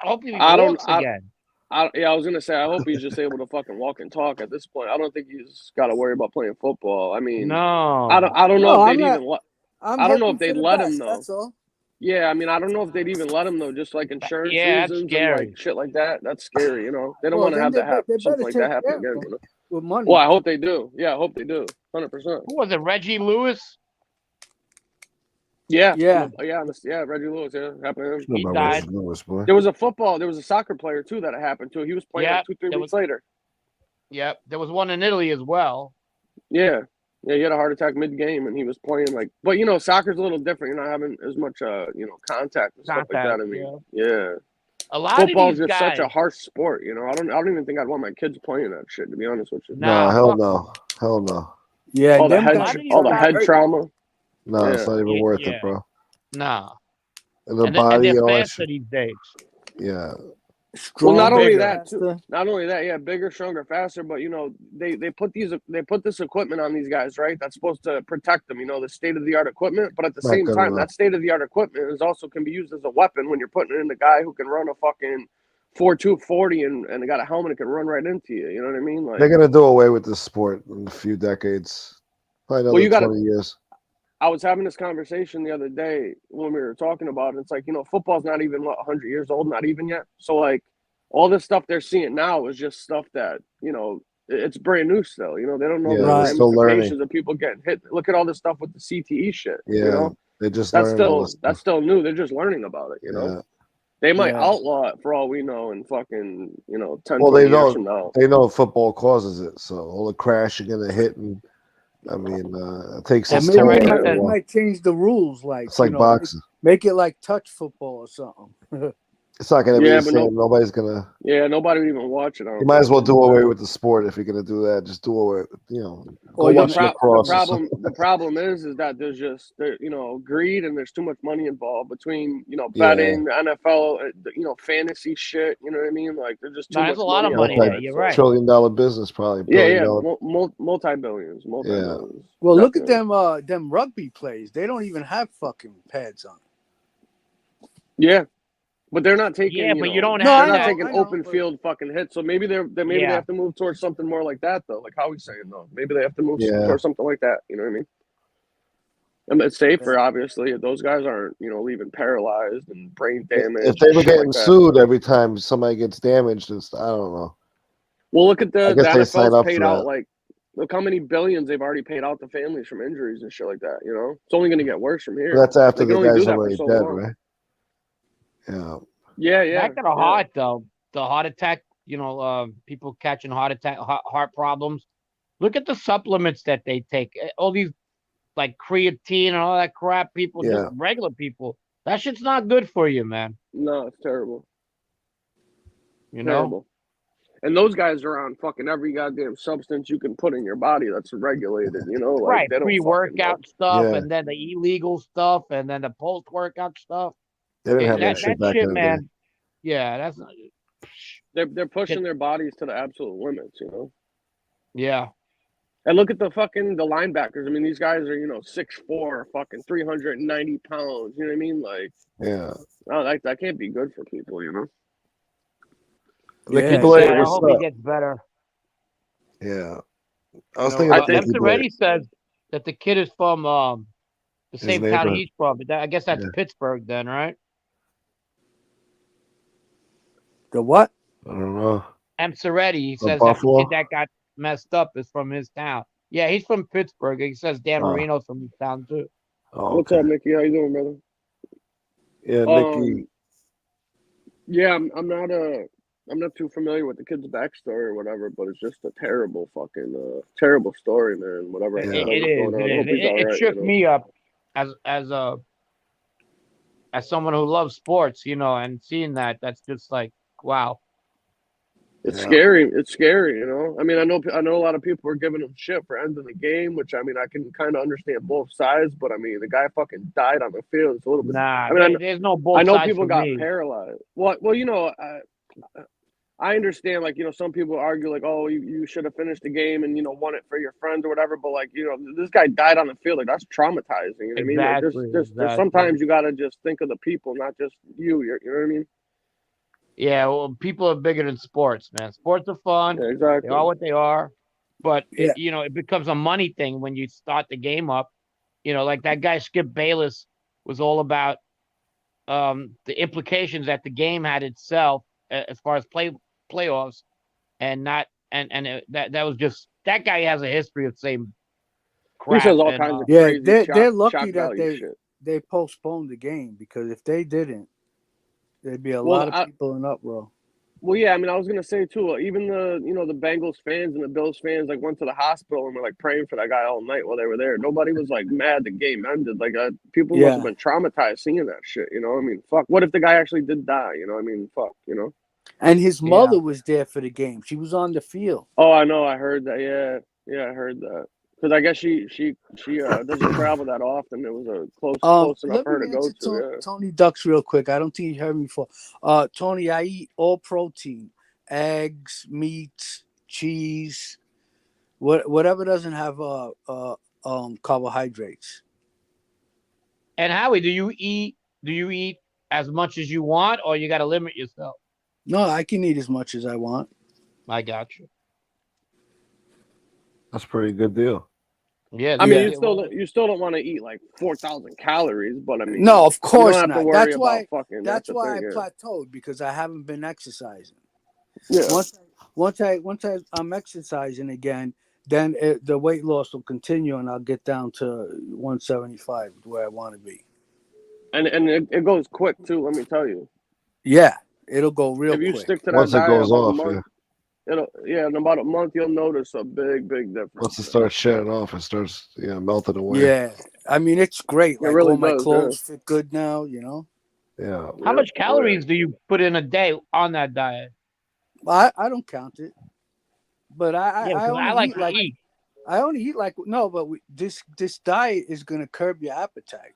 hope he walks again. I was gonna say I hope he's just able to fucking walk and talk at this point. I don't think he's got to worry about playing football. I mean, no, I don't know if they'd even. I don't know if they'd let him though. That's all. Yeah, I mean, I don't know if they'd even let him though, just like insurance reasons and like shit like that. That's scary, you know. They don't want to have that happen, something like that happen again. You know? With money. Well, I hope they do. Yeah, I hope they do. 100%. Who was it? Reggie Lewis? Yeah. Yeah. Reggie Lewis. Yeah, happened to him. He died. Lewis, boy. There was a soccer player too that it happened to. He was playing like 2-3 weeks later. Yep, there was one in Italy as well. Yeah. Yeah, he had a heart attack mid-game, and he was playing like. But you know, soccer's a little different. You're not having as much, contact and stuff like that. I mean, yeah. A lot Football's of these just guys, such a harsh sport. You know, I don't even think I'd want my kids playing that shit. To be honest with you. No, hell no. Yeah, all the head trauma. No, it's not even worth it, bro. No. And the body, and all they're that faster shit. these days. Yeah. Well, not only that, bigger, stronger, faster. But you know, they put this equipment on these guys, right? That's supposed to protect them. You know, the state of the art equipment. But at the same time, that state of the art equipment is also can be used as a weapon when you're putting it in the guy who can run a fucking 4.2 40 and got a helmet that can run right into you. You know what I mean? Like they're gonna do away with this sport in a few decades. Probably another 20 years. I was having this conversation the other day when we were talking about it. It's like, you know, football's not even 100 years old, not even yet. So like all this stuff they're seeing now is just stuff that, you know, it's brand new still. You know, they don't know the ramifications of people getting hit. Look at all this stuff with the CTE shit. Yeah, you know? that's still new. They're just learning about it, you know. Yeah. They might outlaw it for all we know in fucking, 10, well, 20 years from now. They know football causes it. So all the crashing and the hitting, I mean, it takes its toll. They might change the rules, like it's like boxing. Make it like touch football or something. It's not going to be the same. Nobody's going to. Yeah, nobody would even watch it. You might as well do away with the sport if you're going to do that. Just do away with, go watch the problem is that there's just, greed and there's too much money involved between, betting, the NFL, fantasy shit. You know what I mean? Like, there's just too much a lot of money there. You're right. $1 trillion business, probably. Multi-billions. Yeah. Well, look at them rugby plays. They don't even have fucking pads on. Yeah. But they're not taking. Yeah, but you don't have. They're not taking open field fucking hits. So maybe they have to move towards something more like that though. Like Howie's saying though, maybe they have to move towards something like that. You know what I mean? And it's safer, obviously. Those guys aren't, leaving paralyzed and brain damage. If they were getting sued every time somebody gets damaged, I don't know. Well, look at the NFL's paid out look how many billions they've already paid out to families from injuries and shit like that. You know, it's only going to get worse from here. But that's after the guy's already dead, right? Yeah. Back to the heart, though. The heart attack, people catching heart problems. Look at the supplements that they take. All these, like creatine and all that crap, just regular people. That shit's not good for you, man. No, it's terrible. Terrible. And those guys are on fucking every goddamn substance you can put in your body that's regulated, Like pre-workout stuff, and then the illegal stuff, and then the post-workout stuff. They didn't have that shit back then, man. Yeah, that's not. They're pushing their bodies to the absolute limits, Yeah. And look at the linebackers. I mean, these guys are 6'4", fucking 390 pounds. You know what I mean? Like, that can't be good for people, I hope he gets better. Yeah, I was thinking. Dempsey already says that the kid is from the same town he's from. But I guess that's Pittsburgh, then, right? The what? I don't know. Amseretti, he says that the kid that got messed up is from his town. Yeah, he's from Pittsburgh. He says Dan Marino's from his town too. What's up, Nicky? How you doing, brother? Yeah, Nicky. Yeah, I'm not too familiar with the kid's backstory or whatever, but it's just a terrible terrible story, man. Whatever. It is. It shook me up as someone who loves sports, and seeing that's just like, wow. It's scary. It's scary, you know. I mean, I know a lot of people are giving him shit for ending the game, which I mean, I can kind of understand both sides, but I mean, the guy fucking died on the field. It's a little bit. Nah, I mean, there's no both I know sides people for got me. paralyzed. Well, you know, I understand, like, you know, some people argue, like, oh, you should have finished the game and, you know, won it for your friends or whatever. But, like, you know, this guy died on the field. Like, that's traumatizing. You know what I mean? Like, there's sometimes you got to just think of the people, not just you. You know what I mean? Yeah, well, people are bigger than sports, man. Sports are fun. Yeah, exactly. They are what they are. But, Yeah. you know, it becomes a money thing when you start the game up. You know, like that guy Skip Bayless was all about the implications that the game had itself as far as playoffs, and not that was just that guy has a history of saying crap. He says all and, kinds of Yeah, crazy they're lucky shock that value shit. they postponed the game, because if they didn't, there'd be a Well, lot of people in uproar. Well, yeah, I mean, I was gonna say too. Even the Bengals fans and the Bills fans like went to the hospital and were like praying for that guy all night while they were there. Nobody was like mad the game ended. Like people must have been traumatized seeing that shit. You know, I mean, fuck. What if the guy actually did die? You know, I mean, fuck. You know. And his mother was there for the game. She was on the field. Oh, I know. I heard that. Yeah, I heard that. Because I guess she doesn't travel that often. It was a close enough for her to go to. Tony Ducks real quick. I don't think you heard me before. Tony, I eat all protein, eggs, meats, cheese, whatever doesn't have carbohydrates. And Howie, do you eat as much as you want, or you got to limit yourself? No, I can eat as much as I want. I got you. That's a pretty good deal. Yeah, I mean, you still don't want to eat like 4,000 calories, but I mean, no, of course you don't have not. to worry about fucking. That's why I plateaued, because I haven't been exercising. Yeah. Once I'm exercising again, then the weight loss will continue, and I'll get down to 175, where I want to be. And it goes quick too. Let me tell you. Yeah, it'll go real quick. If you stick to that once it diet goes about off, a month, in about a month you'll notice a big difference. Once it starts shedding off, it starts melting away. Yeah, I mean, it's great. Like, really all my does, clothes fit good now. You know. Yeah. How much calories do you put in a day on that diet? I don't count it, but I like to eat. I only eat like this diet is gonna curb your appetite.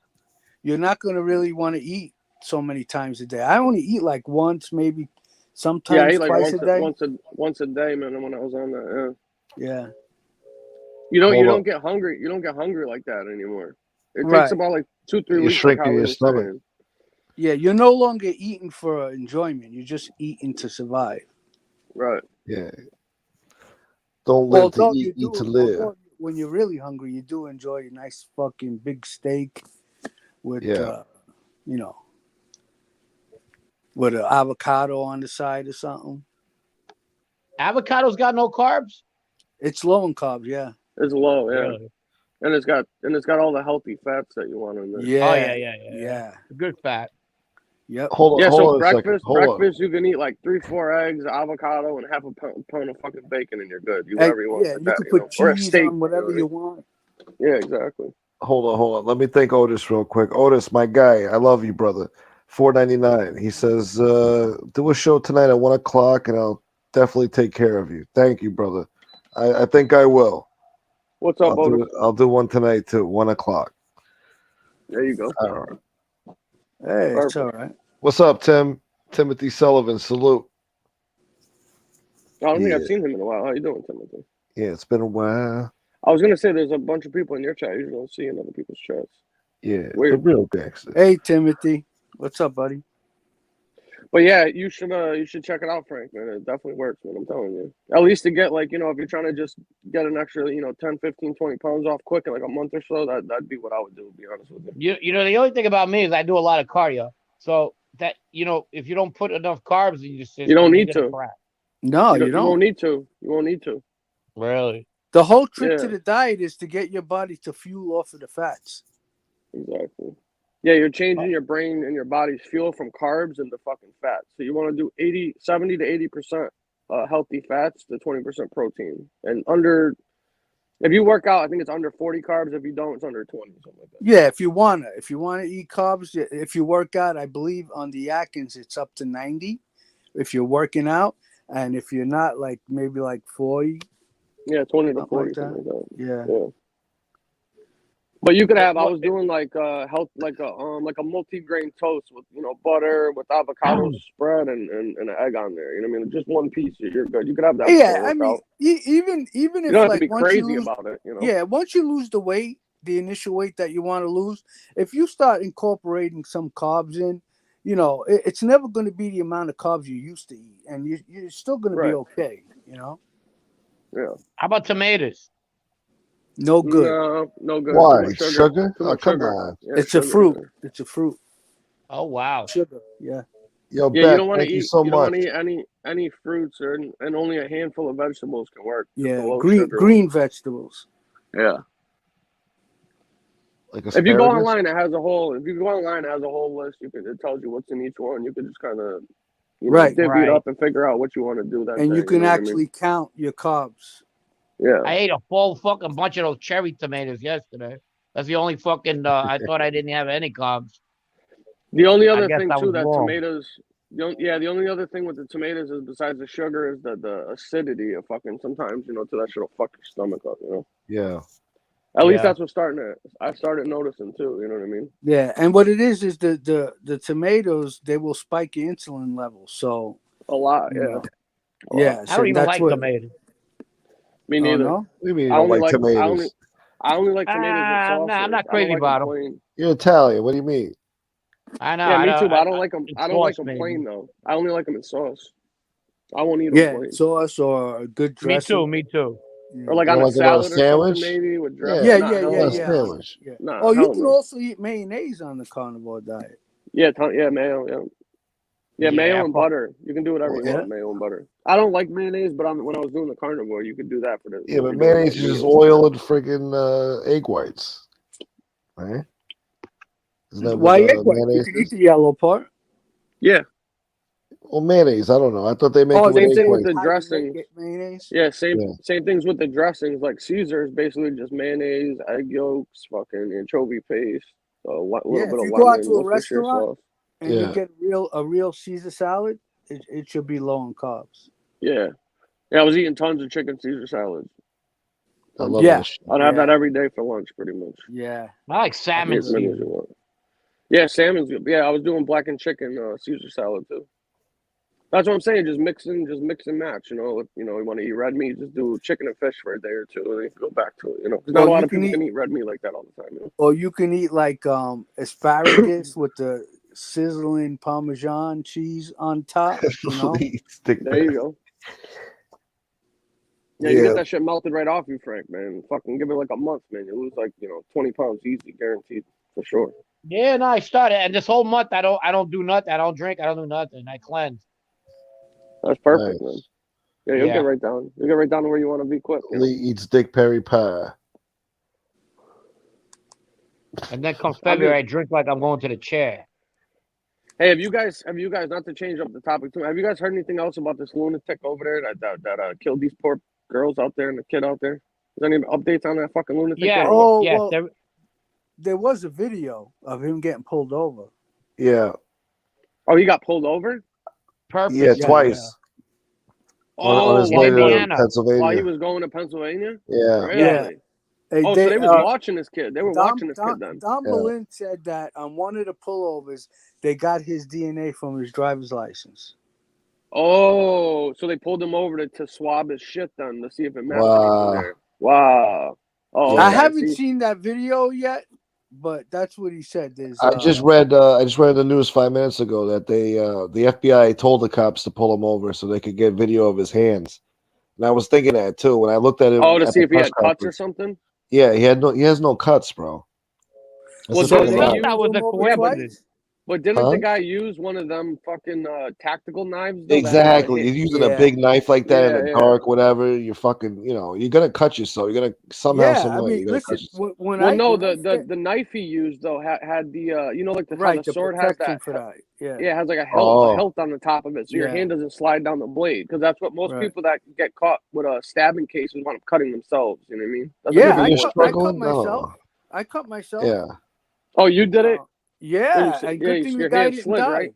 You're not gonna really want to eat so many times a day. I only eat like once, maybe sometimes twice a day. Once a day, man. When I was on that, yeah. You don't get hungry. You don't get hungry like that anymore. It takes about like 2-3 weeks. You're shrinking your stomach. Saying. Yeah, you're no longer eating for enjoyment. You're just eating to survive. Right. Yeah. Don't live to eat to live. When you're really hungry, you do enjoy a nice fucking big steak with, with an avocado on the side or something. Avocado's got no carbs? It's low in carbs, yeah. It's low, yeah. Really? And it's got all the healthy fats that you want in there. Yeah. Oh yeah. Good fat. Yep. Hold on breakfast you can eat like 3-4 eggs, avocado, and half a pound of fucking bacon, and you're good. Whatever you want. Yeah, like you that, can put cheese or a steak, on whatever you want. Yeah, exactly. Hold on. Let me thank Otis real quick. Otis, my guy, I love you, brother. $4.99. He says, do a show tonight at 1:00, and I'll definitely take care of you. Thank you, brother. I think I will. What's up, Otis? I'll do one tonight too, 1:00. There you go. All right. Hey, it's all right. What's up, Tim? Timothy Sullivan, salute. I don't think I've seen him in a while. How you doing, Timothy? Yeah, it's been a while. I was gonna say there's a bunch of people in your chat. You usually don't see in other people's chats. Yeah, weird. The real gangster. Hey, Timothy, what's up, buddy? But yeah, you should check it out, Frank, man. It definitely works, man. I'm telling you. At least to get, like, if you're trying to just get an extra, 10, 15, 20 pounds off quick in like a month or so, that'd be what I would do, to be honest with you. The only thing about me is I do a lot of cardio. So that, if you don't put enough carbs in your system, you don't need to. No, you don't. You won't need to. You won't need to. Really? The whole trick to the diet is to get your body to fuel off of the fats. Exactly. Yeah, you're changing your brain and your body's fuel from carbs into fucking fats. So you want to do 70 to 80% healthy fats to 20% protein. And if you work out, I think it's under 40 carbs. If you don't, it's under 20, something like that. Yeah, if you wanna eat carbs, if you work out, I believe on the Atkins it's up to 90 if you're working out. and if you're not, like maybe like 40. Yeah, 20 to Something 40, like something that. like that. Yeah. But you could have. I was doing like health, like a multi-grain toast with butter with avocado spread and an egg on there. You know what I mean? Just one piece, you're good. You could have that before Yeah, I mean, workout. even You if don't have to like be once you crazy lose, about it. yeah, once you lose the weight, the initial weight that you want to lose, if you start incorporating some carbs in, it's never going to be the amount of carbs you used to eat, and you're still going to be Right. okay. Yeah. How about tomatoes? No good. No good. Why? Too much It's sugar. sugar? Too Oh, much come sugar. on. Yeah, It's sugar, a fruit. sugar. It's a fruit. Oh wow. Sugar. Yeah. Yo, Yeah, you Beck, don't want to thank you eat. so You don't want much. to eat any fruits and only a handful of vegetables can work. Just Yeah. the low Green sugar green ones. vegetables. Yeah. Like If you go asparagus? online, it has a whole. If you go online, it has a whole list. It tells you what's in each one. You can just kind of, Right. divvy it up and figure out what you want to do that And day. you can know what I actually mean? count your carbs. Yeah. I ate a full fucking bunch of those cherry tomatoes yesterday. That's the only fucking. I thought I didn't have any carbs. The only I other guess thing I too was that wrong. tomatoes. The only other thing with the tomatoes is besides the sugar is the acidity of fucking sometimes to that shit'll fuck your stomach up. Yeah. At least Yeah. that's what's I started noticing too. You know what I mean? Yeah, and what it is the tomatoes, they will spike your insulin levels. So A lot. you Yeah. know, A lot. yeah. I So don't even that's like what. tomatoes. Me Oh neither. no. What do you mean you I don't only like like tomatoes? I only like tomatoes with sauce. Nah, I'm not I crazy don't like them about 'em. plain. You're Italian. What do you mean? I know. Yeah, I me too. don't. But I don't like them. in I don't like sauce, them maybe. plain though. I only like them in sauce. I won't eat them Yeah, plain. sauce or a good Me dressing. too. Me too. Or like You on don't a like it on a salad or something, sandwich? maybe with dressing. Yeah. Yeah, Hell On a no. sandwich. Yeah. Nah, Oh, you hell can no. also eat mayonnaise on the carnivore diet. Yeah, mayo. Yeah, mayo and fuck. butter. You can do whatever you Yeah. want, mayo and butter. I don't like mayonnaise, but when I was doing the carnivore, you could do that for the. Yeah, but if you're doing, mayonnaise like, is just meals. oil and friggin' egg whites. Right? Isn't that Why what egg white? You mayonnaise can eat is? the yellow part. Yeah. Well, mayonnaise, I don't know. I thought they make Oh, it with Same egg thing with whites. the dressings. Mayonnaise. Yeah, Yeah. same things with the dressings. Like Caesar's, basically just mayonnaise, egg yolks, fucking anchovy paste, a little Yeah, bit if of you go out lemon, to a Worcestershire restaurant sauce. and you Yeah. get a real Caesar salad, it should be low in carbs. Yeah. I was eating tons of chicken Caesar salads. I love Yeah. that shit. I'd have that every day for lunch, pretty much. Yeah. I like salmon As many as Caesar. you want. Yeah, salmon's good. Yeah, I was doing blackened chicken Caesar salad too. That's what I'm saying. Just mix and match. If you want to eat red meat, just do chicken and fish for a day or two, and then go back to it. Because not a lot of people can eat red meat like that all the time. Or you can eat like asparagus with the sizzling Parmesan cheese on top. There you go. Yeah, you get that shit melted right off you, Frank, man. Fucking give it like a month, man. You lose like 20 pounds easy, guaranteed, for sure. Yeah, no, I started, and this whole month I don't do nothing. I don't drink. I don't do nothing. I cleanse. That's perfect, man. Yeah, you'll get right down. You'll get right down to where you want to be quick. Lee eats Dick Perry pie. And then come February, I drink like I'm going to the chair. Hey, have you guys not to change up the topic too? Have you guys heard anything else about this lunatic over there that killed these poor girls out there and the kid out there? Is there any updates on that fucking lunatic? Yeah. Oh, yeah. well, there was a video of him getting pulled over. Yeah. Oh, he got pulled over? Perfect. Yeah, twice. On his way to Pennsylvania. While he was going to Pennsylvania? Yeah. Really? Yeah. Hey, so they was watching this kid. They were watching this kid then. Don Berlin said that on one of the pullovers, they got his DNA from his driver's license. Oh, so they pulled him over to swab his shit then to see if it matched Wow. anything there. Wow. Oh, okay. I haven't seen that video yet, but that's what he said. I just read the news 5 minutes ago that the FBI told the cops to pull him over so they could get video of his hands. And I was thinking that too when I looked at him. Oh, to see if he had cuts or something. Yeah, he has no cuts, bro. Well, that was a coincidence. But didn't the guy use one of them fucking tactical knives? Exactly. You're using a big knife like that in the dark, whatever. You're fucking, you're gonna cut yourself. You're gonna somehow, some way. Listen, the knife he used though had the like how the sword has that for that. Yeah, it has like a hilt on the top of it, so your hand doesn't slide down the blade. Because that's what most people that get caught with stabbing cases wind up cutting themselves. You know what I mean? That's I cut myself. Yeah. Oh, you did it? Yeah, and good thing the guy didn't die. Right?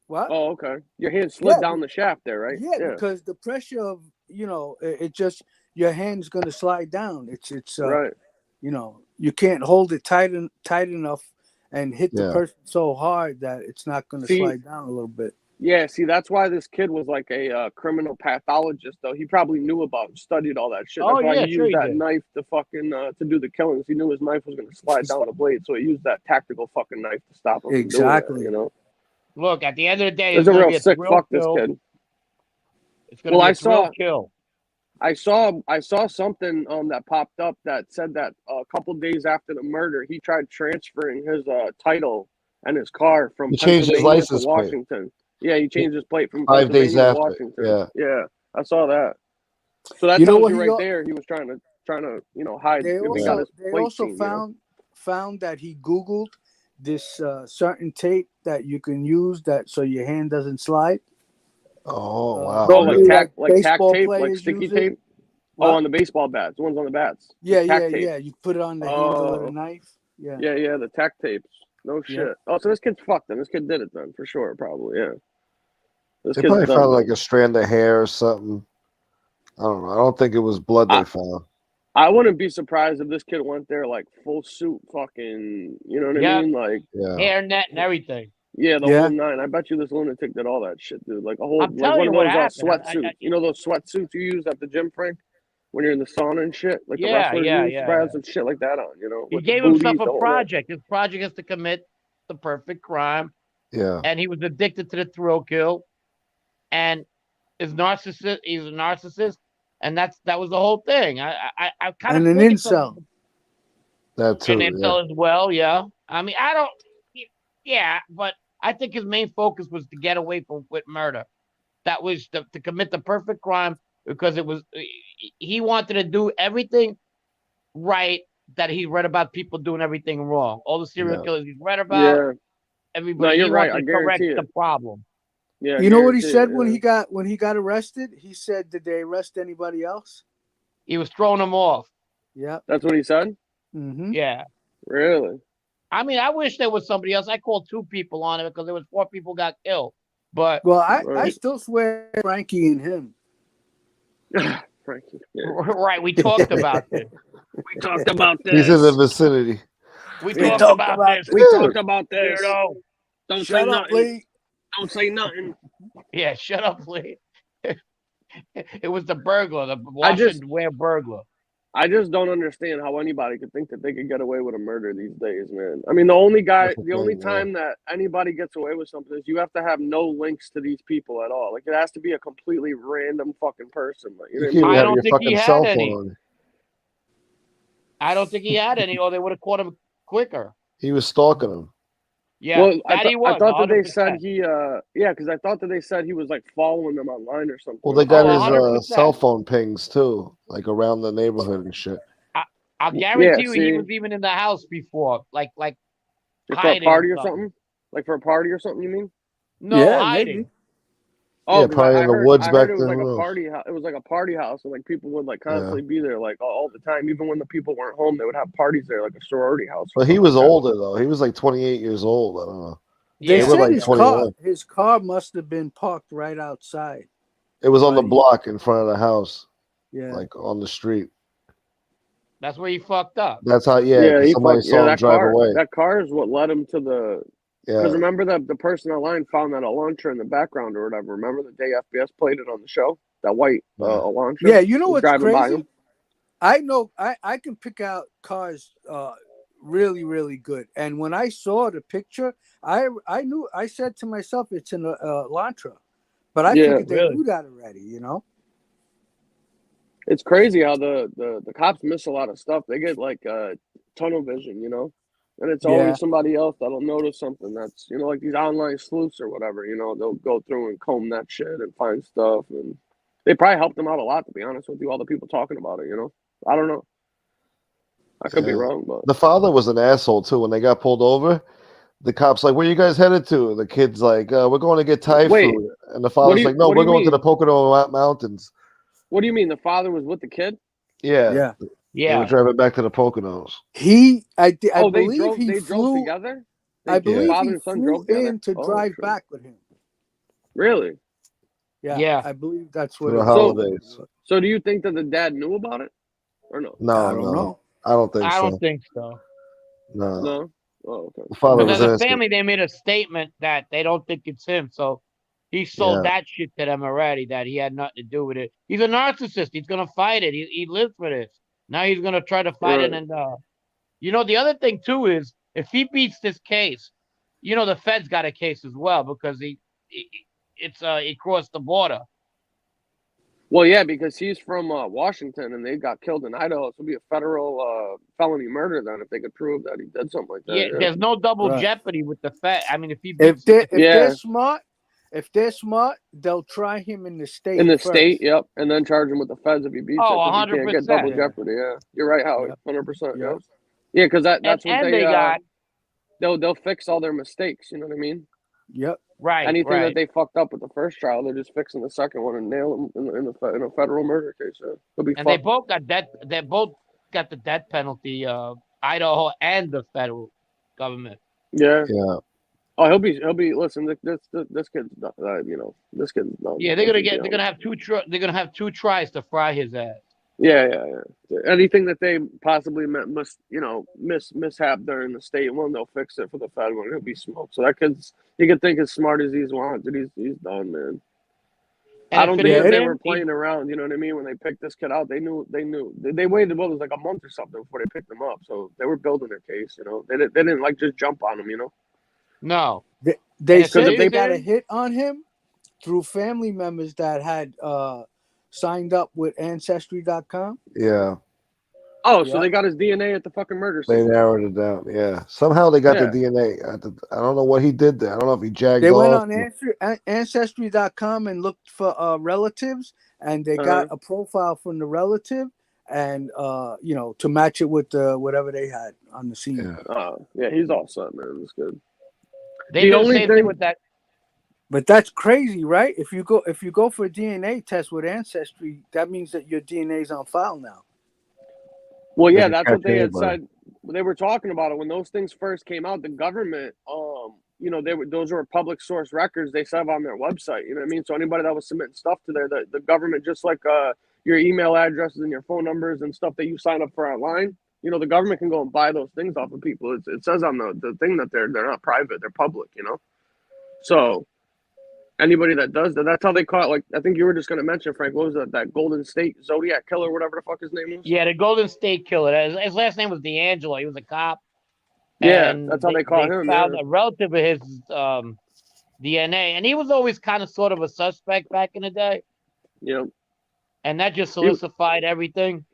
What? Oh, okay. Your hand slid Yeah, down the shaft there, right? yeah, Yeah. because the pressure of it just your hand's gonna slide down. It's Right. you can't hold it tight enough and hit the Yeah. person so hard that it's not gonna See, slide down a little bit. yeah, see, that's why this kid was like a criminal pathologist, though. He probably knew about, studied all that shit. Oh, That's why yeah, he sure used he that did. knife to fucking to do the killings. He knew his knife was gonna slide down the blade, so he used that tactical fucking knife to stop him from doing that. Exactly. You know, Look, at the end of the day, it's it's a going to real be a sick thrill fuck. This kill. kid. It's going to Well, be a thrill kill. I saw something that popped up that said that a couple days after the murder, he tried transferring his title and his car from He changed his Pennsylvania to license plate Washington. Yeah, he changed his plate from 5 days Pennsylvania to after. Washington. Yeah. Yeah, I saw that. So that You know tells what you he right al- there. He was trying to hide. They He got also his they plate also seen, found that he Googled this certain tape that you can use that so your hand doesn't slide. Oh wow. Oh, like Really, tack baseball tape, like players sticky use it. tape. What? Oh, on the baseball bats, the ones on the bats. Yeah, The tack yeah, tape. yeah. You put it on the handle of the Oh, knife. Yeah. yeah, the tack tapes. No Yeah. shit. Oh, so this kid's fucked then. This kid did it then, for sure, probably, yeah. This They kid's probably done found then. like a strand of hair or something. I don't know. I don't think it was blood they found. I wouldn't be surprised if this kid went there like full suit fucking, you know what I Yeah. mean? Like, Hairnet and everything. yeah, the Yeah. whole nine. I bet you this lunatic did all that shit, dude. Like a whole, I'm like telling one you of what those happened. sweatsuits. You know those sweatsuits you use at the gym, Frank? When you're in the sauna and shit? Like the Yeah, wrestlers yeah, use? yeah, Probably yeah. have some shit like that on, you know? He With the gave booties, himself the a whole project. His project is to commit the perfect crime, Yeah. and he was addicted to the thrill kill, and he's a narcissist, and that was the whole thing. I kind And of an think it's incel. That too. an Yeah. incel as well. Yeah, I mean, I don't. Yeah, but I think his main focus was to get away from with murder. That was to commit the perfect crime because it was he wanted to do everything right that he read about people doing everything wrong. All the serial Yeah. killers he's read about, Yeah. No, everybody. you're He right. wanted I to correct guarantee the it. problem. Yeah, I You know what he guarantee said it, when yeah. he got arrested? He said, "Did they arrest anybody else?" He was throwing them off. Yeah. That's what he said? Mm-hmm. Yeah. Really? I mean, I wish there was somebody else. I called 2 people on it because there was 4 people got killed. But Well, I Right. still swear Frankie and him. Frankie. Yeah. right, we talked about this. We talked about He's in the this. vicinity. We We talked talked about about this. this. We talked about this. Weirdo. Don't say Shut up, nothing. Lee. Don't say nothing. Yeah, shut up, Lee. It was the burglar, the Washington Ware burglar. I just don't understand how anybody could think that they could get away with a murder these days, man. I mean, the only That's the only thing, yeah. time that anybody gets away with something is you have to have no links to these people at all. Like, it has to be a completely random fucking person. Like, you know You what I can't mean? even have I don't your think he fucking had cell any. phone on. I don't think he had any, or they would have caught him quicker. He was stalking him. Yeah, Well, that he was. I thought that they 100%. said he, because I thought that they said he was like following them online or something. Well, they got Oh, his 100%. cell phone pings too, like around the neighborhood and shit. I'll guarantee you, he see. was even in the house before, like Like for a hiding party or something. something? Like for a party or something, you mean? No, Yeah, hiding. maybe. Oh, Yeah, 'cause probably in the woods I back heard it was then, like who a knows? party. It was like a party house, and like people would like Yeah. constantly be there, like all the time. Even when the people weren't home, they would have parties there, like a sorority house. or But he something was like that. older though. He was like 28 years old. I don't know. They Yeah, were said like his 21. car must have been parked right outside. It was on the Right. block in front of the house, Yeah. like on the street. that's where he fucked up. That's how. Yeah, Yeah, 'cause he somebody fucked. saw Yeah, him that drive car. away. That car is what led him to the. Because Yeah, remember that the person online found that Elantra in the background or whatever. Remember the day FBS played it on the show? That white Yeah. Elantra. Yeah, you know was what's driving by crazy? him. I know I can pick out cars really, really good. And when I saw the picture, I knew, I said to myself, it's an Elantra. But I Yeah, figured they really. knew that already, you know? It's crazy how the cops miss a lot of stuff. They get like tunnel vision, you know, and it's Yeah. always somebody else that'll notice something that's, you know, like these online sleuths or whatever. You know, they'll go through and comb that shit and find stuff, and they probably helped them out a lot. To be honest with you, all the people talking about it, you know, I don't know. I could be Yeah. wrong, but The father was an asshole too. When they got pulled over, the cops like, "Where you guys headed to?" And the kid's like, "We're going to get Thai wait, food." And the father's like, "No, what do we're you going to the mean? Pocono Mountains." What do you mean? The father was with the kid? Yeah, Yeah. they were Yeah, driving back to the Poconos. I Oh, they believe drove. he They drove flew. together. I The believe father he and son flew drove together. in to Oh, drive shit. back with him. Really? Yeah, I believe that's what For it the was. holidays. So do you think that the dad knew about it or no? No, I don't no, know. I don't think I so. don't think so. No, No. Oh, okay. the father Because was as a innocent. family, they made a statement that they don't think it's him. So he sold Yeah. that shit to them already, that he had nothing to do with it. He's a narcissist. He's going to fight it. He lives for this. Now he's going to try to fight it. Right. And, the other thing, too, is if he beats this case, the Fed's got a case as well because he crossed the border. Well, yeah, because he's from Washington and they got killed in Idaho. So it'd be a federal felony murder then if they could prove that he did something like that. Yeah, Yeah. there's no double Right. jeopardy with the Fed. I mean, if he If beats they're smart, they'll try him in the state. In the first. state, yep, and then charge him with the feds if he beats it. 'Cause you can't get 100%. double jeopardy. Yeah, you're right, Howie. Yep. 100%. Yep. Yep. Yeah, because that's what and they got they'll fix all their mistakes. You know what I mean? Yep. right. Anything right. that they fucked up with the first trial, they're just fixing the second one and nail them in a federal murder case. Yeah. They'll be And they fucked. both got death. They both got the death penalty. Idaho and the federal government. Yeah. Yeah. Oh, he'll be. Listen, this kid's this kid's done. Yeah, they're gonna have they're gonna have two tries to fry his ass. Yeah. Anything that they possibly mishap during the state one, they'll fix it for the fed one. He'll be smoked. So that kid's, he can think as smart as he's want, dude. He's done, man. And I don't if think it that is they him, were playing around. You know what I mean? When they picked this kid out, they knew. They waited it was like a month or something before they picked him up. So they were building their case. You know, they didn't like just jump on him. You know. No. They And if said it they is got a him, hit on him through family members that had signed up with Ancestry.com. Yeah. Oh, so Yeah. they got his DNA at the fucking murder They scene. narrowed it down. Yeah. Somehow they got Yeah. the DNA. I don't know what he did there. I don't know if he jagged They went off. on Ancestry.com and looked for relatives, and they got a profile from the relative, and to match it with whatever they had on the scene. Yeah, he's all set, man. It's good. they The do the only same thing thing- with that. But that's crazy, right? If you go for a DNA test with Ancestry, that means that your DNA is on file now. Well, They yeah, can that's catch what they had anybody. said. They were talking about it when those things first came out. The government, those were public source records they set up on their website. You know what I mean? So anybody that was submitting stuff to there, the government, just like your email addresses and your phone numbers and stuff that you sign up for online, the government can go and buy those things off of people. It says on the thing that they're not private, they're public. So anybody that does that, that's how they call it. Like, I think you were just going to mention, Frank, what was that Golden State Zodiac Killer, whatever the fuck his name was? Yeah, the Golden State Killer. His last name was D'Angelo. He was a cop. Yeah, And that's how they call him. Found Yeah. a relative of his DNA, and he was always kind of sort of a suspect back in the day. Yep. And that just solidified everything.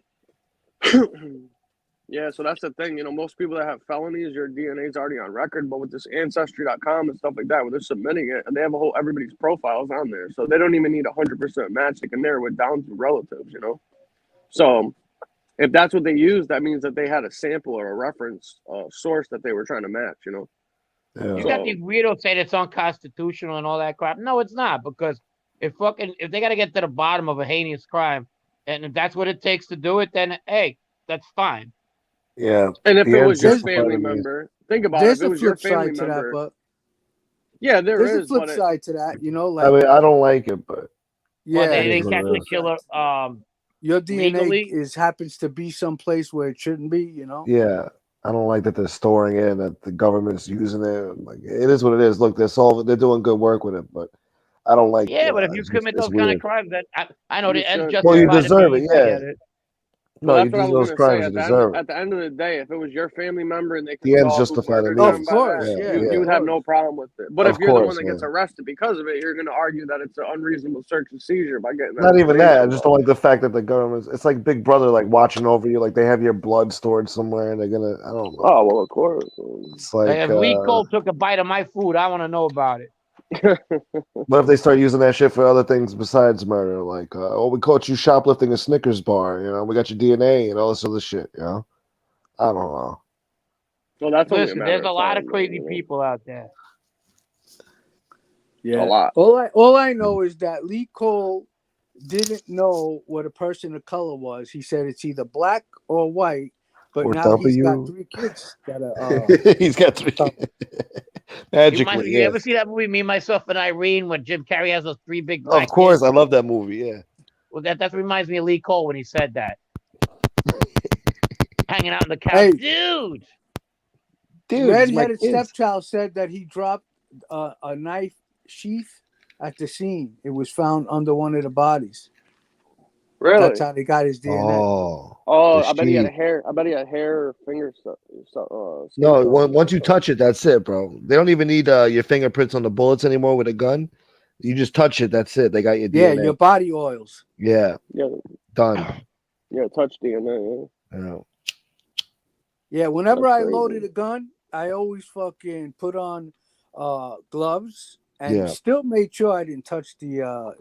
Yeah, so that's the thing. Most people that have felonies, your DNA is already on record. But with this Ancestry.com and stuff like that, where they're submitting it, and they have everybody's profiles on there, so they don't even need 100% match. They can narrow it down to relatives. So if that's what they use, that means that they had a sample or a reference source that they were trying to match. Yeah. You got these weirdos saying it's unconstitutional and all that crap. No, it's not, because if they got to get to the bottom of a heinous crime, and if that's what it takes to do it, then hey, that's fine. Yeah. And if The it was your ancestor family part of me- member, think about There's it. If it a was your flip side family to that, member, but yeah, there there's is. a flip but side to that. I mean, I don't like it, but Yeah, Well, they it is didn't what catch it the is. killer. your DNA legally? happens to be someplace where it shouldn't be. Yeah. I don't like that they're storing it and that the government's using it. Like, it is what it is. Look, they're doing good work with it, but I don't like. Yeah, but if you it's commit it's those kind of weird. crimes, that I know You the ends should. justified Well, you the deserve it. means. I Yeah. get it. No, Well, you that's what I do was those going to say. crimes. You At deserve the it. end of the day, if it was your family member and they could The ends solve who justify the murdered means. them Of by course, that, yeah. you would have no problem with it. But Of if you're the one course, that gets yeah. arrested because of it, you're going to argue that it's an unreasonable search and seizure by getting that Not even that. I information. just don't like the fact that the government's. It's like Big Brother, like watching over you. Like they have your blood stored somewhere, and they're gonna. I don't know. Oh, well, of course. It's like. If Lee Cole took a bite of my food, I want to know about it. What if they start using that shit for other things besides murder? Like, we caught you shoplifting a Snickers bar. We got your DNA and all this other shit. I don't know. Well, that's only Listen, a there's matter a of lot time, of crazy man, people out there. Yeah. A lot. All I know is that Lee Cole didn't know what a person of color was. He said it's either black or white, But Or now thumper he's got you. 3 kids that are He's got 3. You, Magically, you ever yes. see that movie, Me, Myself, and Irene, when Jim Carrey has those 3 big Of black course, kids? I love that movie. Yeah. Well, that reminds me of Lee Cole when he said that. Hanging out on the couch, Hey, dude. Dude, it's my redheaded kids. stepchild said that he dropped a knife sheath at the scene. It was found under one of the bodies. Really? That's how they got his DNA. Oh, Oh, the I bet he had sheath. hair. I bet he had hair, or finger stuff. Skin No, cells and once you stuff. touch it, that's it, bro. They don't even need your fingerprints on the bullets anymore with a gun. You just touch it, that's it. They got your Yeah, DNA. your body oils. Yeah, Yeah, done. yeah, touch DNA. Yeah. Yeah. Yeah, whenever That's I crazy. loaded a gun, I always fucking put on gloves and Yeah. still made sure I didn't touch the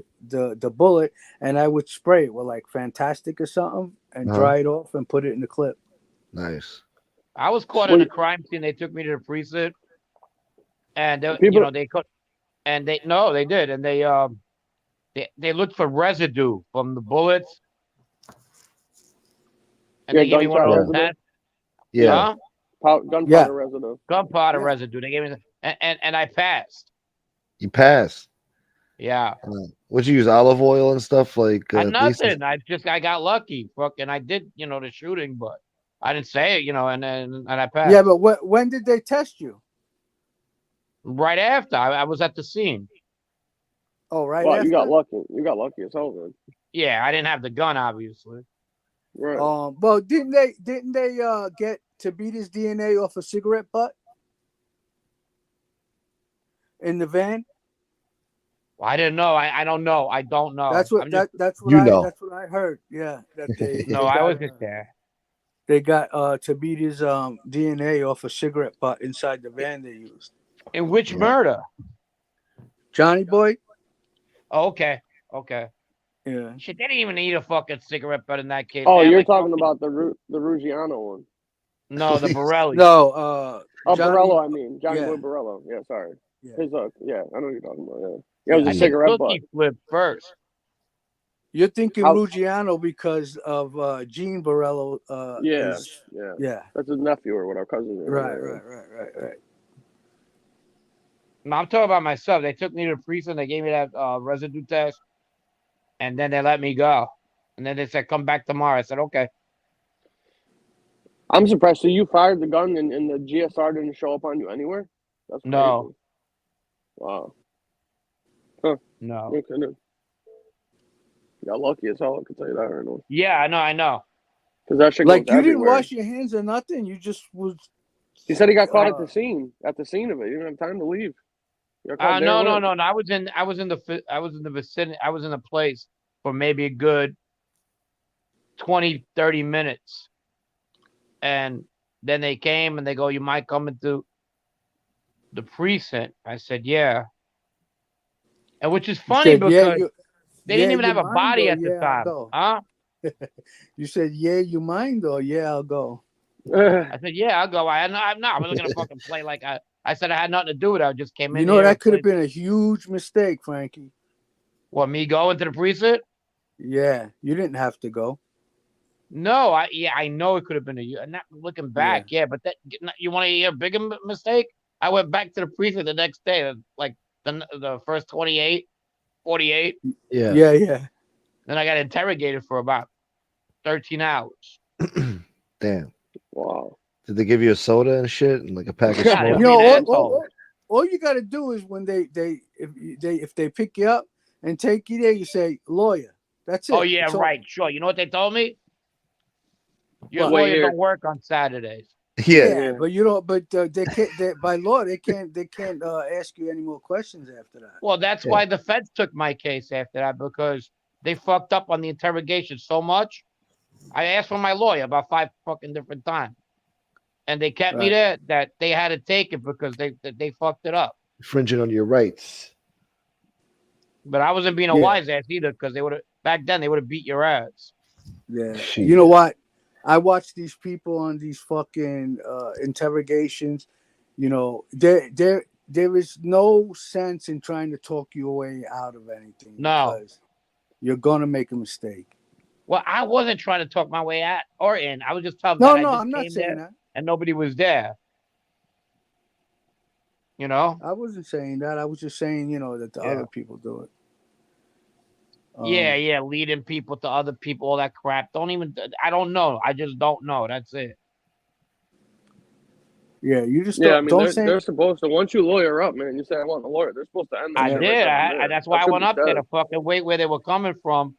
bullet, and I would spray it with like Fantastic or something and Uh-huh. dry it off and put it in the clip. Nice. I was caught in a crime scene. They took me to the precinct, and they, People- they caught, and they did, and they looked for residue from the bullets, and Yeah, they gave me one of gunshot those residue. tests. Yeah. Huh? Gunpowder residue. Gunpowder Yeah. residue. They gave me, and I passed. You pass. Yeah. Would you use olive oil and stuff like police? Nothing. I got lucky. Fucking, I did, the shooting, but I didn't say it, and I passed. Yeah, but when did they test you? Right after I was at the scene. Oh, right Wow, after. you got lucky. You got lucky as hell, man. Yeah, I didn't have the gun, obviously. Right. Well, didn't they get Tabita's DNA off a cigarette butt in the van? Well, I didn't know. I don't know. I don't know. That's what I'm just, that's what You I know. that's what I heard. Yeah, that they no. they I got, was just there. they got Tabita's DNA off a cigarette butt inside the van they used. In which murder? Johnny Boy? Oh, okay. Okay. Yeah. Shit, they didn't even need a fucking cigarette butt in that case. Oh, They had, you're like, talking fucking- about the Ruggiano one. No, the Borelli. No, Oh, Johnny- Borello, I mean. Johnny yeah. Boy Borello. Yeah, sorry. Yeah. His, yeah, I know what you're talking about, yeah. Yeah, it was I a think cigarette butt. Cookie flipped first. You're thinking How- Ruggiano because of Gene Borello. Yeah, is- yeah. yeah. That's his nephew or whatever, cousin. Or Right, whatever. right. No, I'm talking about myself. They took me to the precinct. They gave me that residue test, and then they let me go. And then they said, "Come back tomorrow." I said, "Okay." I'm surprised. So you fired the gun and the GSR didn't show up on you anywhere? That's crazy. No. Wow. No. Okay, then. You got lucky as hell, I can tell you that right now. Yeah, I know. Because that shit Like goes you didn't everywhere. wash your hands or nothing. You just was. He said he got caught at the scene of it. He didn't have time to leave. He got caught there No. and went. I was in the vicinity. I was in a place for maybe a good 20, 30 minutes. And then they came and they go, "You might come into the precinct." I said, "Yeah." And which is funny said, because yeah, they didn't even you have a mind, body or at the yeah, I'll time. go? Huh? You said, "Yeah, you mind," or "Yeah, I'll go." I said, "Yeah, I'll go." I'm not. I wasn't gonna fucking play like I said I had nothing to do with it. I just came in. You know here that and could have played. been a huge mistake, Frankie. What, me going to the precinct? Yeah, you didn't have to go. No, I know it could have been a. Not looking back, yeah, but that you want to hear a bigger mistake? I went back to the precinct the next day, like the first 28, 48. Yeah. Yeah. Then I got interrogated for about 13 hours. Damn. Wow. Did they give you a soda and shit and like a pack of Yeah, they smoke? were being all, assholes. all you got to do is when if they pick you up and take you there, you say lawyer. That's it. Oh yeah, That's all. right. Sure. You know what they told me? Your What? lawyer Wait, don't work on Saturdays. Yeah, but you know, but they can't. By law, they can't ask you any more questions after that. Well, that's why the feds took my case after that, because they fucked up on the interrogation so much. I asked for my lawyer about 5 fucking different times, and they kept me there. That they had to take it because they fucked it up. Infringing on your rights. But I wasn't being a wise ass either, because they would have back then they would have beat your ass. Yeah. Shit. You know what? I watch these people on these fucking interrogations. You know, there is no sense in trying to talk your way out of anything. No. Because you're gonna make a mistake. Well, I wasn't trying to talk my way out or in. I was just telling No, that I no, just I'm not came saying there that. and nobody was there. You know? I wasn't saying that. I was just saying, that the Yeah. other people do it. Yeah, leading people to other people, all that crap. I don't know. I just don't know. That's it. Yeah, you just Yeah, I mean, don't say. they're supposed to, once you lawyer up, man, you say, I want a lawyer. They're supposed to end that I shit right did. then and there. That's That why I should went be up there to said. fucking wait where they were coming from.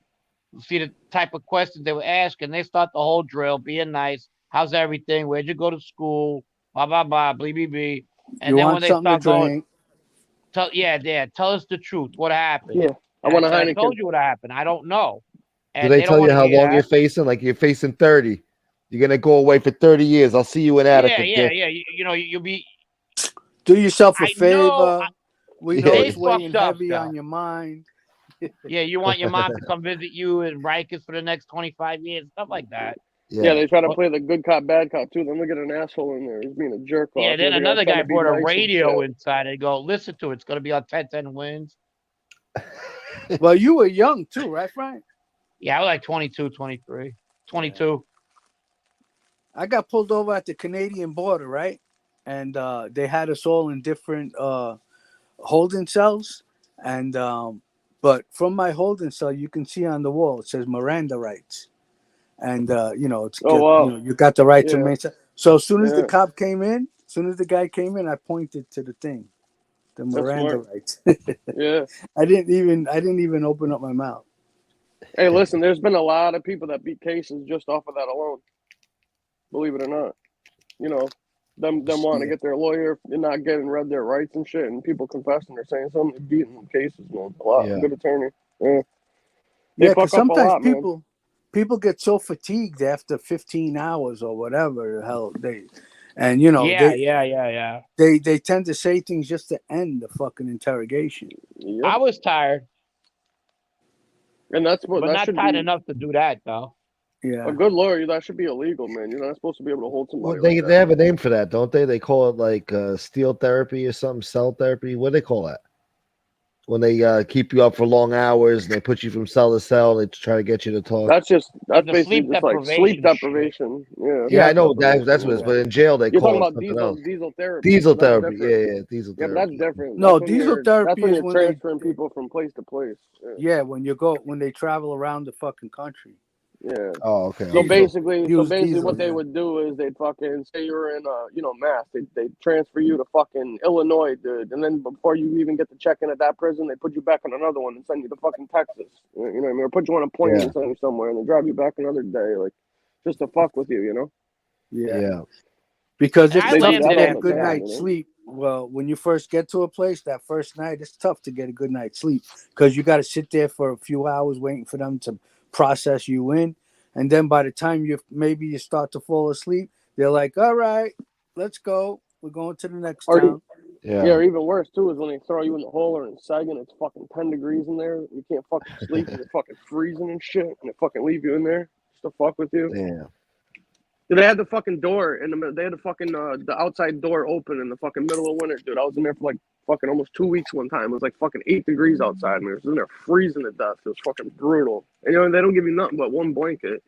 See the type of questions they were asking. They start the whole drill, being nice. How's everything? Where'd you go to school? Blah blah blah, blee blee blee. And You then when want they something to start going, drink? tell us the truth. What happened? Yeah, I And I want a said, I Heineken. told you what happened. I don't know. Do And they they don't tell you want to how hear long you're that. facing? Like you're facing 30. You're gonna go away for 30 years. I'll see you in Attica, dick. You'll be. Do yourself a I know. favor. We know Yeah. They it's weighing fucked up heavy stuff. on your mind. Yeah, you want your mom to come visit you in Rikers for the next 25 years, stuff like that. Yeah, they try to But, play the good cop, bad cop too. Then we get an asshole in there. He's being a jerk yeah, off. then The other guy's another trying guy to be brought a nice and radio shit. inside and go, listen to it. It's going to be on 10-10 wins. Well, you were young too, right, Frank? Yeah, I was like 22, 23, 22. I got pulled over at the Canadian border, right? And they had us all in different holding cells. And but from my holding cell, you can see on the wall it says Miranda rights, and it's Oh, wow. you got the right to Yeah. remain. So as soon as the Yeah. cop came in, as soon as the guy came in, I pointed to the thing, the That's Miranda smart. rights. Yeah. I didn't even open up my mouth. Hey, listen, there's been a lot of people that beat cases just off of that alone. Believe it or not. Them wanting to get their lawyer and not getting read their rights and shit, and people confessing they're saying something, they're beating them cases, man. A lot. Yeah. Good attorney. Yeah. They Yeah, fuck because up a sometimes lot, man. people get so fatigued after 15 hours or whatever the hell and Yeah. they tend to say things just to end the fucking interrogation. Yep. I was tired, And that's what but that not should tired be. enough to do that, though. Yeah. A good lawyer, that should be illegal, man. You're not supposed to be able to hold Well, somebody like they that. have a name for that, don't they? They call it like steel therapy or something, cell therapy. What do they call that? When they keep you up for long hours and they put you from cell to cell, they try to get you to talk. That's The basically sleep just like sleep deprivation deprivation. Yeah, I know deprivation, that's what it is. yeah. But in jail, they You're talking call it about something else. diesel therapy. Diesel That's therapy. different. Yeah, diesel Yeah, but therapy. that's different. No, That's diesel that's therapy when is you're when transferring people from place to place. yeah, when they travel around the fucking country. Yeah. Oh, okay. So okay. basically, Diesel, what they would do is they'd fucking say you're in Mass. They'd transfer you to fucking Illinois, dude, and then before you even get to check in at that prison, they put you back on another one and send you to fucking Texas. You know what I mean? Or put you on a plane and send you somewhere, and they drive you back another day, like just to fuck with you, you know? Yeah. Because it's I tough to landed get a after good that, night's sleep. Well, when you first get to a place, that first night, it's tough to get a good night's sleep because you got to sit there for a few hours waiting for them to process you in. And then by the time you start to fall asleep, they're like, all right, let's go. We're going to the next town. Yeah, or even worse, too, is when they throw you in the hole or in Saigon, it's fucking 10 degrees in there. You can't fucking sleep and you're fucking freezing and shit, and they fucking leave you in there just to fuck with you. Yeah. They had the fucking door in the middle. They had the fucking the outside door open in the fucking middle of winter, dude. I was in there for like fucking almost 2 weeks one time. It was like fucking 8 degrees outside, and I was in there freezing to death. It was fucking brutal. And they don't give you nothing but one blanket,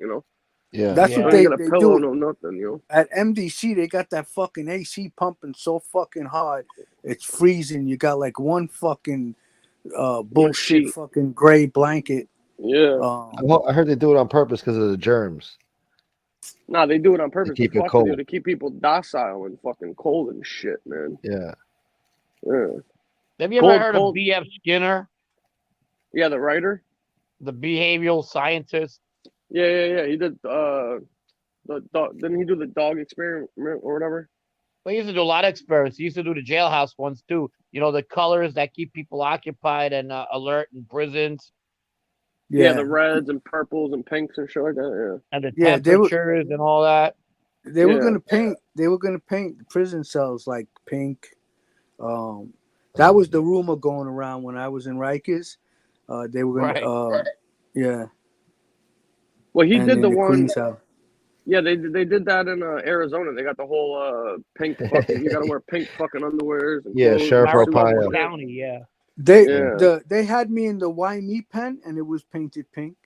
Yeah. That's what they they got a pillow, no nothing, At MDC, they got that fucking AC pumping so fucking hard, it's freezing. You got like one fucking bullshit fucking gray blanket. Yeah. I heard they do it on purpose because of the germs. Nah, they do it on purpose to keep it fuck with you, cold. to keep people docile and fucking cold and shit, man. Yeah. Yeah. Have you ever heard of B.F. Skinner? Yeah, the writer? The behavioral scientist? Yeah. He did the dog. Didn't he do the dog experiment or whatever? Well, he used to do a lot of experiments. He used to do the jailhouse ones too. The colors that keep people occupied and alert in prisons. Yeah, the reds and purples and pinks and shit like that. And the temperatures and all that. They were gonna paint. They were gonna paint the prison cells like pink. That was the rumor going around when I was in Rikers. They were gonna. Yeah. Well, he did the one. Queen's House. Yeah, they did that in Arizona. They got the whole pink fucking. You got to wear pink fucking underwears. And Yeah, clothes. Sheriff Maricopa Arpaio. County, yeah. They had me in the Why Me pen and it was painted pink.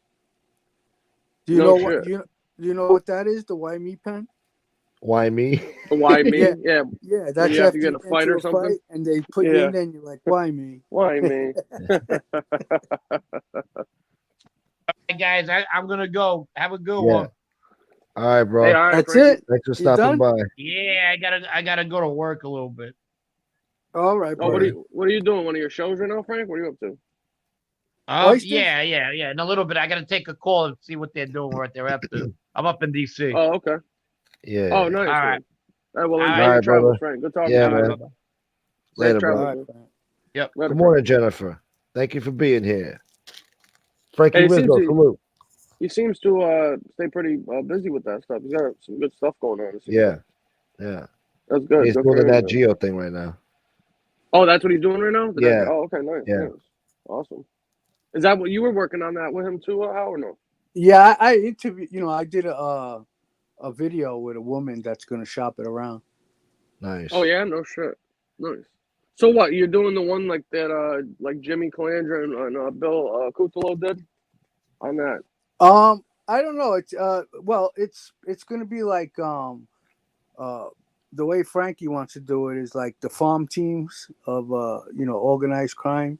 Do you No know what shit. you know what that is? The why me pen? Why me? Why me? Yeah, yeah. yeah. When That's you have to after get you in a get fight into or a something. fight and they put you Yeah. in there and you're like, why me? Why me? Hey, guys, I'm gonna go. Have a good Yeah. one. All right, Hey, bro. all right, That's Frankie. it. Thanks for You stopping done? by. Yeah, I gotta go to work a little bit. All right, Oh, buddy. what are you doing? One of your shows right now, Frank? What are you up to? Oysters? Yeah. In a little bit, I gotta take a call and see what they're doing, what they're up to. I'm up in DC. Oh, okay. Yeah. Oh, nice, All right. man. All right, well, All enjoy right. your right, travels, brother. Frank. Good talking Yeah, to All you. right, man. brother. Safe Later, travels, bro. All right, man. Frank. Yep. Later, Good Frank. morning, Jennifer. Thank you for being here. Frankie Hey, it seems Rizzo, salute. he seems to stay pretty busy with that stuff. He's got some good stuff going on. It seems Yeah, like. yeah. That's good. He's Good doing for the him, Nat man. Geo thing right now. Oh, that's what he's doing right now? Yeah, Oh, okay, nice, yeah. nice. Awesome. Is that what you were working on that with him too, Hal, or no? Yeah, I interviewed. I did a video with a woman that's gonna shop it around. Nice. Oh yeah, no shit. Nice. So what, you're doing the one like that like Jimmy Calandra and Bill Cutolo did on that? I don't know. It's well, it's gonna be like the way Frankie wants to do it is like the farm teams of organized crime.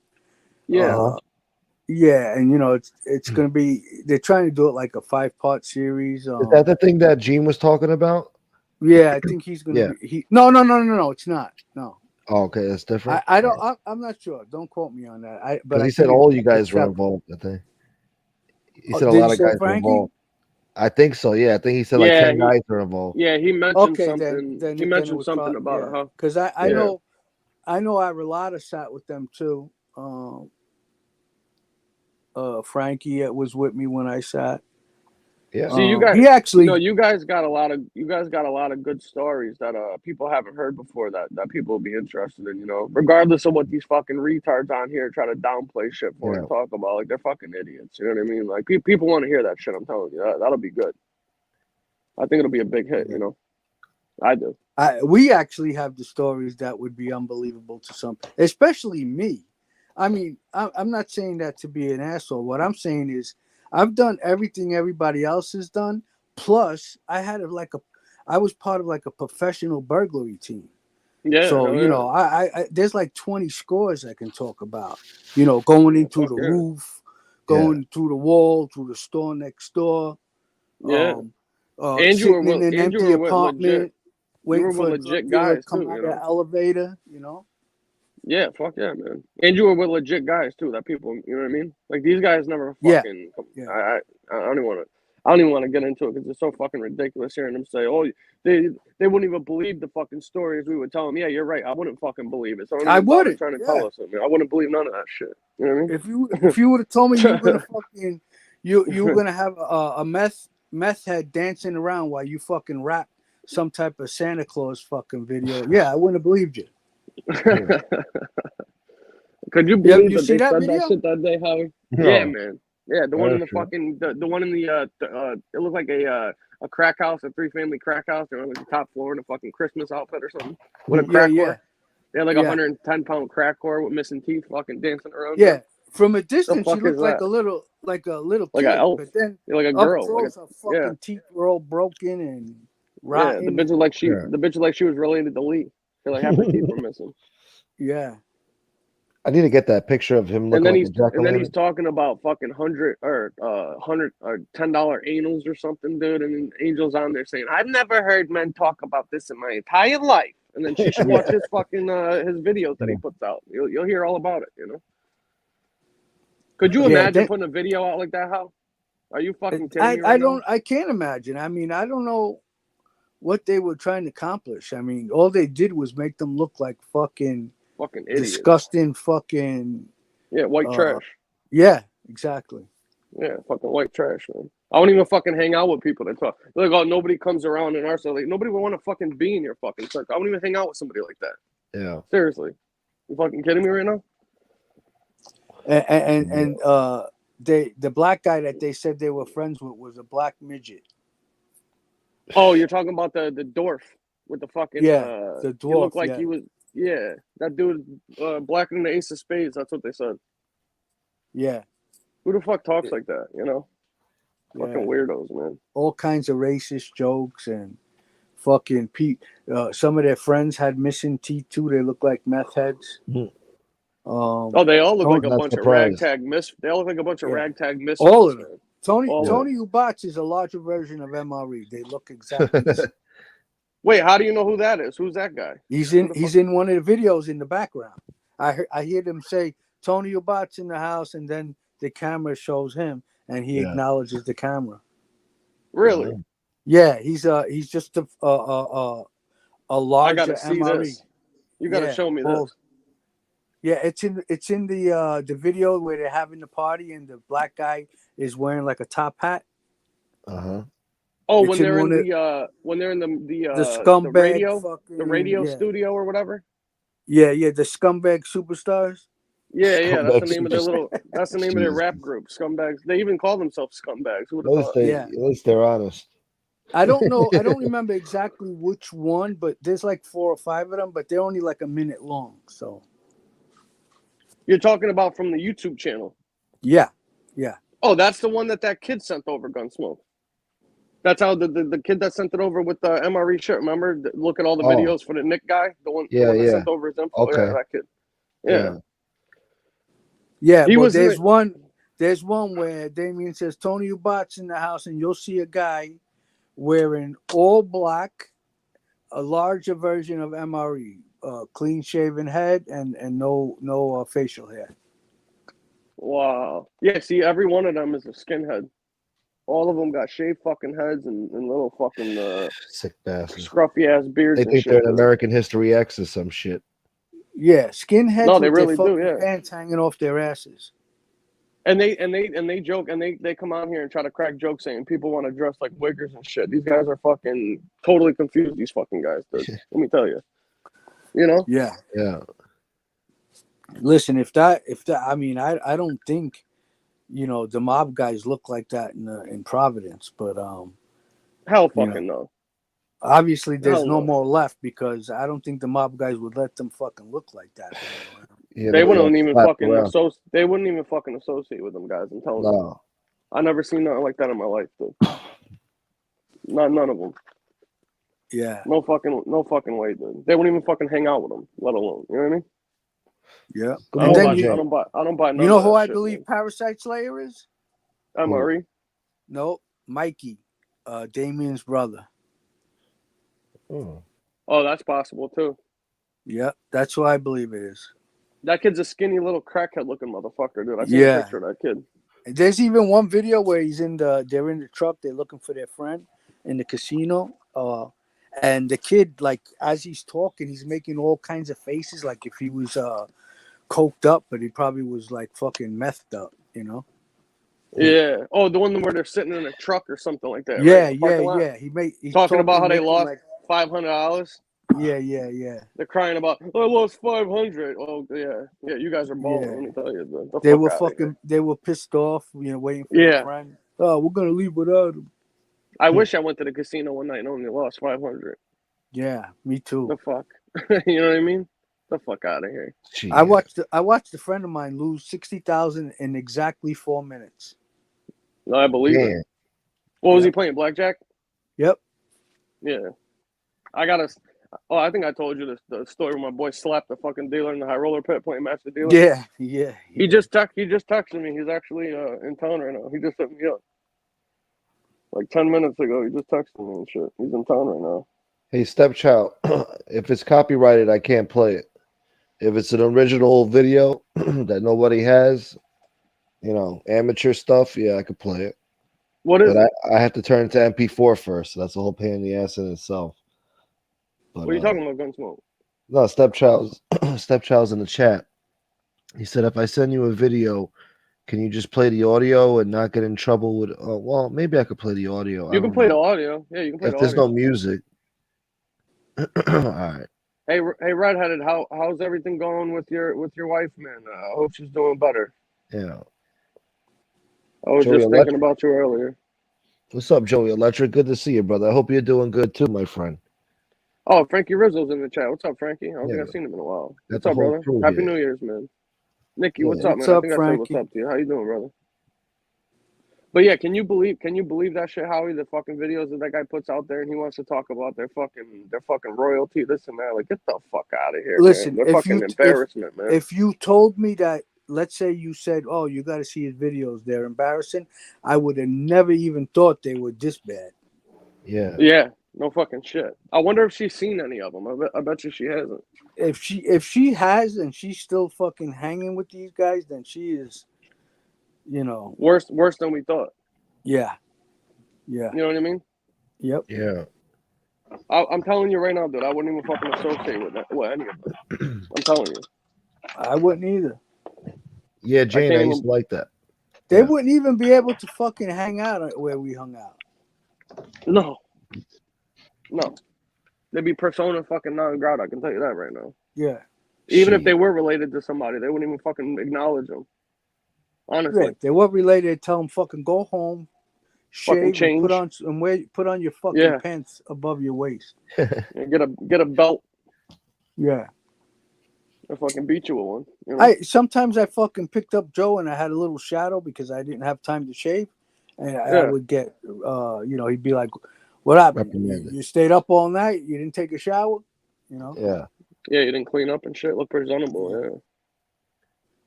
Yeah. Uh-huh. Yeah, and it's gonna be they're trying to do it like a 5-part series. Is that the thing that Gene was talking about? Yeah, I think he's gonna Yeah. be no, it's not. No. Oh, okay, that's different. I'm not sure. Don't quote me on that. But Because I he said think all you guys it's were separate. involved. I think he Oh, said a did lot he of say guys were Frankie? involved. I think so. Yeah, I think he said like Yeah, 10 guys were involved. Yeah, he mentioned Okay, something. then He it mentioned was something probably, about it, huh? because I Yeah. know Arulada sat with them too. Frankie was with me when I sat. Yeah. See, you guys, He actually, you guys got a lot of good stories that people haven't heard before that people will be interested in. Regardless of what these fucking retards on here try to downplay shit for Yeah. and talk about, like they're fucking idiots. You know what I mean? Like people want to hear that shit. I'm telling you, that'll be good. I think it'll be a big hit. Yeah. I do. we actually have the stories that would be unbelievable to some, especially me. I mean, I'm not saying that to be an asshole. What I'm saying is, I've done everything everybody else has done. Plus, I was part of like a professional burglary team. Yeah. So hell yeah. I there's like 20 scores I can talk about. Going into fuck the yeah. roof, going through the wall, through the store next door. Yeah. And you were Sitting in an empty apartment, waiting for a drug legit dealer to guys come too. out of the elevator. Yeah, fuck yeah, man. And you were with legit guys too. That people, you know what I mean? Like these guys never Yeah. fucking. Yeah. I don't even want to. I don't even want to get into it because it's so fucking ridiculous hearing them say, "Oh, they wouldn't even believe the fucking stories we would tell them." Yeah, you're right. I wouldn't fucking believe it. So don't I even bother wouldn't. trying to Yeah. tell us something. I wouldn't believe none of that shit. You know what I mean? If you would have told me you were gonna fucking you were gonna have a meth head dancing around while you fucking rap some type of Santa Claus fucking video, yeah, I wouldn't have believed you. Could you believe You that see they that said video? that shit that day, Howie? No. Yeah, man. Yeah, the one in the That's fucking the one in the it looked like a crack house, a 3-family crack house. They're on like the top floor in a fucking Christmas outfit or something with a crack whore. They had like a 110-pound crack whore with missing teeth, fucking dancing around. Yeah, from a distance, fuck she looked is like that? a little Like kid, an elf. but then Yeah, like a up girl. close, her fucking teeth were all broken and Yeah, rotten. the bitch was like she was related to Lee. They're like half her teeth were missing. Yeah. I need to get that picture of him looking like a And then he's jack-o'-lantern. talking about fucking $100 or $10 anals or something, dude. And then Angel's on there saying, "I've never heard men talk about this in my entire life." And then she should watch his fucking his videos that he puts out. You'll hear all about it. Could you imagine putting a video out like that? How? Are you fucking kidding me right now? I can't imagine. I mean, I don't know what they were trying to accomplish. I mean, all they did was make them look like fucking idiots. Disgusting fucking white trash. Yeah, exactly. Yeah, fucking white trash, man. I don't even fucking hang out with people that talk. They're like, oh, nobody comes around in our circle. Like, nobody would want to fucking be in your fucking circle. I wouldn't even hang out with somebody like that. Yeah. Seriously. You fucking kidding me right now? And the black guy that they said they were friends with was a black midget. Oh, you're talking about the dwarf with the fucking the dwarf. He looked like he was that dude blacker than the ace of spades. That's what they said. Yeah. Who the fuck talks like that? Fucking weirdos, man. All kinds of racist jokes and fucking some of their friends had missing teeth too. They look like meth heads. Oh, they all look like a not bunch of surprised. ragtag They all look like a bunch of ragtag misfits. All of them. Man. Tony All Tony Ubats is a larger version of MRE. They look exactly the same. Wait, how do you know who that is? Who's that guy? He's in one of the videos in the background. I hear them say Tony Ubats in the house, and then the camera shows him, and he acknowledges the camera. Really? Yeah, he's just a larger I gotta see MRE. this. You gotta show me this. Yeah, it's in the video where they're having the party, and the black guy is wearing like a top hat. Oh, It's when they're in the scumbag the radio studio or whatever. Yeah, the scumbag superstars. Yeah, that's the name of their that's the name of their rap group, Scumbags. They even call themselves Scumbags. Who would have thought? At least they're honest. I don't know. I don't remember exactly which one, but there's like 4 or 5 of them, but they're only like a minute long. So you're talking about from the YouTube channel? Yeah. Oh, that's the one that kid sent over, Gunsmoke. That's how the kid that sent it over with the MRE shit. Remember, look at all the videos for the Nick guy, the one that sent over his info. Okay. Yeah, that kid. Yeah, he was. There's one where Damien says Tony Ubats in the house, and you'll see a guy wearing all black, a larger version of MRE, clean shaven head and no facial hair. Wow. Yeah. See, every one of them is a skinhead. All of them got shaved fucking heads and little fucking sick bastards, scruffy ass beards. They think they're an American History X or some shit. Yeah, skinheads. No, they really do. Yeah, pants hanging off their asses. And they joke and they come out here and try to crack jokes saying people want to dress like wiggers and shit. These guys are fucking totally confused. These fucking guys, dude. Let me tell you. You know? Yeah. Listen, if that, I mean, I don't think, the mob guys look like that in Providence, but hell fucking no. Obviously, there's no more left because I don't think the mob guys would let them fucking look like that. Yeah, they wouldn't even fucking They wouldn't even fucking associate with them guys. I'm telling you. I never seen nothing like that in my life, dude. None of them. Yeah. No fucking way, dude. They wouldn't even fucking hang out with them, let alone. You know what I mean? Yeah. I don't buy. None You know of who that I shit, believe man. Parasite Slayer is? MRE. No, Mikey, Damien's brother. Oh, that's possible too. Yeah, that's who I believe it is. That kid's a skinny little crackhead looking motherfucker, dude. I seen a picture of that kid. There's even one video where they're in the truck, they're looking for their friend in the casino. And the kid, like, as he's talking, he's making all kinds of faces, like if he was coked up, but he probably was like fucking methed up, Yeah. Oh, the one where they're sitting in a truck or something like that. Yeah, right? yeah. He's talking about how they lost like $500. Yeah. They're crying about, I lost $500. Oh yeah. You guys are balling. Let me tell you, they were pissed off, waiting for their friend. Oh, we're gonna leave without him. I wish I went to the casino one night and only lost $500. Yeah, me too. The fuck, you know what I mean? The fuck out of here. Jeez. I watched a friend of mine lose $60,000 in exactly 4 minutes. No, I believe it. What was he playing? Blackjack? Yep. Yeah. I think I told you the story where my boy slapped the fucking dealer in the high roller pit playing Master Dealer. Yeah. He just texted me. He's actually in town right now. He just hit me up. Like 10 minutes ago, he just texted me and shit. He's in town right now. Hey, stepchild, if it's copyrighted, I can't play it. If it's an original video that nobody has, amateur stuff, yeah, I could play it. What is it? I have to turn it to MP4 first, so that's a whole pain in the ass in itself. But, what are you talking about, Gunsmoke? No, stepchild's in the chat. He said, if I send you a video, can you just play the audio and not get in trouble with? Oh, well, maybe I could play the audio. You can play the audio. Yeah, you can play the audio. If there's no music. All right. Hey, redheaded, how's everything going with your wife, man? I hope she's doing better. Yeah. I was Joey just thinking about you earlier. What's up, Joey Electric? Good to see you, brother. I hope you're doing good too, my friend. Oh, Frankie Rizzo's in the chat. What's up, Frankie? I don't think I've seen him in a while. What's up, brother? Happy New Year's, man. Nikki, what's up, man? I think I said what's up to you. How you doing, brother? But yeah, can you believe that shit, Howie? The fucking videos that guy puts out there, and he wants to talk about their fucking royalty, this and that. Like, get the fuck out of here, Listen, man. They're fucking embarrassment, man. If you told me that, let's say you said, "Oh, you got to see his videos; they're embarrassing," I would have never even thought they were this bad. Yeah. Yeah, no fucking shit. I wonder if she's seen any of them. I bet you she hasn't. If she has and she's still fucking hanging with these guys, then she is, you know, Worse than we thought. yeah. You know what I mean? Yep. Yeah. I'm telling you right now, dude. I wouldn't even fucking associate with any of them. I'm telling you. I wouldn't either. Yeah, Jane, I used to like that. They wouldn't even be able to fucking hang out where we hung out. No. They'd be persona fucking non grata. I can tell you that right now. Yeah. Even if they were related to somebody, they wouldn't even fucking acknowledge them. Honestly, Yeah, if they were related, tell them fucking go home, fucking shave, change. and put on your fucking pants above your waist. Get a belt. Yeah. I fucking beat you with one. You know? Sometimes I fucking picked up Joe and I had a little shadow because I didn't have time to shave, and I would get, he'd be like, "What happened? You stayed up all night? You didn't take a shower? You know?" Yeah. Yeah, you didn't clean up and shit. Look presentable. Yeah.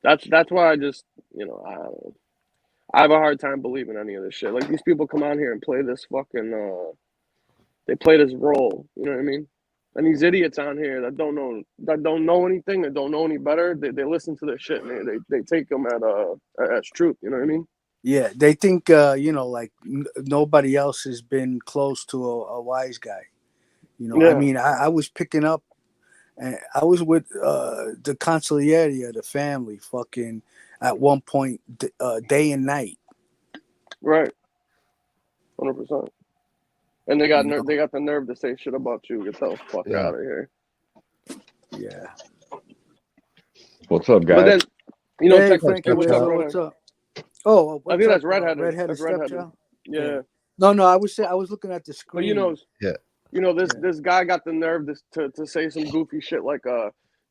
That's why I just, I have a hard time believing any of this shit. Like, these people come on here and play this fucking, they play this role. You know what I mean? And these idiots on here that don't know anything, that don't know any better, they listen to this shit and they take them as truth. You know what I mean? Yeah, they think like nobody else has been close to a wise guy. I mean, I was picking up, and I was with the consigliere of the family, fucking at one point, day and night. Right. 100%. And they got the nerve to say shit about you. Get the fuck out of here. Yeah. What's up, guys? But then, hey, check Frankie, what's up? Oh, I think that's redheaded. Redheaded stepchild. Yeah. No, I was looking at the screen. But this guy got the nerve to say some goofy shit like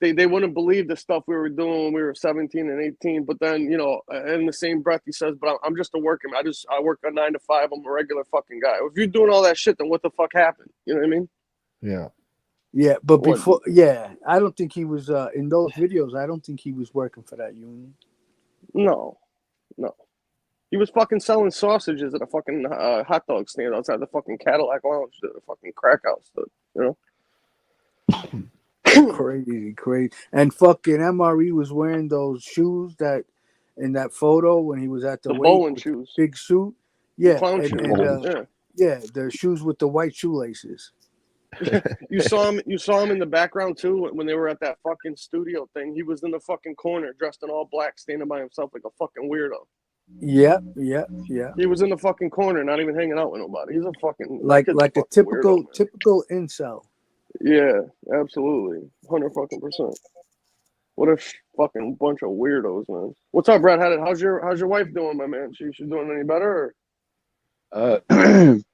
they wouldn't believe the stuff we were doing when we were 17 and 18. But then, in the same breath, he says, "But I'm just a worker. I work a 9 to 5. I'm a regular fucking guy." If you're doing all that shit, then what the fuck happened? You know what I mean? Yeah. Yeah, but before, I don't think he was in those videos. I don't think he was working for that union. No. He was fucking selling sausages at a fucking hot dog stand outside the fucking Cadillac Lounge, the fucking crack house, Crazy. And fucking MRE was wearing those shoes that in that photo when he was at the bowling shoes, big suit. Yeah, clown shoes. The shoes with the white shoelaces. You saw him in the background too when they were at that fucking studio thing. He was in the fucking corner dressed in all black, standing by himself like a fucking weirdo. Yeah. He was in the fucking corner, not even hanging out with nobody. He's a fucking like a typical incel. Yeah, absolutely, 100%. What a fucking bunch of weirdos, man. What's up, Brad? How's your wife doing, my man? She doing any better?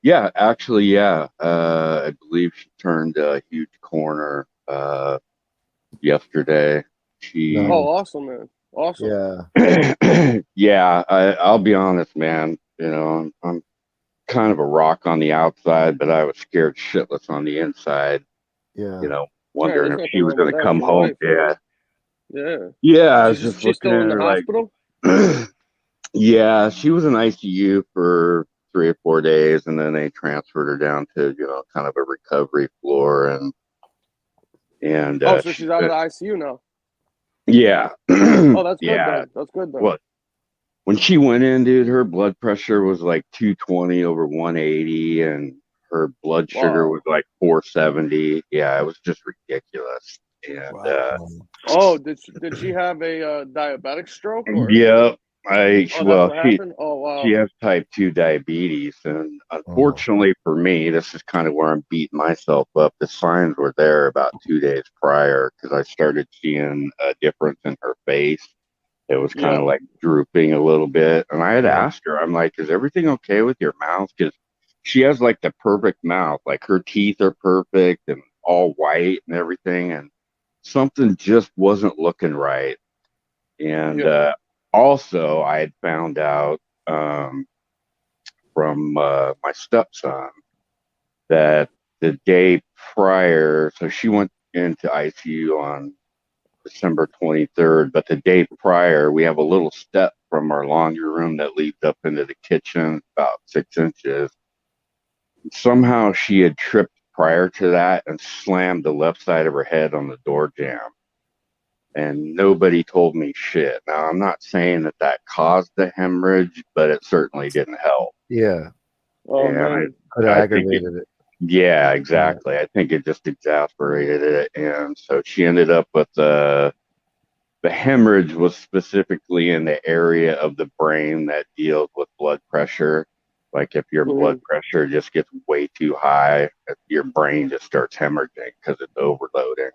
Yeah, actually, yeah. I believe she turned a huge corner yesterday. Awesome, man. Awesome. Yeah. Yeah, I'll be honest, man. I'm kind of a rock on the outside, but I was scared shitless on the inside. Yeah. Wondering if she was going to come home. Yeah. I was just looking at her like, yeah, she was in ICU for 3 or 4 days, and then they transferred her down to kind of a recovery floor, and so she's out of the ICU now. Yeah. Oh, that's good. Then. That's good. Then. What? When she went in, dude, her blood pressure was like 220 over 180, and her blood sugar was like 470. Yeah, it was just ridiculous. And did she have a diabetic stroke? Or? Yeah. Wow. She has type 2 diabetes, and unfortunately for me, this is kind of where I'm beating myself up. The signs were there about 2 days prior because I started seeing a difference in her face. It was kind of like drooping a little bit, and I had asked her, I'm like, "Is everything okay with your mouth?" Because she has like the perfect mouth, like her teeth are perfect and all white and everything, and something just wasn't looking right. And also, I had found out from my stepson that the day prior, so she went into ICU on December 23rd, but the day prior, we have a little step from our laundry room that leads up into the kitchen, about 6 inches. Somehow she had tripped prior to that and slammed the left side of her head on the door jamb. And nobody told me shit. Now, I'm not saying that that caused the hemorrhage, but it certainly didn't help. Yeah. Oh And man. Could have aggravated it. yeah, exactly. I think it just exasperated it. And so she ended up with the hemorrhage was specifically in the area of the brain that deals with blood pressure. Like if your blood pressure just gets way too high, your brain just starts hemorrhaging because it's overloading.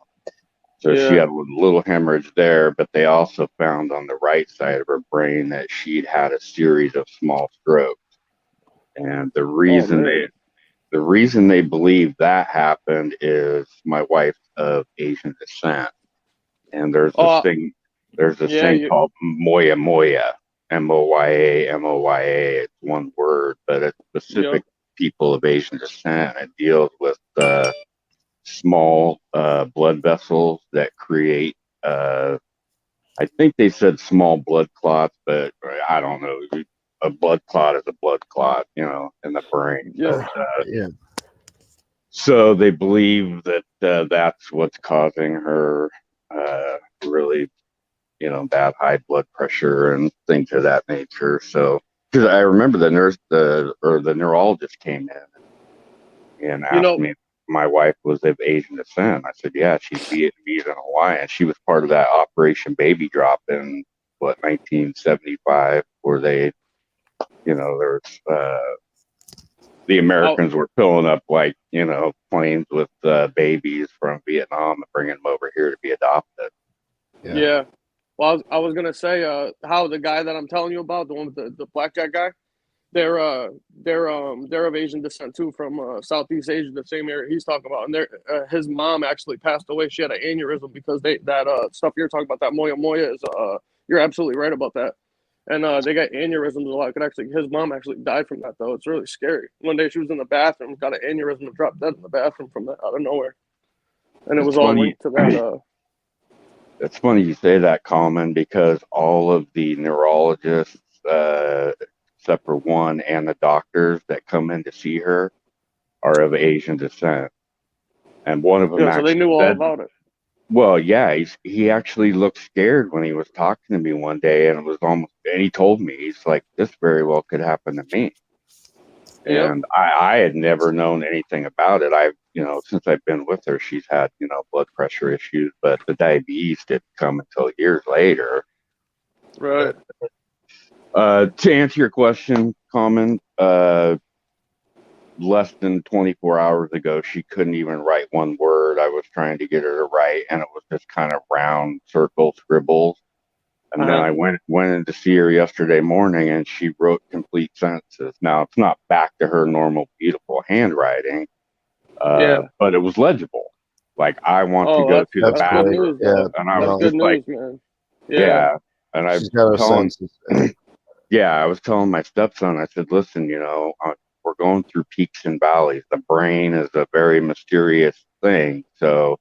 So she had a little hemorrhage there, but they also found on the right side of her brain that she'd had a series of small strokes. And the reason they believe that happened is my wife's of Asian descent. And there's this thing called moya moya, moya. It's one word, but it's specific people of Asian descent. It deals with small blood vessels that create I think they said small blood clots, but I don't know. A blood clot is a blood clot, you know, in the brain. But, so they believe that that's what's causing her really, you know, bad high blood pressure and things of that nature. So, because I remember the neurologist came in and asked me if my wife was of Asian descent. I said, yeah, she's Vietnamese and Hawaiian. She was part of that Operation Baby Drop in 1975, where they, you know, there's the Americans were filling up like, you know, planes with babies from Vietnam and bringing them over here to be adopted. Yeah. Well, I was gonna say, how the guy that I'm telling you about, the one with the blackjack guy, they're of Asian descent too, from Southeast Asia, the same area he's talking about. And his mom actually passed away. She had an aneurysm because that stuff you're talking about, that moya moya, is you're absolutely right about that. And they got aneurysms a lot. His mom actually died from that though. It's really scary. One day she was in the bathroom, got an aneurysm, and dropped dead in the bathroom from that out of nowhere. And it was all linked to that. It's funny you say that, Common, because all of the neurologists, except for one, and the doctors that come in to see her are of Asian descent. And one of them so they knew all about it. Well, yeah, he actually looked scared when he was talking to me one day, and and he told me, he's like, this very well could happen to me. And I had never known anything about it. You know, since I've been with her, she's had, you know, blood pressure issues, but the diabetes didn't come until years later. Right. To answer your question, Common, less than 24 hours ago, she couldn't even write one word. I was trying to get her to write, and it was just kind of round circle scribbles. And then I went in to see her yesterday morning, and she wrote complete sentences. Now, it's not back to her normal, beautiful handwriting, but it was legible. Like, I want to go to the bathroom. And I was just like, man. And I was telling my stepson, I said, listen, you know, we're going through peaks and valleys. The brain is a very mysterious thing. So,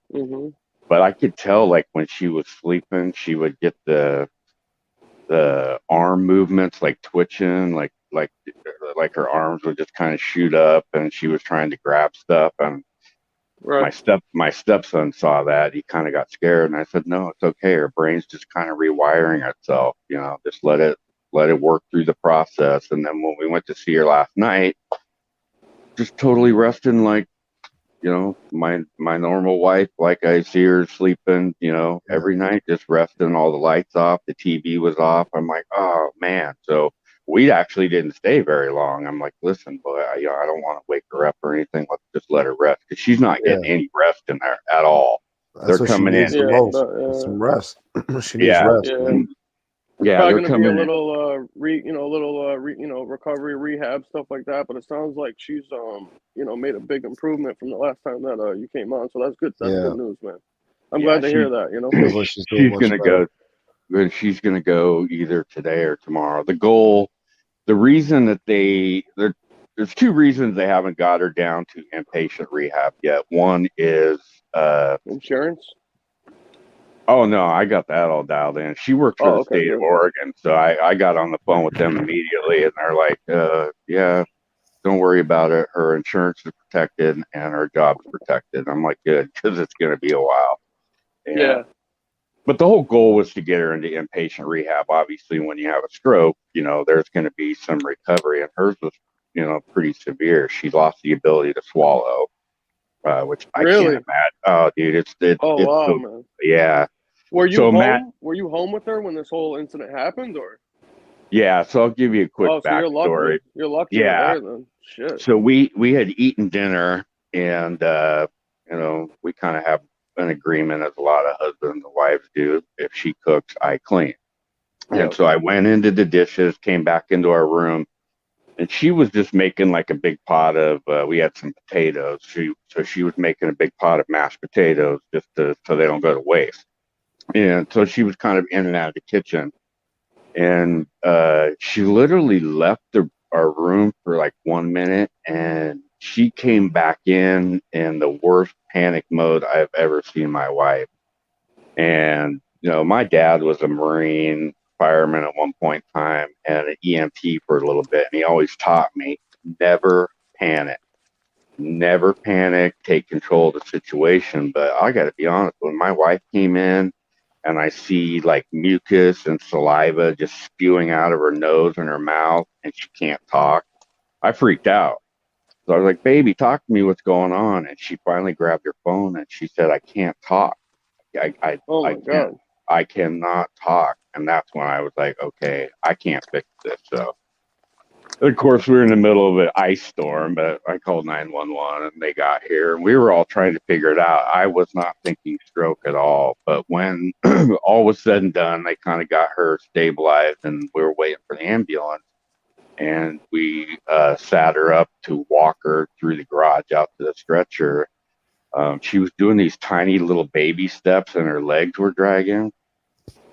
but I could tell, like, when she was sleeping, she would get the arm movements, like twitching, like her arms would just kind of shoot up, and she was trying to grab stuff. And my stepson saw that. He kind of got scared, and I said, no, it's okay. Her brain's just kind of rewiring itself. You know, just let it work through the process. And then when we went to see her last night, just totally resting, like, you know, my normal wife, like I see her sleeping, you know, every night, just resting, all the lights off, the TV was off. I'm like, oh man. So we actually didn't stay very long. I'm like, listen, boy, I don't want to wake her up or anything. Let's just let her rest, because she's not getting any rest in there at all. That's they're coming in. Some rest. She needs rest. Yeah, probably gonna be a little recovery, rehab, stuff like that. But it sounds like she's made a big improvement from the last time that you came on. So that's good. That's good news, man. I'm glad to hear that. You know, she's gonna go. She's gonna go either today or tomorrow. The reason that they're there's two reasons they haven't got her down to inpatient rehab yet. One is insurance. Oh no, I got that all dialed in. She worked for Oh, the okay, state of good. Oregon, so I got on the phone with them immediately, and they're like, yeah, don't worry about it. Her insurance is protected and her job's protected. I'm like, good, because it's going to be a while. Yeah. But the whole goal was to get her into inpatient rehab. Obviously, when you have a stroke, there's going to be some recovery, and hers was, pretty severe. She lost the ability to swallow, which I can't Really? imagine. Oh, dude, it's Oh wow, so, man. yeah. Were you So home? Matt, Were you home with her when this whole incident happened, or? yeah. So I'll give you a quick Oh, so you're backstory. lucky. You're lucky you're Yeah. there then. Shit. So we had eaten dinner, and we kind of have an agreement, as a lot of husbands and wives do. If she cooks, I clean. Yeah. And so I went into the dishes, came back into our room, and she was just making like a big pot of. We had some potatoes. So she was making a big pot of mashed potatoes just so they don't go to waste. And so she was kind of in and out of the kitchen, and she literally left our room for like 1 minute, and she came back in the worst panic mode I've ever seen my wife. And my dad was a Marine fireman at one point in time and an EMT for a little bit, and he always taught me never panic. Never panic, take control of the situation. But I got to be honest, when my wife came in and I see like mucus and saliva just spewing out of her nose and her mouth, and she can't talk, I freaked out. So I was like, baby, talk to me, what's going on? And she finally grabbed her phone and she said, I can't talk. Oh my God. I cannot talk. And that's when I was like, okay, I can't fix this. So of course, we were in the middle of an ice storm, but I called 911 and they got here, and we were all trying to figure it out. I was not thinking stroke at all, but when all was said and done, they kind of got her stabilized, and we were waiting for the ambulance, and we sat her up to walk her through the garage out to the stretcher. She was doing these tiny little baby steps, and her legs were dragging.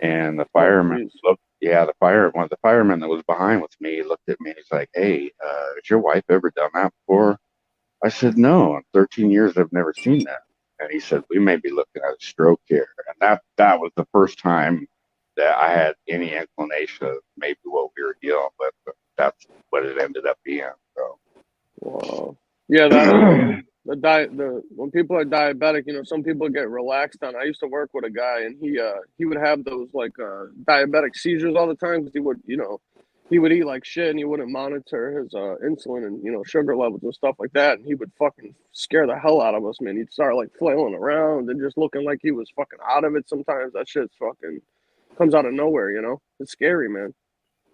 And the fireman looked, one of the firemen that was behind with me looked at me. He's like, hey, has your wife ever done that before? I said, no, in 13 years, I've never seen that. And he said, we may be looking at a stroke here. And that was the first time that I had any inclination of maybe what we were dealing with. But that's what it ended up being. So, wow. Yeah, that when people are diabetic, some people get relaxed on. I used to work with a guy, and he would have those like diabetic seizures all the time because he would eat like shit, and he wouldn't monitor his insulin and sugar levels and stuff like that, and he would fucking scare the hell out of us, man. He'd start like flailing around and just looking like he was fucking out of it. Sometimes that shit's fucking comes out of nowhere, It's scary, man.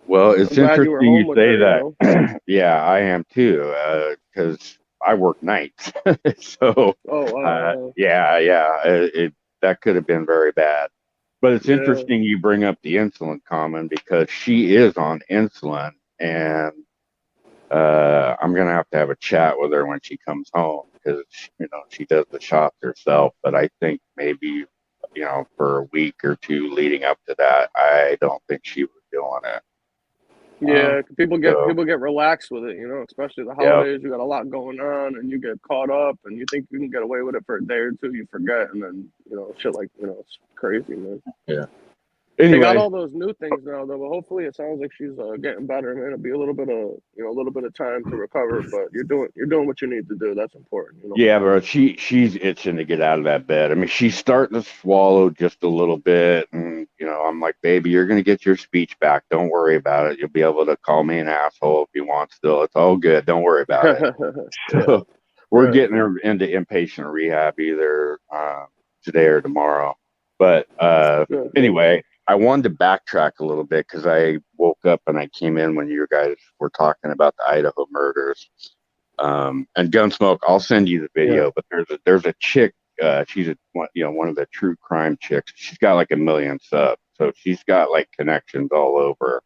well, it's interesting you say that. Her, Yeah, I am too, because I work nights. So, that could have been very bad. But it's interesting you bring up the insulin comment, because she is on insulin, and I'm going to have a chat with her when she comes home, because, she does the shots herself. But I think maybe, for a week or two leading up to that, I don't think she was doing it. Yeah, people get relaxed with it, especially the holidays. Yep. You got a lot going on, and you get caught up, and you think you can get away with it for a day or two. You forget, and then shit like it's crazy, man. Yeah. They got Anyway, all those new things now, though. But hopefully, it sounds like she's getting better, man. It'll be a little bit of time to recover, but you're doing what you need to do. That's important. yeah, bro, she's itching to get out of that bed. I mean, she's starting to swallow just a little bit, and I'm like, baby, you're gonna get your speech back. Don't worry about it. You'll be able to call me an asshole if you want. Still, it's all good. Don't worry about it. So we're getting her into inpatient rehab either today or tomorrow. But anyway, I wanted to backtrack a little bit because I woke up and I came in when you guys were talking about the Idaho murders. And Gunsmoke, I'll send you the video. But there's a chick. She's one of the true crime chicks. She's got like 1 million subs, so she's got like connections all over.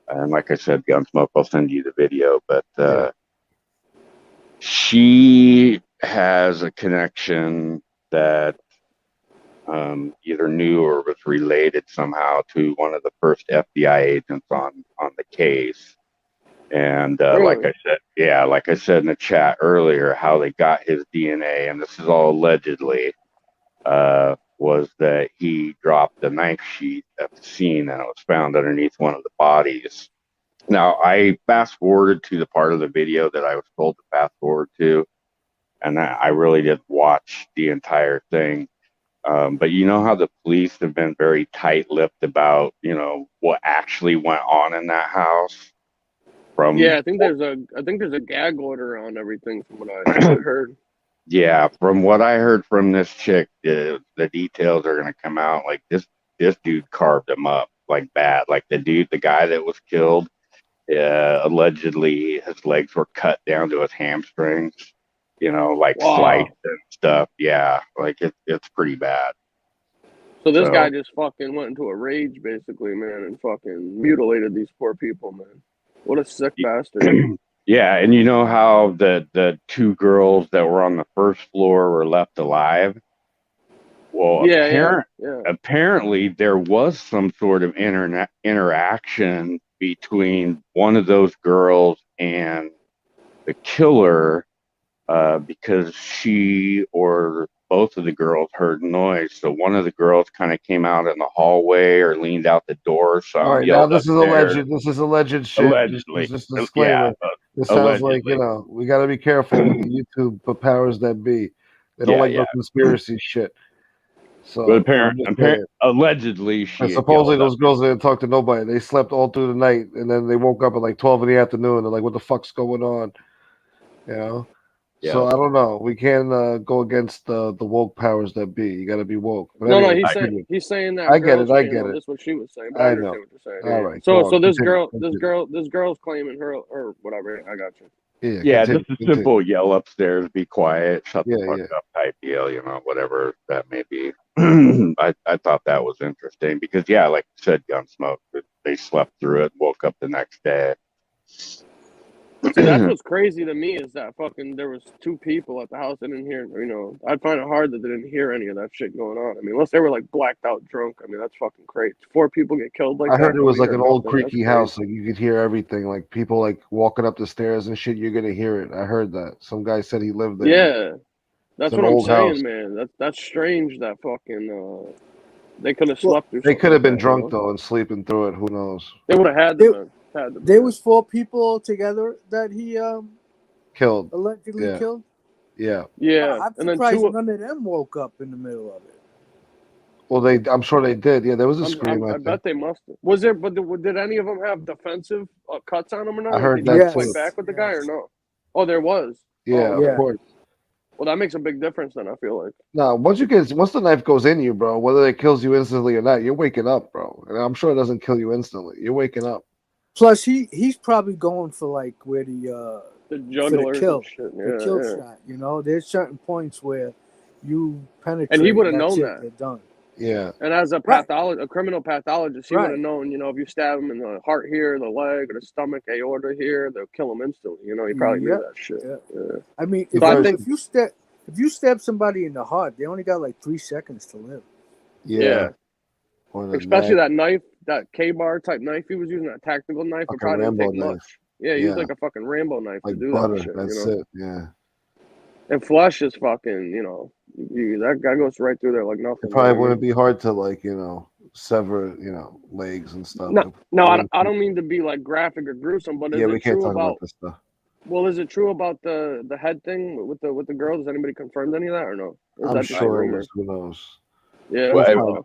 And like I said, Gunsmoke, I'll send you the video. But she has a connection that either knew or was related somehow to one of the first FBI agents on the case. And Really? like I said in the chat earlier, how they got his DNA, and this is all allegedly, was that he dropped the knife sheath at the scene and it was found underneath one of the bodies. Now, I fast forwarded to the part of the video that I was told to fast forward to, and I really did watch the entire thing. But you know how the police have been very tight-lipped about, what actually went on in that house? Yeah, I think there's a gag order on everything from what I heard. Yeah, from what I heard from this chick, the details are gonna come out. Like this dude carved him up like bad. Like the guy that was killed, allegedly his legs were cut down to his hamstrings. Like sliced and stuff. Yeah, like it's pretty bad. So this guy just fucking went into a rage, basically, man, and fucking mutilated these poor people, man. What a sick bastard. Yeah, and you know how the two girls that were on the first floor were left alive? Well, apparently there was some sort of interaction between one of those girls and the killer, because she or both of the girls heard noise. So one of the girls kind of came out in the hallway or leaned out the door or something. All right, now this is alleged. This is alleged shit. Allegedly. Just disclaimer. This sounds like, we got to be careful with the YouTube powers that be. They don't like no conspiracy shit. So, but apparently, allegedly, and supposedly those girls didn't talk to nobody. They slept all through the night, and then they woke up at like 12 in the afternoon. They're like, "What the fuck's going on?" Yeah. So I don't know. We can't go against the woke powers that be. You got to be woke. But No, anyway, he's saying that. I get it. That's what she was saying. But I understand what you're saying. All right. So this girl's claiming her or whatever. I got you. Yeah, just a simple yell upstairs, be quiet, shut the fuck up type deal, whatever that may be. I thought that was interesting because, like you said, Gunsmoke, they slept through it, woke up the next day. See, that's what's crazy to me is that fucking there was two people at the house that didn't hear. I'd find it hard that they didn't hear any of that shit going on. I mean, unless they were like blacked out drunk. I mean, that's fucking crazy. 4 people get killed like that. I heard it was like an old nothing. creaky house. Like you could hear everything. Like people like walking up the stairs and shit. You're gonna hear it. I heard that. Some guy said he lived there. Yeah, that's what I'm saying, house. man. That's strange. That fucking they could have slept through. They could have been drunk though and sleeping through it. Who knows? They would have had to. There was 4 people together that he killed. Allegedly killed. Yeah. Yeah. I'm surprised none of them woke up in the middle of it. Well, I'm sure they did. Yeah, there was a scream. I bet they must have. Was there? But did any of them have defensive cuts on them or not? I heard did that fight back with the guy or no? Oh, there was. Yeah, of course. Well, that makes a big difference then. I feel like. No, once the knife goes in you, bro, whether it kills you instantly or not, you're waking up, bro. And I'm sure it doesn't kill you instantly. You're waking up. Plus, he's probably going for like where the jugular kill, the kill shot. There's certain points where you penetrate, and he would have known that. They're done. Yeah. And as a criminal pathologist, he would have known. If you stab him in the heart here, the leg, or the stomach, aorta here, they'll kill him instantly. He probably knew that shit. Yeah. I mean, if you stab somebody in the heart, they only got like 3 seconds to live. Yeah. Especially that knife, that K-bar type knife he was using, that tactical knife. It probably didn't take much. Yeah, he used like a fucking Rambo knife like to do butter, that shit. That's it. Yeah. And flesh is fucking, that guy goes right through there like nothing. It probably wouldn't be hard to sever, legs and stuff. No, I don't mean to be like graphic or gruesome, but we can't talk about this stuff. Well, is it true about the head thing with the girl? Has anybody confirmed any of that or no? Or I'm sure it was. Who knows? Yeah. Well,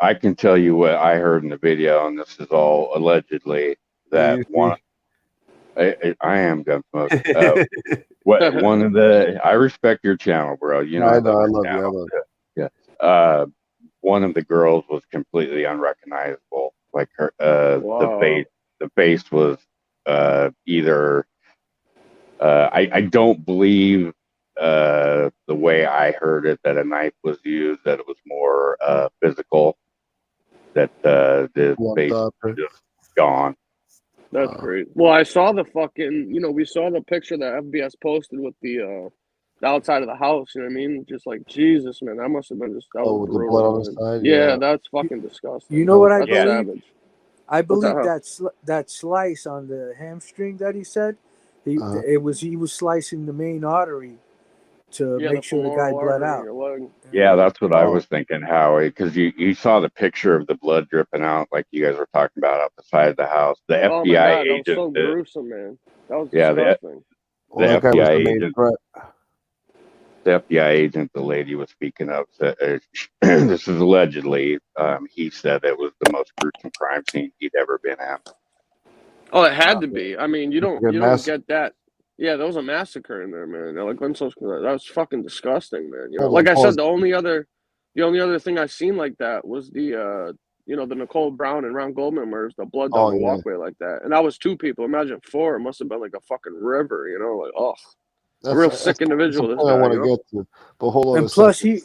I can tell you what I heard in the video, and this is all allegedly that one. I am Gunsmoke. One of the I respect your channel, bro. I know I love you. Yeah. One of the girls was completely unrecognizable. Like her, the face was either. I don't believe the way I heard it that a knife was used. That it was more physical. That the face was just gone. That's great. Well, I saw the fucking, we saw the picture that FBS posted with the outside of the house. You know what I mean? Just like Jesus, man, that must have been just. That with the blood on the side. Yeah, that's fucking disgusting. You know what I believe? I What's that? believe How? that slice on the hamstring that he said, he was slicing the main artery to Yeah, the make sure the guy femoral bled artery in out. your leg. Yeah, that's what I Oh, was thinking, Howie, because you saw the picture of the blood dripping out, like you guys were talking about, out the side of the house. The Oh my FBI God, that was agent, so gruesome, man. That was yeah, disgusting. well, the that guy was FBI the main agent, threat. the FBI agent, the lady was speaking of, said, this is allegedly, he said it was the most gruesome crime scene he'd ever been at. Oh, it had to be. I mean, you Get don't massacred. get that. Yeah, there was a massacre in there, man. Like Gunsmoke, that was fucking disgusting, man. You know, Hold like on, I said, pause. the only other thing I seen like that was the the Nicole Brown and Ron Goldman murders, the blood down Oh the yeah, walkway like that, and that was two people. Imagine four. It must have been like a fucking river, you know, like a that's real that's, sick that's the individual. This point I guy, want you to know. get to. But hold on And a plus, second.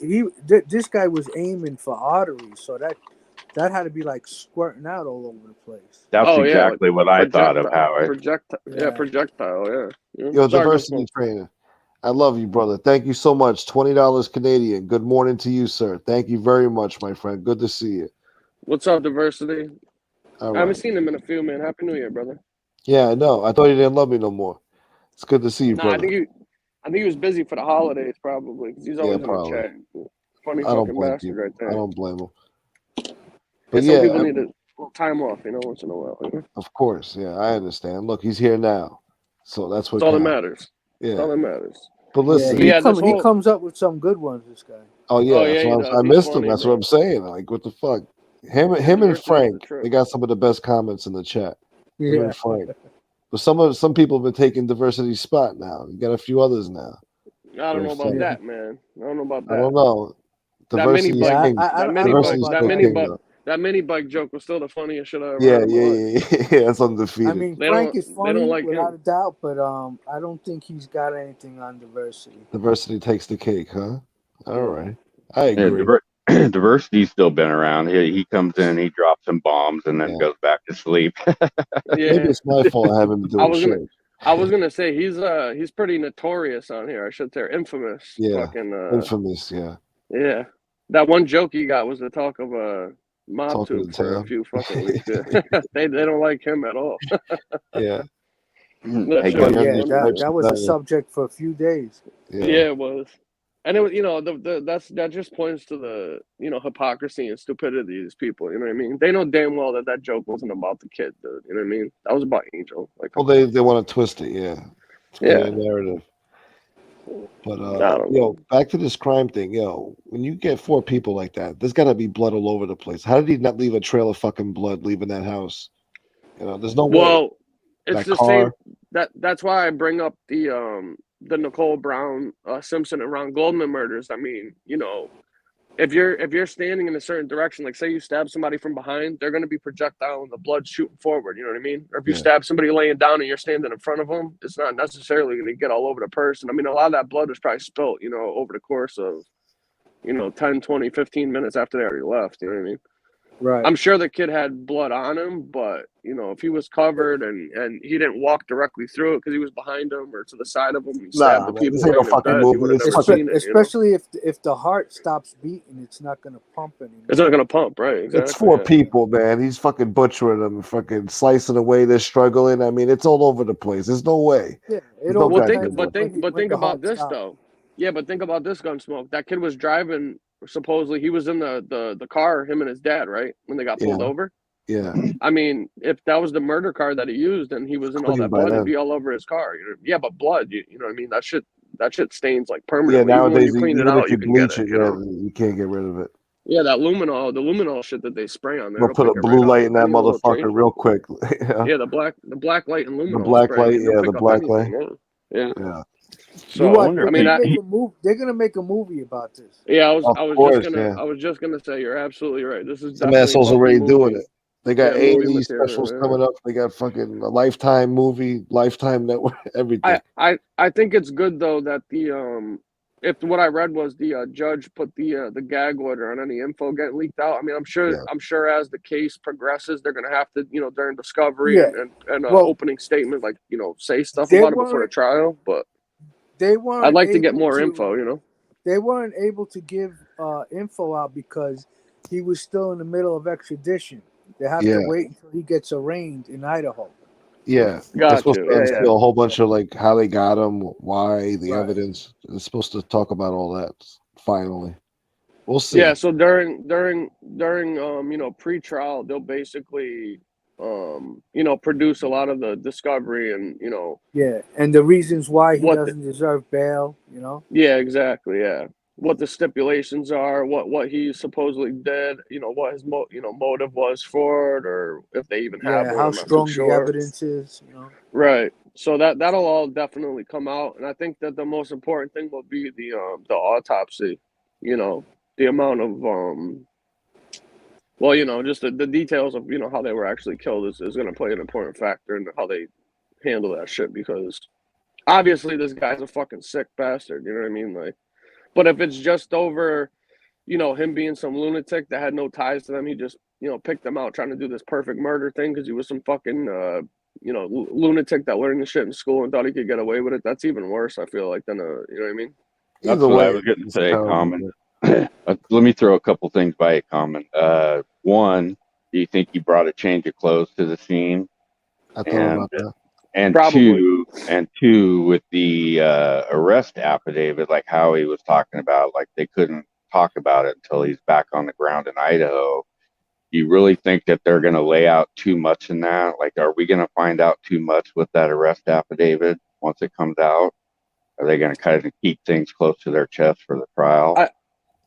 this guy was aiming for arteries, so that had to be like squirting out all over the place. That's Oh yeah, like exactly what I thought of, Howie. projectile, yeah. Yo, Sorry, diversity Gunsmoke. trainer. I love you, brother. Thank you so much. $20 Canadian. Good morning to you, sir. Thank you very much, my friend. Good to see you. What's up, diversity? All I haven't right. seen him in a few, man. Happy New Year, brother. Yeah, I know. I thought you didn't love me no more. It's good to see you, Nah, brother. I think he was busy for the holidays, probably, because he's Yeah, always in the probably. chat. Funny I don't fucking blame bastard people. right I there. don't blame them. Yeah, But some yeah, people need a little time off, once in a while. You know? of course. Yeah, I understand. Look, he's here now, so that's That's what all that counts. matters. That's Yeah. all that matters. But Yeah, listen. he comes up with some good ones. This guy. Oh Oh yeah, yeah, that's he why does. I He's missed him. funny, That's what bro. I'm saying. Like, what the fuck? Him Yeah, and diversity's the Frank, trip. they got some of the best comments in the chat. Him Yeah. and Frank. But some people have been taking diversity's spot now. You got a few others now. I don't know about Fake. that, man. I don't know about I that. don't know. That mini Diversity is bike, king. I don't know Diversity is about that still that. mini king bike, though. that mini bike joke was still the funniest shit I ever Yeah, heard in my yeah, life. yeah, yeah. That's I undefeated. mean, They Frank is don't funny like without him. a doubt, but I don't think he's got anything on diversity. Diversity takes the cake, huh? All Yeah. right. I Yeah, agree. diversity's still been around. He comes in, he drops some bombs, and then Yeah. goes back to sleep. Maybe Yeah, it's my fault I haven't been I doing was gonna, shit. I was gonna say he's pretty notorious on here. I should say infamous. Yeah. Fucking Infamous, yeah. yeah. That one joke he got was the talk of Talk of MobTube the for a town. few fucking weeks. Yeah. they don't like him at all. Yeah. That Hey, shit Oh was yeah, funny. that was a subject for a few days. Yeah. Yeah, it was. And it was, that just points to the, hypocrisy and stupidity of these people. You know what I mean? They know damn well that joke wasn't about the kid, dude. You know what I mean? That was about Angel. Like, Well, come on. they want to twist it, yeah. To fit Yeah. a narrative. But I don't yo, know. back to this crime thing, yo. When you get four people like that, there's gotta be blood all over the place. How did he not leave a trail of fucking blood leaving that house? There's no way. Well, it's That the same. car. That's why I bring up the Nicole Brown, Simpson, and Ron Goldman murders. I mean, if you're standing in a certain direction, like say you stab somebody from behind, they're going to be projectile and the blood shooting forward. You know what I mean? Or if you Yeah. stab somebody laying down and you're standing in front of them, it's not necessarily going to get all over the person. I mean, a lot of that blood was probably spilt, over the course of, 10, 20, 15 minutes after they already left. You know what I mean? Right. I'm sure the kid had blood on him, but if he was covered and he didn't walk directly through it because he was behind him or to the side of him, he stabbed Nah, the man, people this ain't no laying in fucking bed, he would movie. have It's never fucking. seen it. Especially if the heart stops beating, it's not going to pump anymore. It's not going to pump, right? Exactly. It's four yeah. people, man. He's fucking butchering them, fucking slicing away. They're struggling. I mean, it's all over the place. There's no way. Yeah, There's it no all Well, goddamn way. think about this though. Yeah, but think about this, Gunsmoke. That kid was driving. Supposedly, he was in the car, him and his dad, right? When they got pulled over. Yeah. I mean, if that was the murder car that he used, and he was in all Clean that by blood, then. it'd be all over his car. Yeah, but blood, you know what I mean? That shit stains like Yeah, permanently. Even when nowadays, you clean it even out, if you you can get bleach it. it, yeah, you can't get rid of it. Yeah, that the luminol shit that they spray on there, We'll it'll put a pick it blue right light up. in that Any little motherfucker change. real quick. Yeah, the black light and The luminol black spray. I light, mean, they'll yeah, pick the up black anything. light. Yeah. Yeah. So I I mean, they're gonna make a movie about this. yeah, Of I was course, just gonna say you're absolutely right. This is Some definitely assholes bubbly already movie. doing it. They got Yeah, movie A&E specials material, coming up. They got fucking a Lifetime movie, Lifetime Network, everything. I think it's good though that if what I read was the judge put the gag order on any info getting leaked out. I mean, I'm sure as the case progresses, they're gonna have to during discovery and opening statement say stuff about it before the trial. But they weren't. I'd like to get able more to- info. They weren't able to give info out because he was still in the middle of extradition. They have to Yeah, wait until he gets arraigned in Idaho. yeah. They're Got supposed you. to Yeah, yeah. unseal a whole bunch of like how they got him, why, the Right. evidence. They're supposed to talk about all that. Finally, we'll Yeah, see. so during pre-trial, they'll basically produce a lot of the discovery and Yeah, and the reasons why he what the, doesn't deserve bail. You know. yeah, exactly, yeah. What the stipulations are, what he supposedly did, what his motive was for it, or if they even have Yeah, one, how I'm not too strong the sure. evidence is. You know. Right. So that'll all definitely come out, and I think that the most important thing will be the autopsy. The amount of just the details of how they were actually killed is going to play an important factor in how they handle that shit, because obviously this guy's a fucking sick bastard. You know what I mean? Like, but if it's just over, him being some lunatic that had no ties to them, he just picked them out trying to do this perfect murder thing because he was some fucking lunatic that learned the shit in school and thought he could get away with it. That's even worse, I feel like, than you know what I mean? That's Either what I way, was going to it's say, terrible. Common. Let me throw a couple things by it, Common. One, do you think he brought a change of clothes to the scene? I thought And about that. and Probably. two, with the arrest affidavit, like Howie was talking about, like they couldn't talk about it until he's back on the ground in Idaho. Do you really think that they're going to lay out too much in that? Like, are we going to find out too much with that arrest affidavit once it comes out? Are they going to kind of keep things close to their chest for the trial?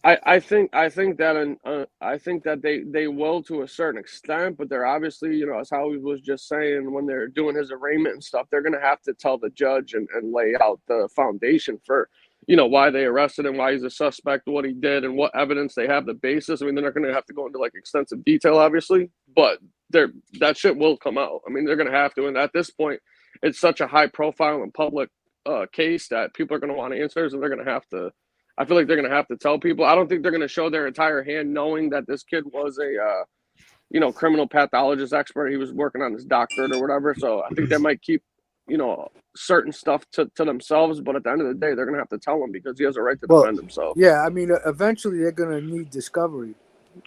I think that they will to a certain extent, but they're obviously, as Howie was just saying, when they're doing his arraignment and stuff, they're gonna have to tell the judge and lay out the foundation for why they arrested him, why he's a suspect, what he did, and what evidence they have, the basis. I mean, they're not gonna have to go into like extensive detail, obviously, but that shit will come out. I mean, they're gonna have to, and at this point, it's such a high profile and public case that people are gonna want answers, and they're gonna have to. I feel like they're going to have to tell people. I don't think they're going to show their entire hand knowing that this kid was a, criminal pathologist expert. He was working on his doctorate or whatever. So I think they might keep, certain stuff to themselves. But at the end of the day, they're going to have to tell him because he has a right to defend himself. Yeah, I mean, eventually they're going to need discovery.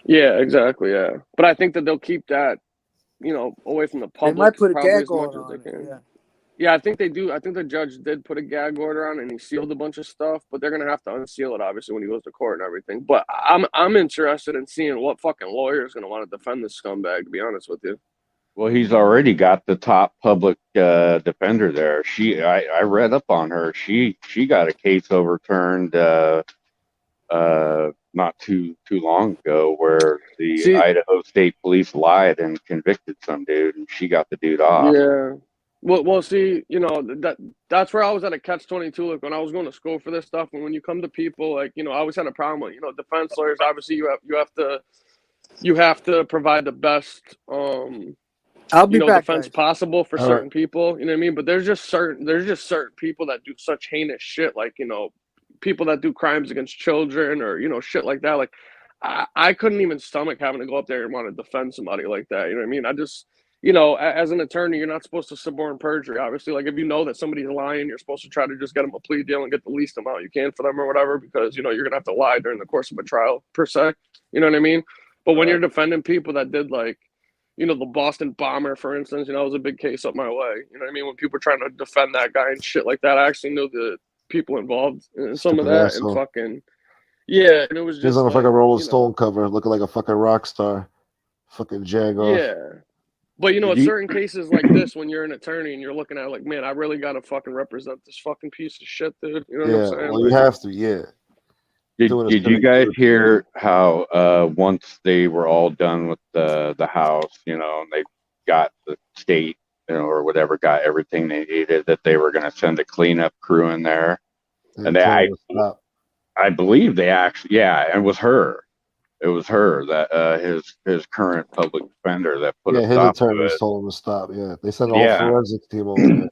Yeah, exactly. Yeah. But I think that they'll keep that, away from the public. They might put a probably gag as much order as they on can. it. Yeah. Yeah, I think they do. I think the judge did put a gag order on and he sealed a bunch of stuff, but they're gonna have to unseal it obviously when he goes to court and everything. But I'm interested in seeing what fucking lawyer is gonna want to defend this scumbag, to be honest with you. Well, he's already got the top public defender there. I read up on her. She got a case overturned not too long ago where the Idaho State Police lied and convicted some dude, and she got the dude off. Yeah. Well, see, that's where I was at a catch-22. Like when I was going to school for this stuff, and when you come to people, like I always had a problem with defense lawyers. Obviously, you have to provide the best I'll be back, defense guys. possible for certain people. You know what I mean? But there's just certain people that do such heinous shit, like people that do crimes against children or shit like that. Like I couldn't even stomach having to go up there and want to defend somebody like that. You know what I mean? I just as an attorney, you're not supposed to suborn perjury. Obviously, like if you know that somebody's lying, you're supposed to try to just get them a plea deal and get the least amount you can for them or whatever, because you're gonna have to lie during the course of a trial per se. You know what I mean? But when you're defending people that did like, the Boston bomber, for instance, it was a big case up my way. You know what I mean? When people were trying to defend that guy and shit like that, I actually knew the people involved in some of that and fucking and it was just He's on a like, fucking Rolling Stone cover, looking like a fucking rock star, fucking jag-off. Yeah. But at certain cases like this, when you're an attorney and you're looking at it like, man, I really gotta fucking represent this fucking piece of shit, dude. You know what I'm saying? Well, you have to, Did you guys hear how once they were all done with the house, and they got the state, or whatever, got everything they needed, that they were going to send a cleanup crew in there, and I believe they actually, it was her. It was her that his current public defender that put a his stop to attorneys it. told him to stop. Yeah, they sent a whole forensic team over there.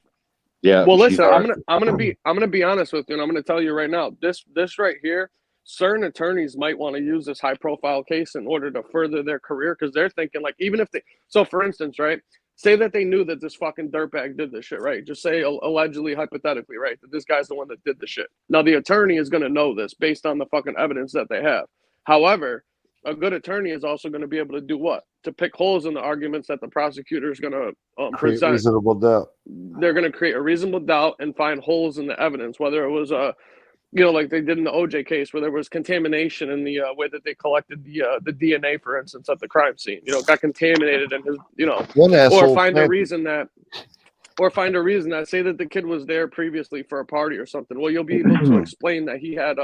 Yeah. Well, listen, I'm gonna be honest with you, and I'm gonna tell you right now, this right here, certain attorneys might want to use this high profile case in order to further their career, because they're thinking like, even if so for instance, right, say that they knew that this fucking dirtbag did this shit, right? Just say allegedly, hypothetically, right, that this guy's the one that did the shit. Now the attorney is gonna know this based on the fucking evidence that they have. However, a good attorney is also going to be able to do what? To pick holes in the arguments that the prosecutor is going to Create present. reasonable doubt. They're going to create a reasonable doubt and find holes in the evidence, whether it was like they did in the OJ case, where there was contamination in the way that they collected the DNA, for instance, at the crime scene. Got contaminated in his, One or asshole find a planted. reason that say that the kid was there previously for a party or something. Well, you'll be able to explain that he had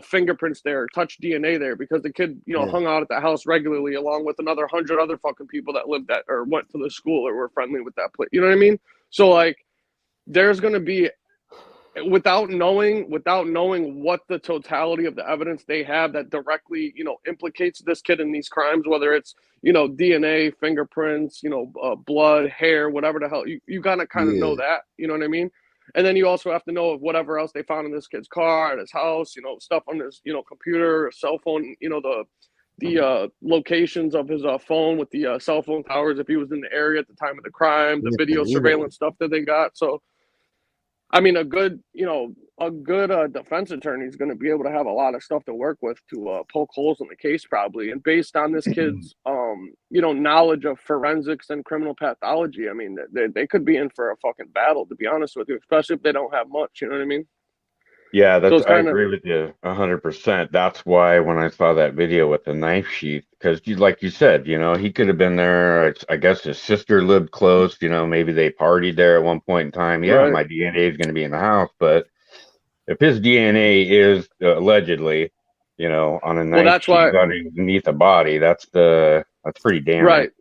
fingerprints there, touch DNA there, because the kid hung out at the house regularly along with another 100 other fucking people that lived at or went to the school or were friendly with that place. You know what I mean? So like, there's going to be, without knowing what the totality of the evidence they have that directly implicates this kid in these crimes, whether it's DNA, fingerprints, blood, hair, whatever the hell, you gotta kind of know that, you know what I mean? And then you also have to know of whatever else they found in this kid's car, at his house, stuff on his computer, cell phone, the locations of his phone with the cell phone towers, if he was in the area at the time of the crime, the video surveillance stuff that they got. So I mean, a good defense attorney is going to be able to have a lot of stuff to work with to poke holes in the case, probably. And based on this kid's, knowledge of forensics and criminal pathology, I mean, they could be in for a fucking battle, to be honest with you, especially if they don't have much. You know what I mean? Yeah, So it's I kinda- agree with you 100%. That's why when I saw that video with the knife sheath, because like you said, he could have been there. I guess his sister lived close. Maybe they partied there at one point in time. Yeah, Right. my DNA is going to be in the house, but if his DNA is allegedly, on a knife that's sheath why- underneath a body, that's pretty damning. Right.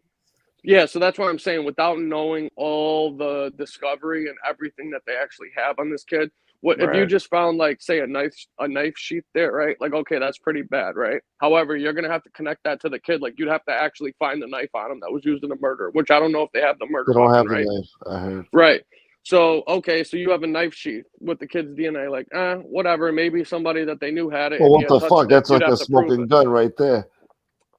Yeah, so that's what I'm saying. Without knowing all the discovery and everything that they actually have on this kid, if you Right. just found, like, say, a knife sheath there, right? Like, okay, that's pretty bad, right? However, you're gonna have to connect that to the kid. Like, you'd have to actually find the knife on him that was used in the murder, which I don't know if they have the murder They don't weapon, have the right? knife, I heard. Right. So, okay, so you have a knife sheath with the kid's DNA. Like, whatever. Maybe somebody that they knew had it. Well, and he what had the touched fuck? it. That's You'd like have a to prove smoking it. gun right there.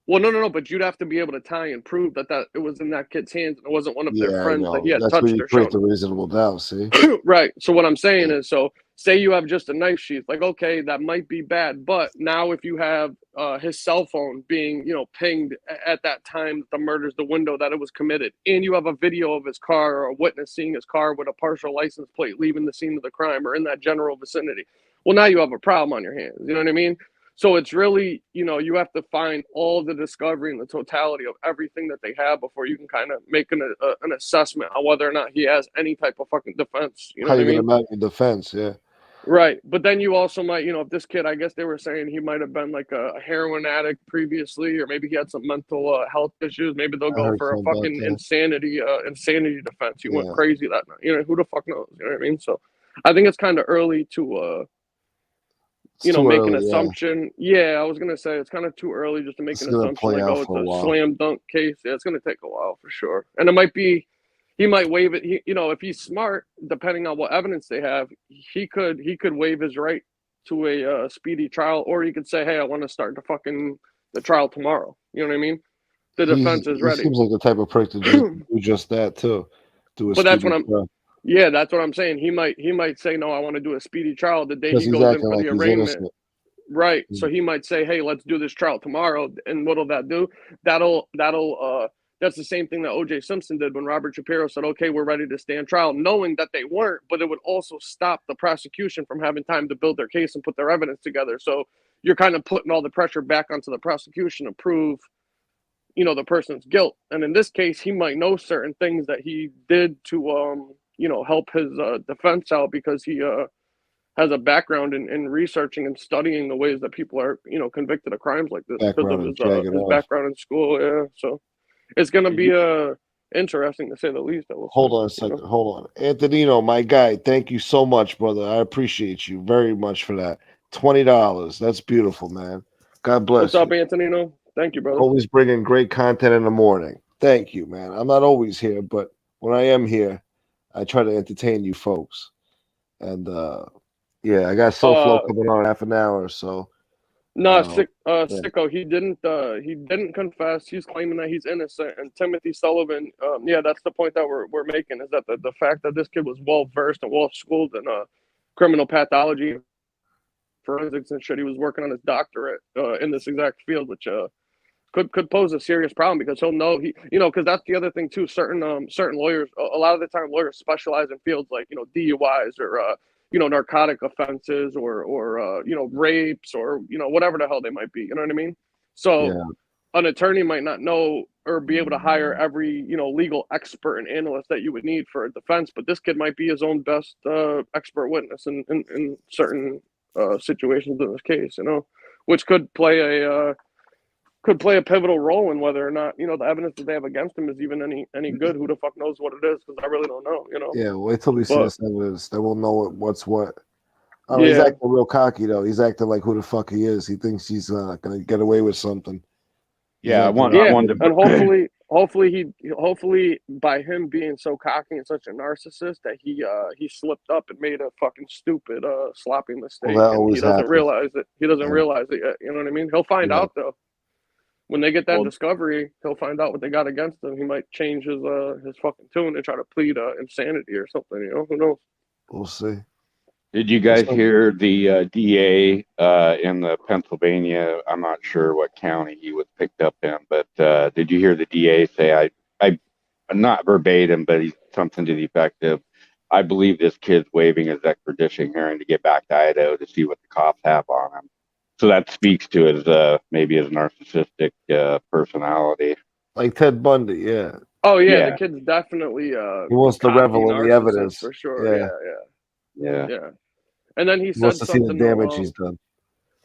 Well, no, but you'd have to be able to tie and prove that it was in that kid's hands and it wasn't one of Yeah, their I friends know. that he had That's where touched you or create shown. the reasonable doubt, see? Right. So what I'm saying is, so say you have just a knife sheath, like, okay, that might be bad, but now if you have his cell phone being, pinged at that time the murder's the window that it was committed, and you have a video of his car or a witness seeing his car with a partial license plate leaving the scene of the crime or in that general vicinity, well, now you have a problem on your hands. You know what I mean? So it's really, you have to find all the discovery and the totality of everything that they have before you can kind of make an assessment on whether or not he has any type of fucking defense. You know How what I you mean? gonna mount your defense? Yeah. Right. But then you also might, if this kid, I guess they were saying he might have been like a heroin addict previously, or maybe he had some mental health issues. Maybe they'll I go heard for a something about fucking that. insanity defense. He went Yeah. crazy that night. Who the fuck knows? You know what I mean? So I think it's kind of early to It's too make an early, yeah. assumption. Yeah, I was gonna say it's kind of too early just to make It's an gonna assumption play like, out oh, it's for a a while. slam dunk case. Yeah, it's gonna take a while for sure. And it might be, he might waive it. If he's smart, depending on what evidence they have, he could waive his right to a speedy trial, or he could say, hey, I want to start the trial tomorrow. You know what I mean? The defense is He ready. seems like the type of prick to do just that too. Do a But that's speedy what I'm. trial. Yeah, that's what I'm saying. He might say, no, I want to do a speedy trial the day Because he he's goes in acting for like the he's arraignment. innocent. Right. So he might say, hey, let's do this trial tomorrow. And what'll that do? That'll that's the same thing that OJ Simpson did when Robert Shapiro said, okay, we're ready to stand trial, knowing that they weren't, but it would also stop the prosecution from having time to build their case and put their evidence together. So you're kind of putting all the pressure back onto the prosecution to prove, the person's guilt. And in this case, he might know certain things that he did to, help his defense out, because he has a background in researching and studying the ways that people are, convicted of crimes like this because of his background in school. Yeah. So it's going to be interesting to say the least. Hold on a second. Hold on. Antonino, my guy, thank you so much, brother. I appreciate you very much for that. $20. That's beautiful, man. God bless What's up, Antonino? Thank you, brother. Always bringing great content in the morning. Thank you, man. I'm not always here, but when I am here, I try to entertain you folks. And yeah, I got SoFlo coming on in half an hour or so. No, yeah. Sicko, he didn't confess. He's claiming that he's innocent. And Timothy Sullivan, yeah, that's the point that we're making, is that the fact that this kid was well versed and well schooled in criminal pathology, forensics and shit. He was working on his doctorate in this exact field, which could pose a serious problem because he'll know because that's the other thing too. Certain lawyers, a lot of the time, lawyers specialize in fields like DUIs or narcotic offenses or rapes or whatever the hell they might be. You know what I mean? So an attorney might not know or be able to hire every legal expert and analyst that you would need for a defense, but this kid might be his own best expert witness in certain situations in this case, which could play a pivotal role in whether or not the evidence that they have against him is even any good. Who the fuck knows what it is? Because I really don't know. Yeah, wait till we see this evidence, then we'll know what's what. Oh, Yeah. he's acting real cocky though. He's acting like who the fuck he is. He thinks he's gonna get away with something. Yeah, I wanted to. And hopefully by him being so cocky and such a narcissist that he slipped up and made a fucking stupid sloppy mistake. that And he always doesn't happens. realize it. He doesn't Yeah. realize it yet. You know what I mean? He'll find Yeah. out though. When they get that discovery, he'll find out what they got against him. He might change his fucking tune and try to plead insanity or something. Who knows? We'll see. Did you guys hear the DA in the Pennsylvania? I'm not sure what county he was picked up in, but did you hear the DA say, I not verbatim, but he's something to the effect of, I believe this kid's waiving his extradition hearing to get back to Idaho to see what the cops have on him. So that speaks to his maybe his narcissistic personality. Like Ted Bundy, yeah. Oh yeah, the kid's definitely He wants to cocky revel in the narcissist evidence for sure. Yeah. Yeah. And then he said wants to see the something damage along, he's done.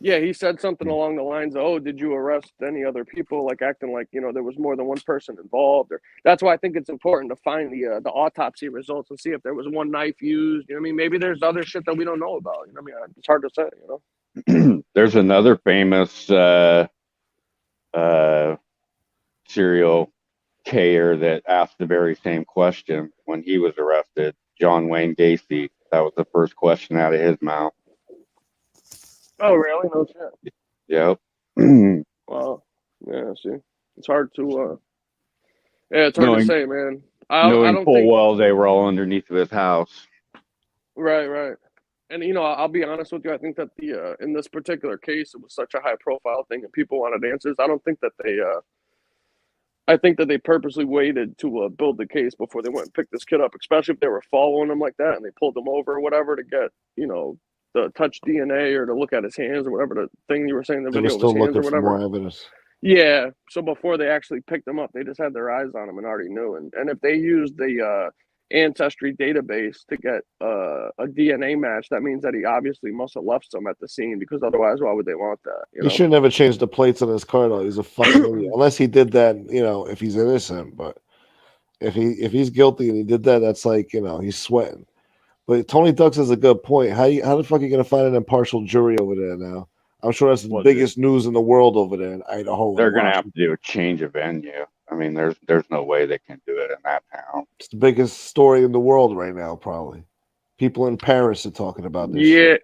Yeah, he said something along the lines of, "Oh, did you arrest any other people?" Like acting like there was more than one person involved. Or that's why I think it's important to find the autopsy results and see if there was one knife used. You know what I mean? Maybe there's other shit that we don't know about. You know what I mean? It's hard to say. There's another famous serial killer that asked the very same question when he was arrested. John Wayne Gacy. That was the first question out of his mouth. Oh, really? No shit. Yep. Wow. Yeah. See, it's hard to. Yeah, it's hard to say, man. I knowing don't full think. well they were all underneath of his house. Right. And I'll be honest with you. I think that the in this particular case, it was such a high profile thing, and people wanted answers. I don't think that they. I think that they purposely waited to build the case before they went and picked this kid up, especially if they were following him like that and they pulled him over or whatever to get the touch DNA or to look at his hands or whatever the thing you were saying in the They were video of his still hands or looking for whatever. more evidence. Yeah. So before they actually picked him up, they just had their eyes on him and already knew. And if they used the ancestry database to get a DNA match, that means that he obviously must have left some at the scene, because otherwise, why would they want that? He should never change the plates on his car though. He's a fucking idiot. Unless he did that, if he's innocent. But if he's guilty and he did that, that's like, he's sweating. But Tony Ducks has a good point. How the fuck are you gonna find an impartial jury over there now? I'm sure that's the biggest news in the world over there in Idaho. They're gonna have to do a change of venue. I mean, there's no way they can do it in that town. It's the biggest story in the world right now, probably. People in Paris are talking about this. Shit.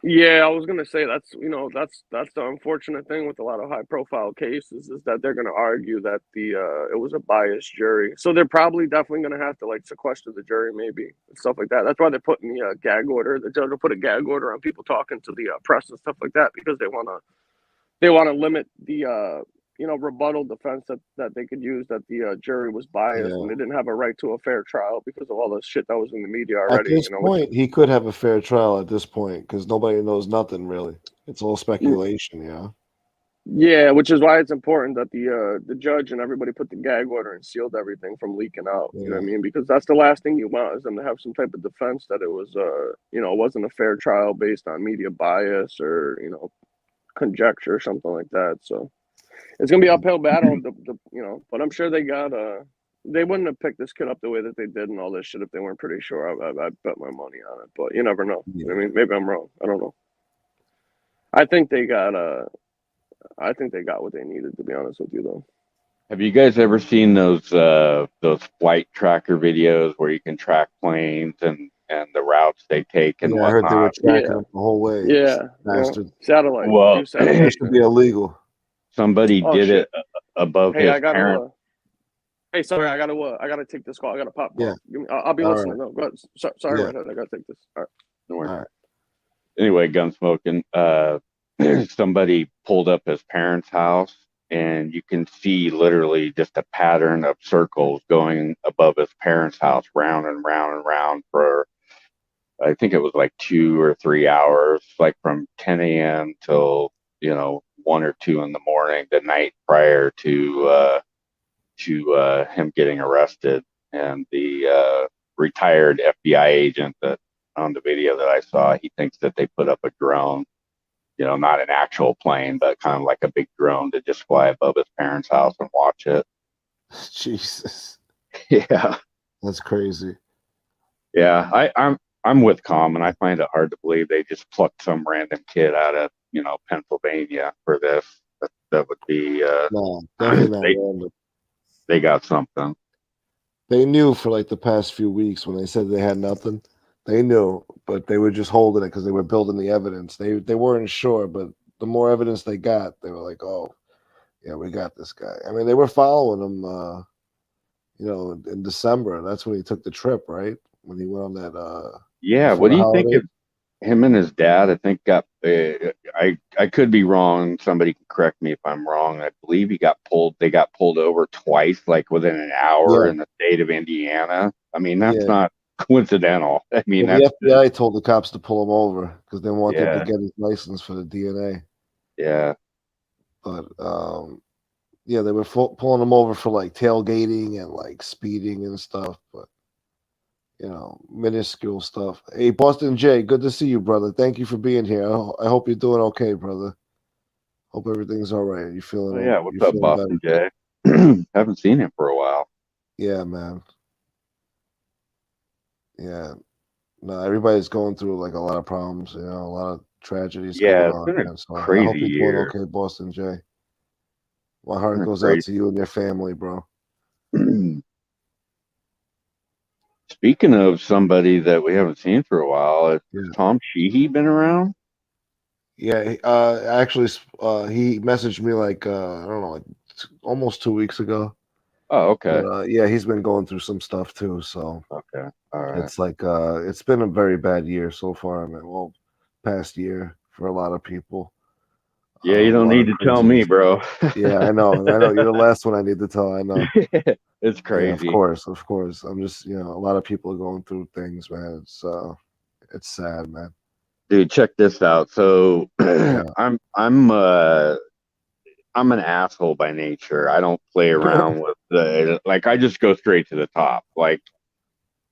Yeah, I was gonna say that's the unfortunate thing with a lot of high profile cases is that they're gonna argue that it was a biased jury. So they're probably definitely gonna have to sequester the jury maybe and stuff like that. That's why they're putting the gag order. The judge will put a gag order on people talking to the press and stuff like that, because they wanna limit the rebuttal defense that they could use, that the jury was biased and they didn't have a right to a fair trial because of all the shit that was in the media already. At this point, he could have a fair trial at this point because nobody knows nothing really. It's all speculation, Yeah, which is why it's important that the judge and everybody put the gag order and sealed everything from leaking out. You know what I mean? Because that's the last thing you want, is them to have some type of defense that it was wasn't a fair trial based on media bias or conjecture or something like that. So it's gonna be an uphill battle, but I'm sure they wouldn't have picked this kid up the way that they did and all this shit if they weren't pretty sure. I bet my money on it, but you never know. I mean, maybe I'm wrong. I don't know. I think they got what they needed, to be honest with you, though. Have you guys ever seen those flight tracker videos where you can track planes and the routes they take and I heard they were whatnot? tracking them the whole way. Satellite. Well, That should be illegal. Somebody did it above his parent. Hey, sorry, I gotta take this call. I gotta pop. Yeah. I'll be All listening. right. No, go ahead. Sorry, Yeah. I gotta take this. All right. Don't worry. All right. anyway, Gunsmoke, and somebody pulled up his parents' house, and you can see literally just a pattern of circles going above his parents' house, round and round and round for, I think it was like 2 or 3 hours, like from 10 a.m. till 1 or 2 in the morning, the night prior to him getting arrested. And the retired FBI agent that on the video that I saw, he thinks that they put up a drone, not an actual plane, but kind of like a big drone to just fly above his parents' house and watch it. Jesus. Yeah. That's crazy. Yeah. I'm with Common. I find it hard to believe they just plucked some random kid out of, Pennsylvania for this. That would be No, definitely not they, random. they got something. They knew for like the past few weeks when they said they had nothing. They knew, but they were just holding it because they were building the evidence. They weren't sure, but the more evidence they got, they were like, "Oh, yeah, we got this guy." I mean, they were following him, in December. That's when he took the trip, right? When he went on that. Yeah. Before What the do you think holiday. of him and his dad? I think got. I could be wrong. Somebody can correct me if I'm wrong. I believe he got pulled. They got pulled over twice, like within an hour Yeah, in the state of Indiana. I mean, that's yeah. not coincidental. I mean, Well, the that's just, FBI told the cops to pull him over because they wanted to yeah, get his license for the DNA. yeah. But yeah, they were pulling him over for like tailgating and like speeding and stuff. But minuscule stuff. Hey, Boston Jay, good to see you, brother. Thank you for being here. I hope you're doing okay, brother. Hope everything's all right. You Oh feeling yeah. What's you up, feeling better? Boston Jay? Haven't seen him for a while. Yeah, man. Yeah. No, everybody's going through like a lot of problems. A lot of tragedies going Yeah, it's on. been a Man. So I crazy hope you're doing year. okay, Boston Jay. My It's heart been a goes out crazy. to you and your family, bro. Speaking of somebody that we haven't seen for a while, has Yeah. Tom Sheehy been around? Yeah. Actually, he messaged me like I don't know, like almost 2 weeks ago. Oh, okay. But yeah, he's been going through some stuff too. So Okay. All right. it's like it's been a very bad year so far. I mean, well, past year for a lot of people. Yeah, A you don't lot need of to tell me, craziness. bro. Yeah, I know. You're the last one I need to tell. I know. It's Yeah, of crazy. course, of course. I'm just, a lot of people are going through things, man. It's sad, man. Dude, check this out. So Yeah. I'm an asshole by nature. I don't play around with like I just go straight to the top. Like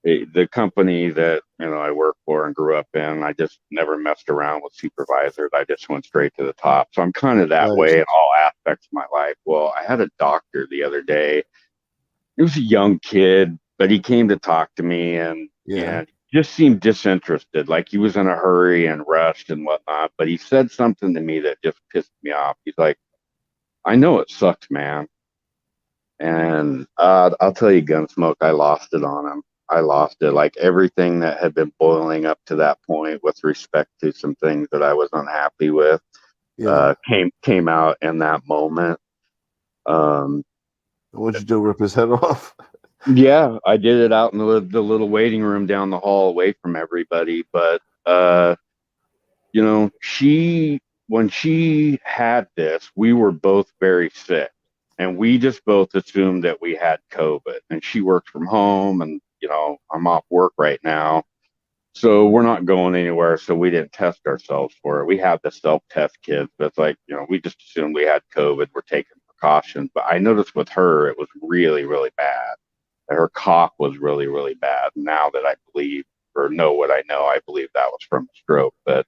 the company that I work for and grew up in, I just never messed around with supervisors. I just went straight to the top. So I'm kind of that Nice. way in all aspects of my life. Well, I had a doctor the other day. He was a young kid, but he came to talk to me Yeah. and just seemed disinterested, like he was in a hurry and rushed and whatnot. But he said something to me that just pissed me off. He's like, "I know it sucks, man." And I'll tell you, Gunsmoke, I lost it on him. I lost it. Like everything that had been boiling up to that point with respect to some things that I was unhappy with Yeah. came out in that moment. Um, What'd you do? Rip his head off? yeah, I did it out in the little waiting room down the hall away from everybody. But she when she had this, we were both very sick. And we just both assumed that we had COVID. And she works from home and I'm off work right now. So we're not going anywhere. So we didn't test ourselves for it. We have the self-test kits, but it's like, we just assumed we had COVID. We're taking precautions. But I noticed with her, it was really, really bad. Her cough was really, really bad. Now that I believe or know what I know, I believe that was from a stroke. But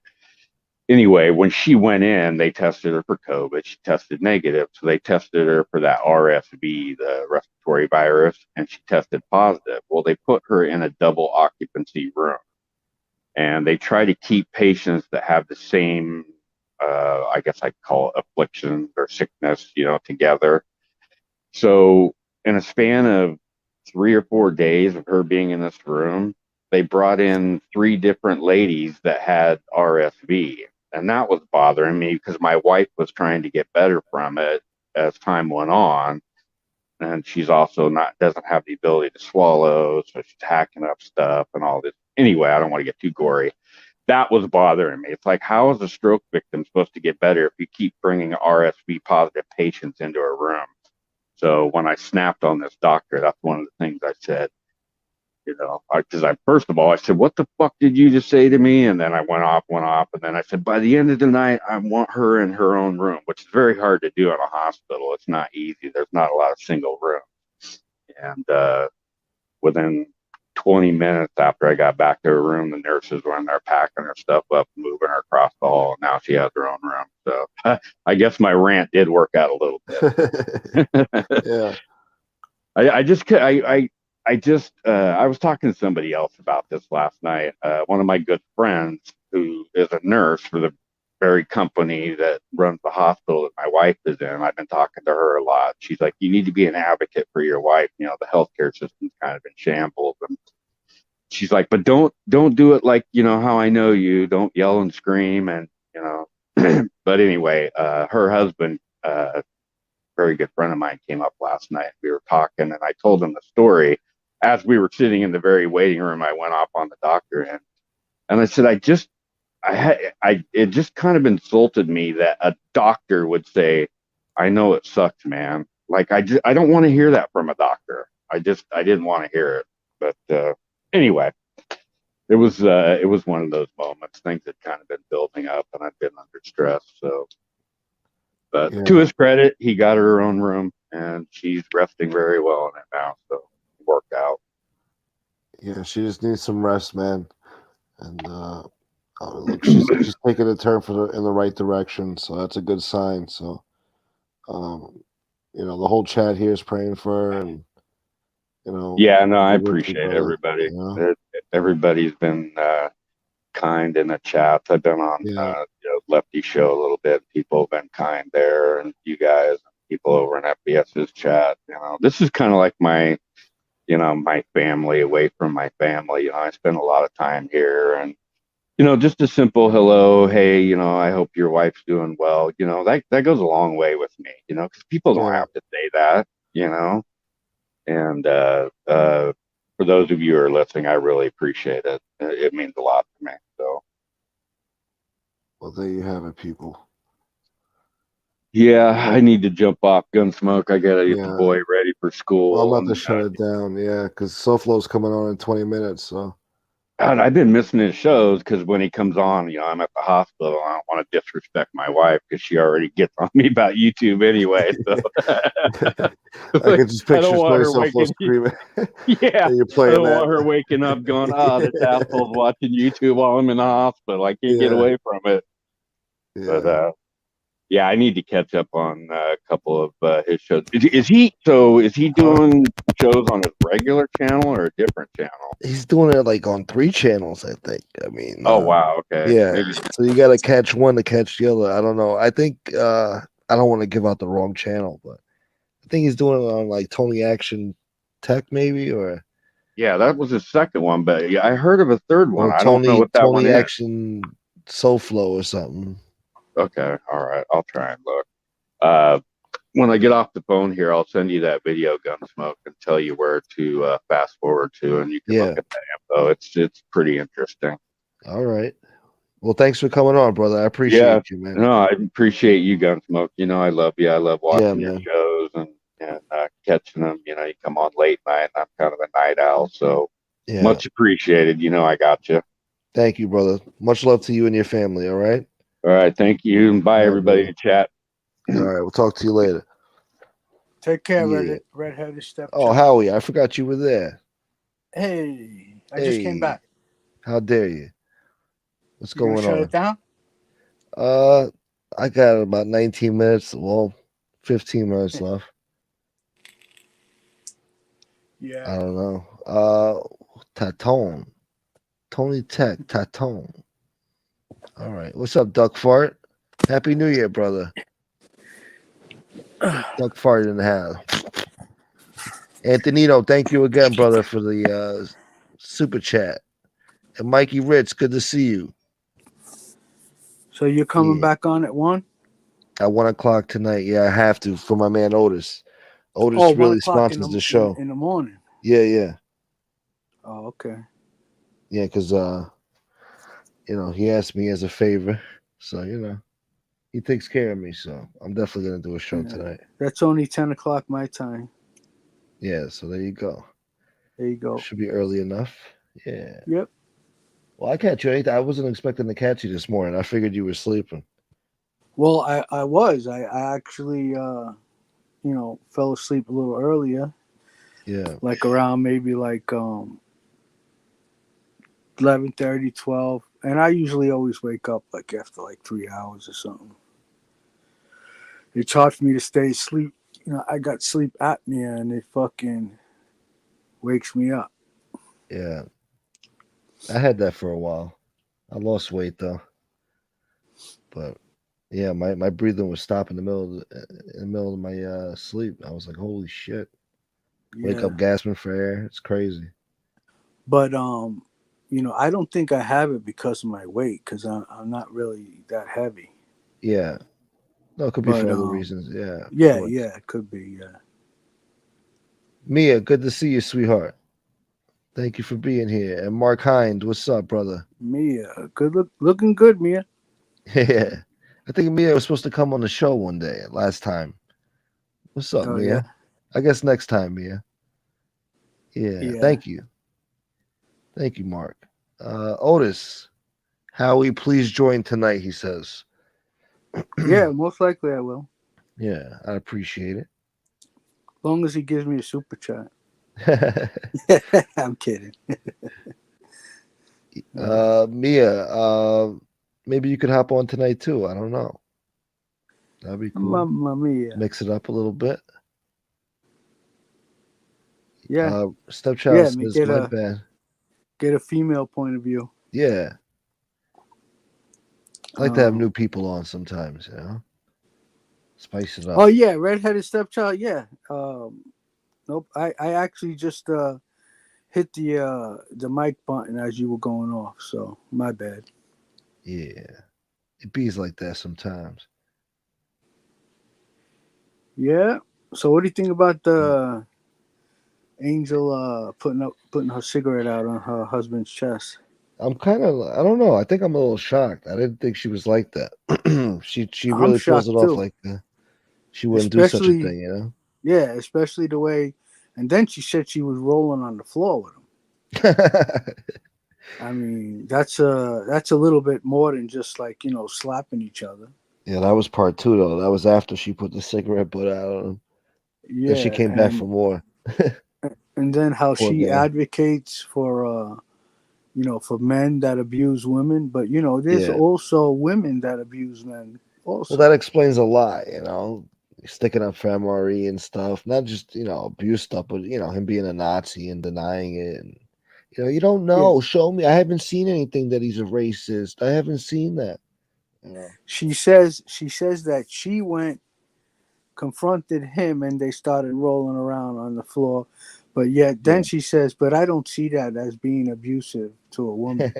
anyway, when she went in, they tested her for COVID. She tested negative. So they tested her for that RSV, the respiratory virus, and she tested positive. Well, they put her in a double occupancy room and they try to keep patients that have the same, I guess I call it affliction or sickness, together. So in a span of 3 or 4 days of her being in this room, they brought in 3 different ladies that had RSV. And that was bothering me because my wife was trying to get better from it as time went on. And she's also doesn't have the ability to swallow. So she's hacking up stuff and all this. Anyway, I don't want to get too gory. that was bothering me. It's like, how is a stroke victim supposed to get better if you keep bringing RSV positive patients into a room? So when I snapped on this doctor, that's one of the things I said. You know, because first of all, I said, what the fuck did you just say to me? And then I went off. And then I said, by the end of the night, I want her in her own room, which is very hard to do in a hospital. It's not easy. There's not a lot of single rooms. And within 20 minutes after I got back to her room, the nurses were in there packing her stuff up, moving her across the hall. And now she has her own room. So I guess my rant did work out a little bit. Yeah. I was talking to somebody else about this last night. One of my good friends who is a nurse for the very company that runs the hospital that my wife is in. I've been talking to her a lot. She's like, you need to be an advocate for your wife. You know, the healthcare system's kind of in shambles. And she's like, but don't do it like, you know, how I know you. Don't yell and scream. And, you know, but anyway, her husband, very good friend of mine, came up last night. We were talking and I told him the story. As we were sitting in the very waiting room, I went off on the doctor and I said, it just kind of insulted me that a doctor would say, I know it sucks, man. Like, I don't want to hear that from a doctor. I didn't want to hear it. But anyway, it was one of those moments. Things had kind of been building up and I've been under stress. So, but to his credit, he got her own room and she's resting very well in it now. So it worked out. Yeah, she just needs some rest, man. And look, she's taking a turn in the right direction, so that's a good sign. So, you know, the whole chat here is praying for her, and you know. Yeah, no, I appreciate everybody. You know? Everybody's been kind in the chats. I've been on you know, Lefty Show a little bit. People have been kind there, and you guys, people over in FBS's chat. You know, this is kind of like my family away from my family. You know, I spend a lot of time here, and you know, just a simple hello, hey, you know, I hope your wife's doing well. You know, that goes a long way with me. You know, because people don't have to say that. You know, and for those of you who are listening, I really appreciate it. It means a lot to me. So, well, there you have it, people. Yeah, I need to jump off Gunsmoke. I gotta get the boy ready for school. Well, I'm about to shut it down. Yeah, because SoFlo's coming on in 20 minutes. So. God, I've been missing his shows because when he comes on, you know, I'm at the hospital. I don't want to disrespect my wife because she already gets on me about YouTube anyway. So I can just picture myself screaming. Yeah, you're playing I don't want her waking up going, "Oh, this asshole's watching YouTube while I'm in the hospital. I can't get away from it." Yeah. But yeah, I need to catch up on a couple of his shows. Is he doing shows on his regular channel or a different channel? He's doing it like on 3 channels, I think. I mean, oh wow, okay, yeah. Maybe. So you got to catch one to catch the other. I don't know. I think I don't want to give out the wrong channel, but I think he's doing it on like Tony Action Tech, maybe, or yeah, that was his second one. But yeah, I heard of a third one. I don't know what that Tony one is. Action SoFlo or something. Okay, all right, I'll try and look. When I get off the phone here, I'll send you that video, Gunsmoke, and tell you where to fast forward to, and you can look at that info. It's pretty interesting. All right. Well, thanks for coming on, brother. I appreciate you, man. No, I appreciate you, Gunsmoke. You know, I love you. I love watching your shows and catching them. You know, you come on late night. And I'm kind of a night owl, so much appreciated. You know, I got you. Thank you, brother. Much love to you and your family. All right. All right. Thank you, and bye, everybody in chat. All right. We'll talk to you later. Take care, redheaded stepchild. Oh, Howie, I forgot you were there. Hey, I just came back. How dare you? What's going on? Shut it down? I got about 19 minutes. Well, 15 minutes left. Yeah. I don't know. Tatone. Tony Tech, Tatone. All right. What's up, Duck Fart? Happy New Year, brother. Duck Fart in the house. Antonino, thank you again, brother, for the super chat. And Mikey Ritz, good to see you. So you're coming back on at 1? At 1 o'clock tonight. Yeah, I have to for my man Otis. Otis really sponsors the show. In the morning. Yeah. Oh, okay. Yeah, because he asked me as a favor, so he takes care of me. So I'm definitely gonna do a show tonight. That's only 10 o'clock my time. Yeah, so there you go. There you go. Should be early enough. Yeah. Yep. Well, I catch you. I wasn't expecting to catch you this morning. I figured you were sleeping. Well, I was. I actually, fell asleep a little earlier, Yeah. like around maybe like 11:30, 12. And I usually always wake up like after like 3 hours or something. It's hard for me to stay asleep. I got sleep apnea and it fucking wakes me up. Yeah. I had that for a while. I lost weight though. But yeah, my breathing would stop in the middle of my sleep. I was like, holy shit. Wake Yeah. up gasping for air. It's crazy. But I don't think I have it because of my weight, because I'm not really that heavy. Yeah. No, it could be But for other reasons. Yeah. Of yeah, course. it could be. Yeah. Mia, good to see you, sweetheart. Thank you for being here. And Mark Hind, what's up, brother? Mia, looking good, Mia. Yeah. I think Mia was supposed to come on the show one day last time. What's up, Oh Mia? yeah. I guess next time, Mia. Yeah. Yeah. Thank you. Thank you, Mark. Otis, Howie, please join tonight, he says. Yeah, most likely I will. Yeah, I appreciate it. As long as he gives me a super chat. I'm kidding. Mia, maybe you could hop on tonight too. I don't know. That'd be cool. Mamma mia. Mix it up a little bit. Yeah. Stepchild Yeah, says, my bad. Get a female point of view. Yeah. I like to have new people on sometimes, Spice it up. Oh yeah, redheaded stepchild. Yeah. Nope. I actually just hit the mic button as you were going off, so my bad. Yeah. It bees like that sometimes. Yeah. So what do you think about the Angel putting her cigarette out on her husband's chest? I'm I don't know. I think I'm a little shocked. I didn't think she was like that. she I'm really pulls shocked it off too. like that. She wouldn't do such a Especially, thing, Yeah, especially the way. And then she said she was rolling on the floor with him. I mean, that's a little bit more than just like slapping each other. Yeah, that was part 2 though. That was after she put the cigarette butt out on him. Then she Yeah, came back for more. and then how Poor she guy. advocates for for men that abuse women, but there's Yeah. also women that abuse men also. Well, that explains a lot, sticking up for MRE and stuff. Not just abuse stuff, but him being a Nazi and denying it. And you don't know. Yeah. Show me. I haven't seen anything that he's a racist. I haven't seen that. She says that she went, confronted him, and they started rolling around on the floor. But yet then she says, but I don't see that as being abusive to a woman.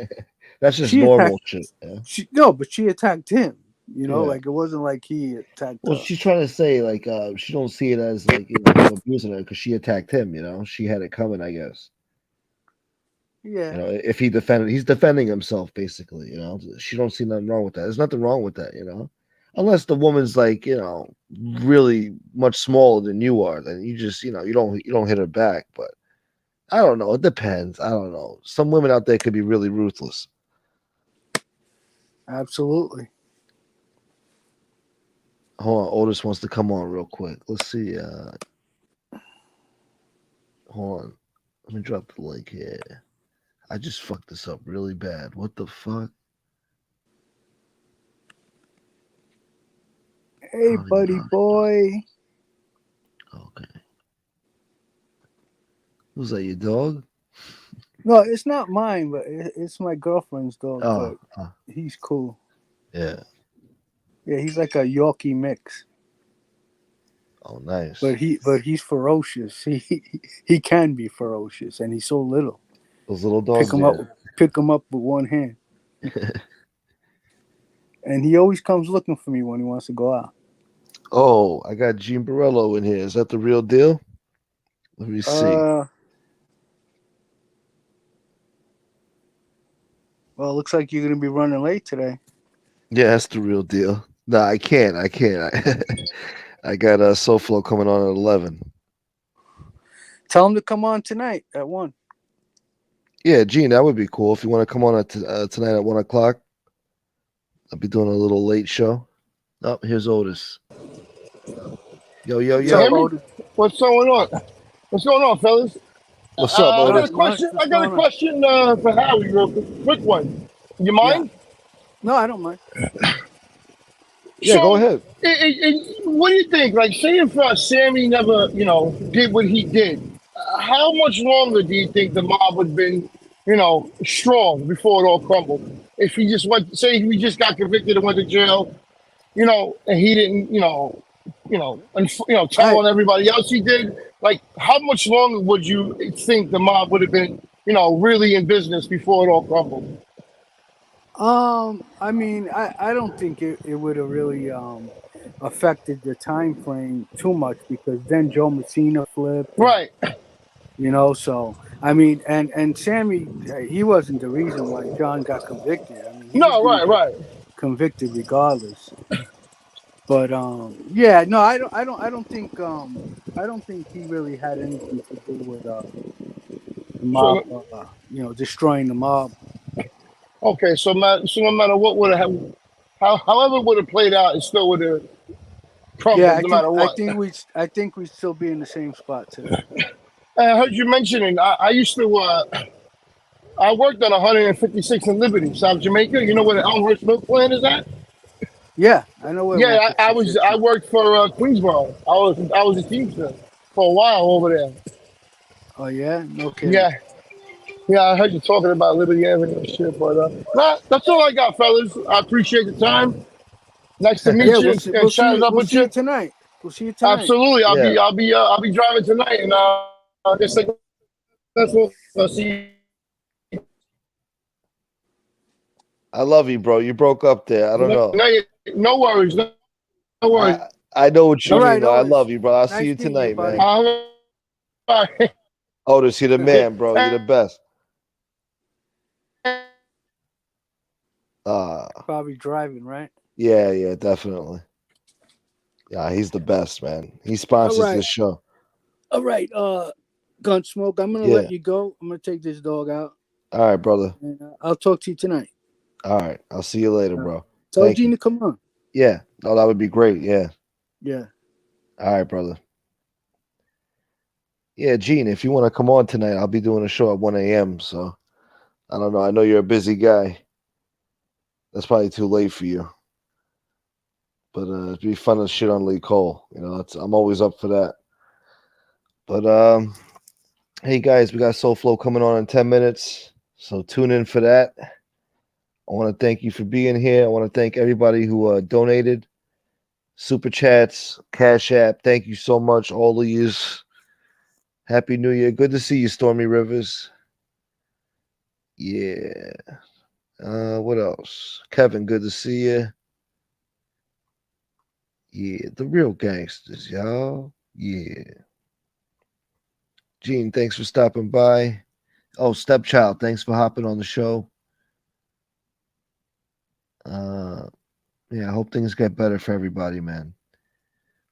That's just She normal attacked- shit. No, but she attacked him. Yeah. Like it wasn't like he attacked Well, her. she's trying to say like she don't see it as like him abusing her because she attacked him. She had it coming, I guess. Yeah. If he's defending himself basically. She don't see nothing wrong with that. There's nothing wrong with that. Unless the woman's like really much smaller than you are, then you just you don't hit her back. But I don't know. It depends. I don't know. Some women out there could be really ruthless. Absolutely. Hold on, Otis wants to come on real quick. Let's see. Hold on. Let me drop the link here. I just fucked this up really bad. What the fuck? Hey, buddy boy. Okay. Who's that? Your dog? No, it's not mine, but it's my girlfriend's dog. Oh, But he's cool. yeah. Yeah, he's like a Yorkie mix. Oh, nice. But he's ferocious. He can be ferocious, and he's so little. Those little dogs. Pick him up with one hand. And he always comes looking for me when he wants to go out. Oh, I got Gene Borello in here. Is that the real deal? Let me see. Well, it looks like you're gonna be running late today. Yeah, that's the real deal. No, I can't. I can't. I got SoFlo coming on at 11. Tell him to come on tonight at 1. Yeah, Gene, that would be cool if you want to come on tonight at 1 o'clock. I'll be doing a little late show. Oh, here's Otis. Yo, yo, What's You up, hear yo. me? Otis? What's going on? What's going on, fellas? What's up, I got Otis? a Not much. question. What's I got a going on? question for Howie, real quick one. You Yeah. mind? No, I don't mind. Yeah, go So, ahead. what do you think? Like, say if Sammy never, did what he did, how much longer do you think the mob would have been, strong before it all crumbled? If he just went, say he just got convicted and went to jail, and he didn't, tell on everybody else he did. Like, how much longer would you think the mob would have been, really in business before it all crumbled? I mean, I don't think it would have really affected the time frame too much because then Joe Messina flipped. Right. So I mean, and Sammy, he wasn't the reason why John got convicted. I mean, he was No, gonna right. get convicted regardless. But yeah, no, I don't think he really had anything to do with the mob, destroying the mob. Okay, so no matter what would have, however it would have played out, it still would have crumbled, Yeah, no matter what. I think we'd still be in the same spot today. I heard you mentioning. I used to. I worked on 156 in Liberty, South Jamaica. You know where the Elmhurst Milk Plant is at? Yeah, I know where. Yeah, I worked for Queensboro. I was a teamster for a while over there. Oh yeah, no kidding. Yeah, I heard you talking about Liberty Avenue and shit, but nah, that's all I got, fellas. I appreciate the time. Nice to meet Yeah, you and chat it up with you. Tonight. We'll see you tonight. Absolutely, I'll be driving tonight, and I guess that's what I'll see. I love you, bro. You broke up there. I don't know. No worries. No worries. I know what you All mean. right, I Otis. love you, bro. I'll Nice see you meeting tonight, buddy. man. All right. Otis, you're the man, bro. You're the best. Probably driving, right? Yeah, definitely. Yeah, he's the best, man. He sponsors All right. this show. All right, Gunsmoke, I'm gonna let you go. I'm gonna take this dog out. All right, brother. And, I'll talk to you tonight. All right. I'll see you later, bro. Tell Thank Gene you. to come on. Yeah. No, that would be great. Yeah. Yeah. All right, brother. Yeah, Gene, if you want to come on tonight, I'll be doing a show at 1 a.m. So I don't know. I know you're a busy guy. That's probably too late for you. But it'd be fun to shit on Lee Cole. I'm always up for that. But hey guys, we got SoFlo coming on in 10 minutes. So tune in for that. I want to thank you for being here. I want to thank everybody who donated. Super chats, Cash App. Thank you so much, all of yous. Happy New Year. Good to see you, Stormy Rivers. Yeah. What else? Kevin, good to see you. Yeah, the real gangsters, y'all. Yeah. Gene, thanks for stopping by. Oh, Stepchild, thanks for hopping on the show. Yeah, I hope things get better for everybody, man.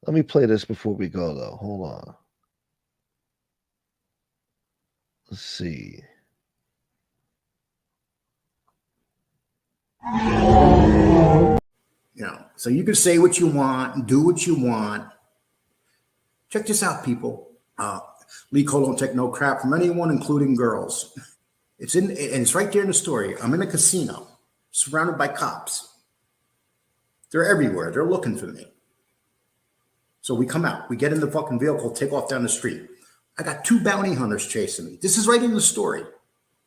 Let me play this before we go, though. Hold on. Let's see. So you can say what you want and do what you want. Check this out, people. Lee Cole don't take no crap from anyone, including girls. And it's right there in the story. I'm in a casino, surrounded by cops. They're everywhere. They're looking for me. So we come out. We get in the fucking vehicle, take off down the street. I got 2 bounty hunters chasing me. This is right in the story.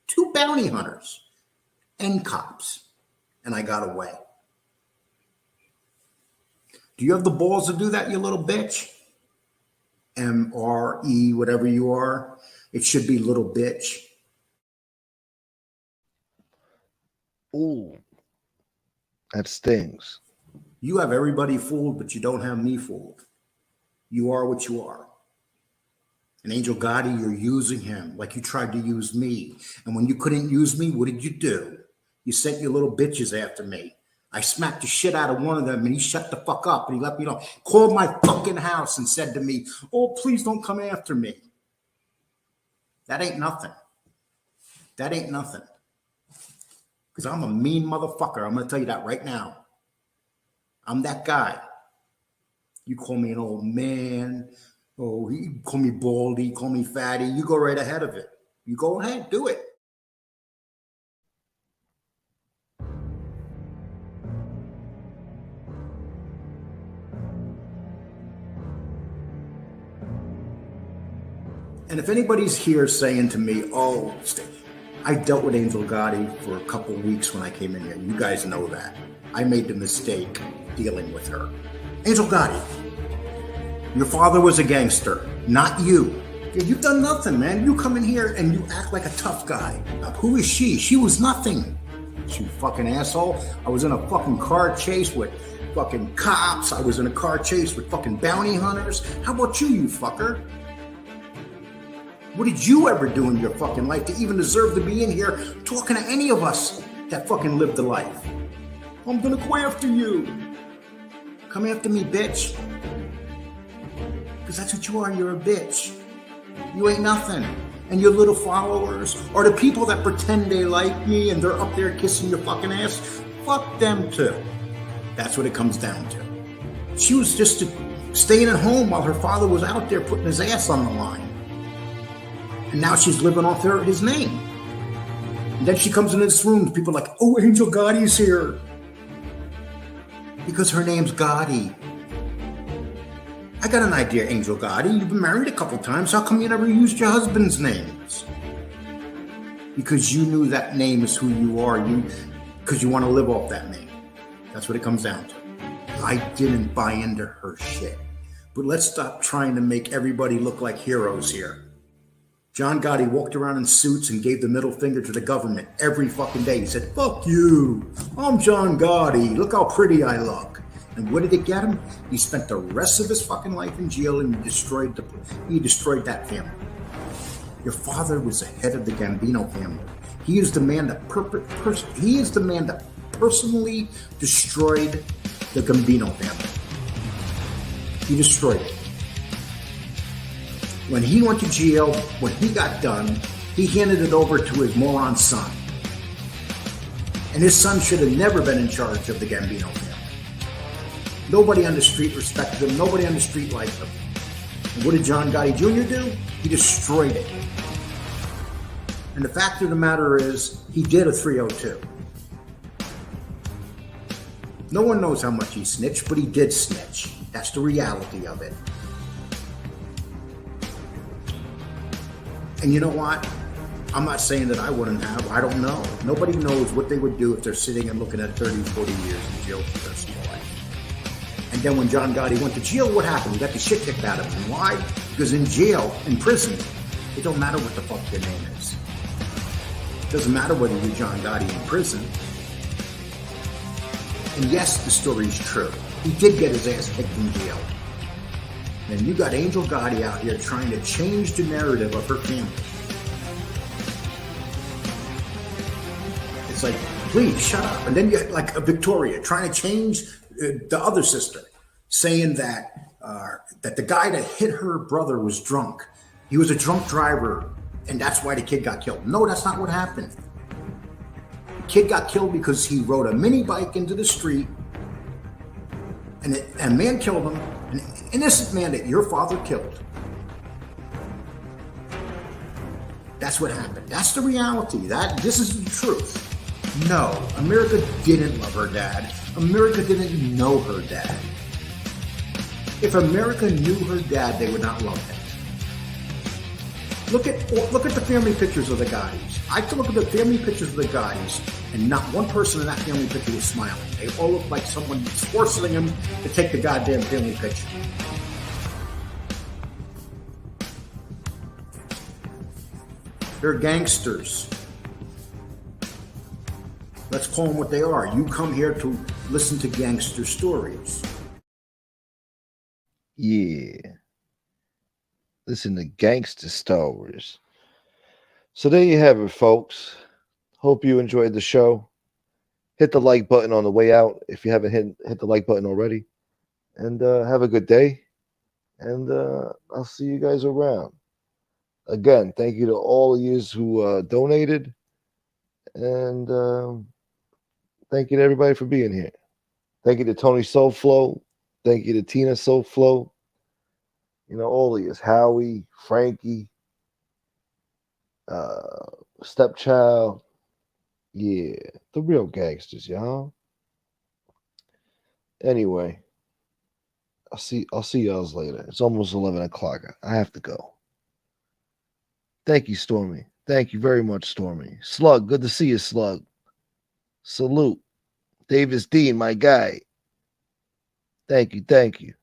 2 bounty hunters and cops. And I got away. Do you have the balls to do that, you little bitch? MRE, whatever you are. It should be little bitch. Ooh. That stings. You have everybody fooled, but you don't have me fooled. You are what you are. And Angel Gotti, you're using him like you tried to use me. And when you couldn't use me, what did you do? You sent your little bitches after me. I smacked the shit out of one of them and he shut the fuck up and he let me know. Called my fucking house and said to me, oh, please don't come after me. That ain't nothing. That ain't nothing. Because I'm a mean motherfucker. I'm going to tell you that right now. I'm that guy. You call me an old man. Oh, you call me baldy, call me fatty. You go right ahead of it. You go ahead, do it. And if anybody's here saying to me, oh, I dealt with Angel Gotti for a couple of weeks when I came in here. You guys know that. I made the mistake dealing with her. Angel Gotti, your father was a gangster, not you. You've done nothing, man. You come in here and you act like a tough guy. Who is she? She was nothing. You fucking asshole. I was in a fucking car chase with fucking cops. I was in a car chase with fucking bounty hunters. How about you, you fucker? What did you ever do in your fucking life to even deserve to be in here talking to any of us that fucking lived the life? I'm gonna go after you. Come after me, bitch. Because that's what you are. You're a bitch. You ain't nothing. And your little followers are the people that pretend they like me and they're up there kissing your fucking ass. Fuck them too. That's what it comes down to. She was just staying at home while her father was out there putting his ass on the line. And now she's living off his name. And then she comes into this room, people are like, oh, Angel Gotti's here. Because her name's Gotti. I got an idea, Angel Gotti. You've been married a couple times. How come you never used your husband's names? Because you knew that name is who you are. Because you want to live off that name. That's what it comes down to. I didn't buy into her shit. But let's stop trying to make everybody look like heroes here. John Gotti walked around in suits and gave the middle finger to the government every fucking day. He said, fuck you. I'm John Gotti. Look how pretty I look. And what did it get him? He spent the rest of his fucking life in jail and he destroyed that family. Your father was the head of the Gambino family. He is the man that personally destroyed the Gambino family. He destroyed it. When he went to jail, when he got done, he handed it over to his moron son. And his son should have never been in charge of the Gambino family. Nobody on the street respected him. Nobody on the street liked him. And what did John Gotti Jr. do? He destroyed it. And the fact of the matter is, he did a 302. No one knows how much he snitched, but he did snitch. That's the reality of it. And you know what? I'm not saying that I wouldn't have. I don't know. Nobody knows what they would do if they're sitting and looking at 30, 40 years in jail for the rest of their life. And then when John Gotti went to jail, what happened? He got the shit kicked out of him. Why? Because in jail, in prison, it don't matter what the fuck your name is. It doesn't matter whether you're John Gotti in prison. And yes, the story's true. He did get his ass kicked in jail. And you got Angel Gotti out here trying to change the narrative of her family. It's like, please shut up. And then you had like a Victoria trying to change the other sister, saying that that the guy that hit her brother was drunk. He was a drunk driver, and that's why the kid got killed. No, that's not what happened. The kid got killed because he rode a mini bike into the street, and a man killed him, an innocent man that your father killed. That's what happened. That's the reality. This is the truth. No, America didn't love her dad. America didn't know her dad. If America knew her dad, they would not love him. Look at the family pictures of the Gottis. I can look at the family pictures of the Gottis, and not one person in that family picture was smiling. They all look like someone was forcing them to take the goddamn family picture. They're gangsters. Let's call them what they are. You come here to listen to gangster stories. Yeah. Listen to gangster stories. So there you have it, folks. Hope you enjoyed the show. hit the like button on the way out if you haven't hit the like button already. And have a good day. And I'll see you guys around. Again, thank you to all of you who donated. And thank you to everybody for being here. Thank you to Tony Soulflow. Thank you to Tina Soulflow. You know, all of you. Howie, Frankie, Stepchild. Yeah, the real gangsters, y'all. Anyway, I'll see y'all later. It's almost 11 o'clock. I have to go. Thank you, Stormy. Thank you very much, Stormy. Slug, good to see you, Slug. Salute. Davis Dean, my guy. Thank you, thank you.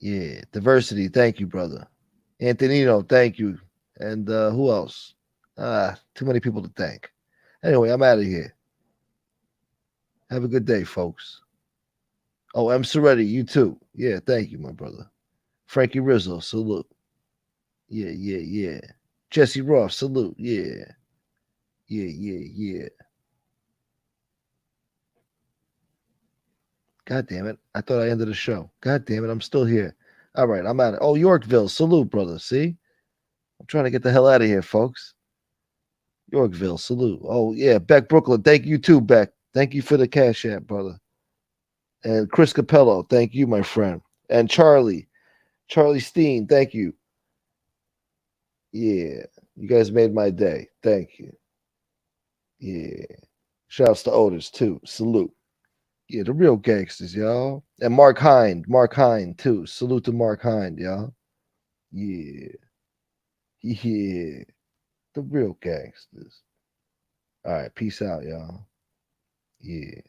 Yeah, diversity, thank you, brother. Antonino, thank you. And who else? Too many people to thank. Anyway, I'm out of here. Have a good day, folks. Oh, M. Soretti, you too. Yeah, thank you, my brother. Frankie Rizzo, salute. Yeah. Jesse Ross, salute. Yeah. God damn it. I thought I ended the show. God damn it. I'm still here. All right, I'm out. Oh, Yorkville, salute, brother. See? I'm trying to get the hell out of here, folks. Yorkville, salute. Oh, yeah. Beck Brooklyn, thank you too, Beck. Thank you for the cash app, brother. And Chris Capello, thank you, my friend. And Charlie Steen, thank you. Yeah, you guys made my day. Thank you. Yeah. Shouts to Otis, too. Salute. Yeah, the real gangsters, y'all. And Mark Hind, too. Salute to Mark Hind, y'all. Yeah. Yeah. The real gangsters. All right, peace out, y'all. Yeah.